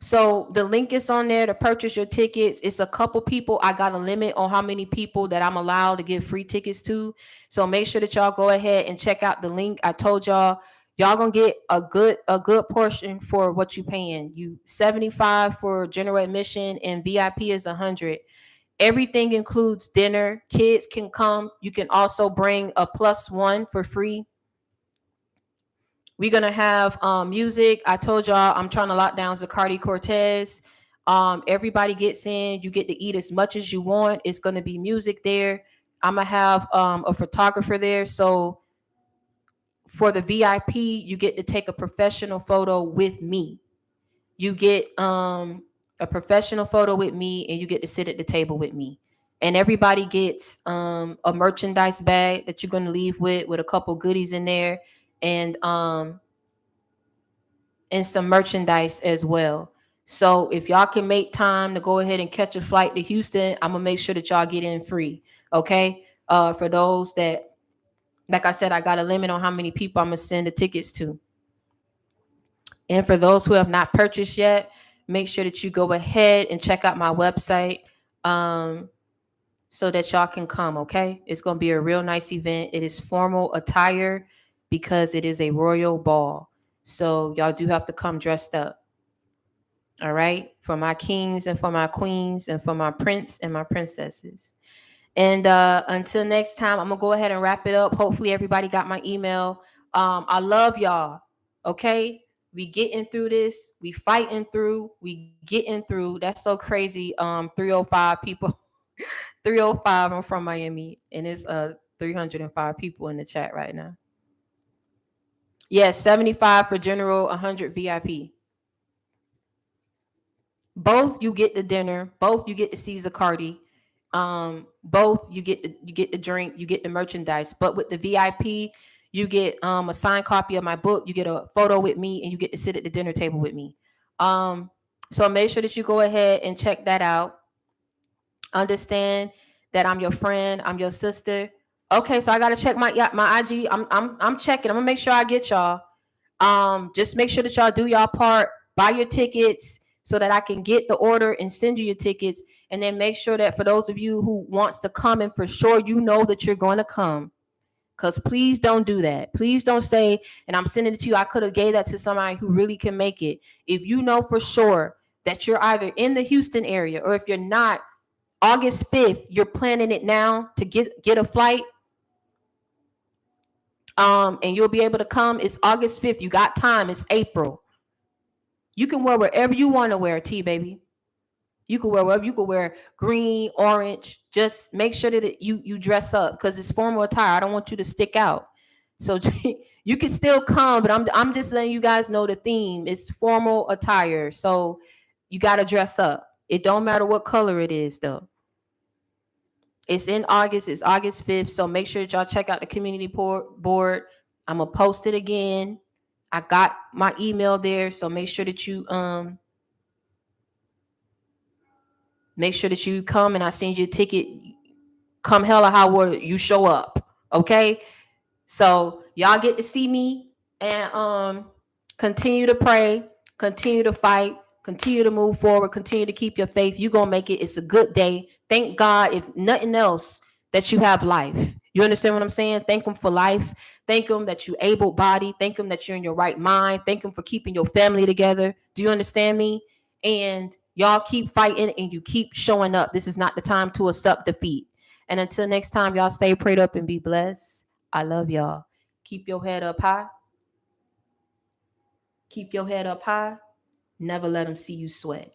So the link is on there to purchase your tickets. It's a couple people. I got a limit on how many people that I'm allowed to give free tickets to. So make sure that y'all go ahead and check out the link. I told y'all gonna get a good portion for what you paying. You 75 for general admission and VIP is 100. Everything includes dinner. Kids can come. You can also bring a +1 for free. We're gonna have music. I told y'all I'm trying to lock down Zacardi Cortez. Everybody gets in. You get to eat as much as you want. It's gonna be music there. I'm gonna have a photographer there. So for the VIP, you get to take a professional photo with me. You get a professional photo with me, and you get to sit at the table with me. And everybody gets a merchandise bag that you're gonna leave with a couple goodies in there, and some merchandise as well. So if y'all can make time to go ahead and catch a flight to Houston, I'm gonna make sure that y'all get in free. Okay. For those that, like I said, I got a limit on how many people I'm gonna send the tickets to. And for those who have not purchased yet, make sure that you go ahead and check out my website so that y'all can come. Okay. It's gonna be a real nice event. It is formal attire because it is a royal ball. So y'all do have to come dressed up. All right. For my kings and for my queens and for my prince and my princesses. And until next time, I'm going to go ahead and wrap it up. Hopefully everybody got my email. I love y'all. Okay. We getting through this. We fighting through. We getting through. That's so crazy. 305 people. 305. I'm from Miami. And it's 305 people in the chat right now. Yes, 75 for general, 100 VIP. Both you get the dinner, both you get to see Zacardi, both you get the drink, you get the merchandise. But with the VIP, you get a signed copy of my book, you get a photo with me, and you get to sit at the dinner table with me. So make sure that you go ahead and check that out. Understand that I'm your friend, I'm your sister. Okay, so I gotta check my IG. I'm checking. I'm gonna make sure I get y'all. Just make sure that y'all do y'all part, buy your tickets so that I can get the order and send you your tickets. And then make sure that for those of you who wants to come and for sure you know that you're going to come. Because please don't do that. Please don't say, and I'm sending it to you, I could have gave that to somebody who really can make it. If you know for sure that you're either in the Houston area, or if you're not, August 5th, you're planning it now to get a flight, and you'll be able to come. It's August 5th. You got time. It's April. You can wear wherever you want to wear, T baby. You can wear wherever. You can wear green, orange. Just make sure that you dress up because it's formal attire. I don't want you to stick out. So you can still come, but I'm just letting you guys know the theme is formal attire. So you got to dress up. It don't matter what color it is though. It's in August. It's August 5th. So make sure that y'all check out the community board. I'm gonna post it again. I got my email there, so make sure that you Make sure that you come and I send you a ticket. Come hell or high water, you show up. Okay. So y'all get to see me and continue to pray, continue to fight, continue to move forward, continue to keep your faith. You're gonna make it. It's a good day. Thank God, if nothing else, that you have life. You understand what I'm saying? Thank him for life. Thank him that you able body. Thank him that you're in your right mind. Thank him for keeping your family together. Do you understand me? And y'all keep fighting and you keep showing up. This is not the time to accept defeat. And until next time, y'all stay prayed up and be blessed. I love y'all. Keep your head up high. Keep your head up high. Never let them see you sweat.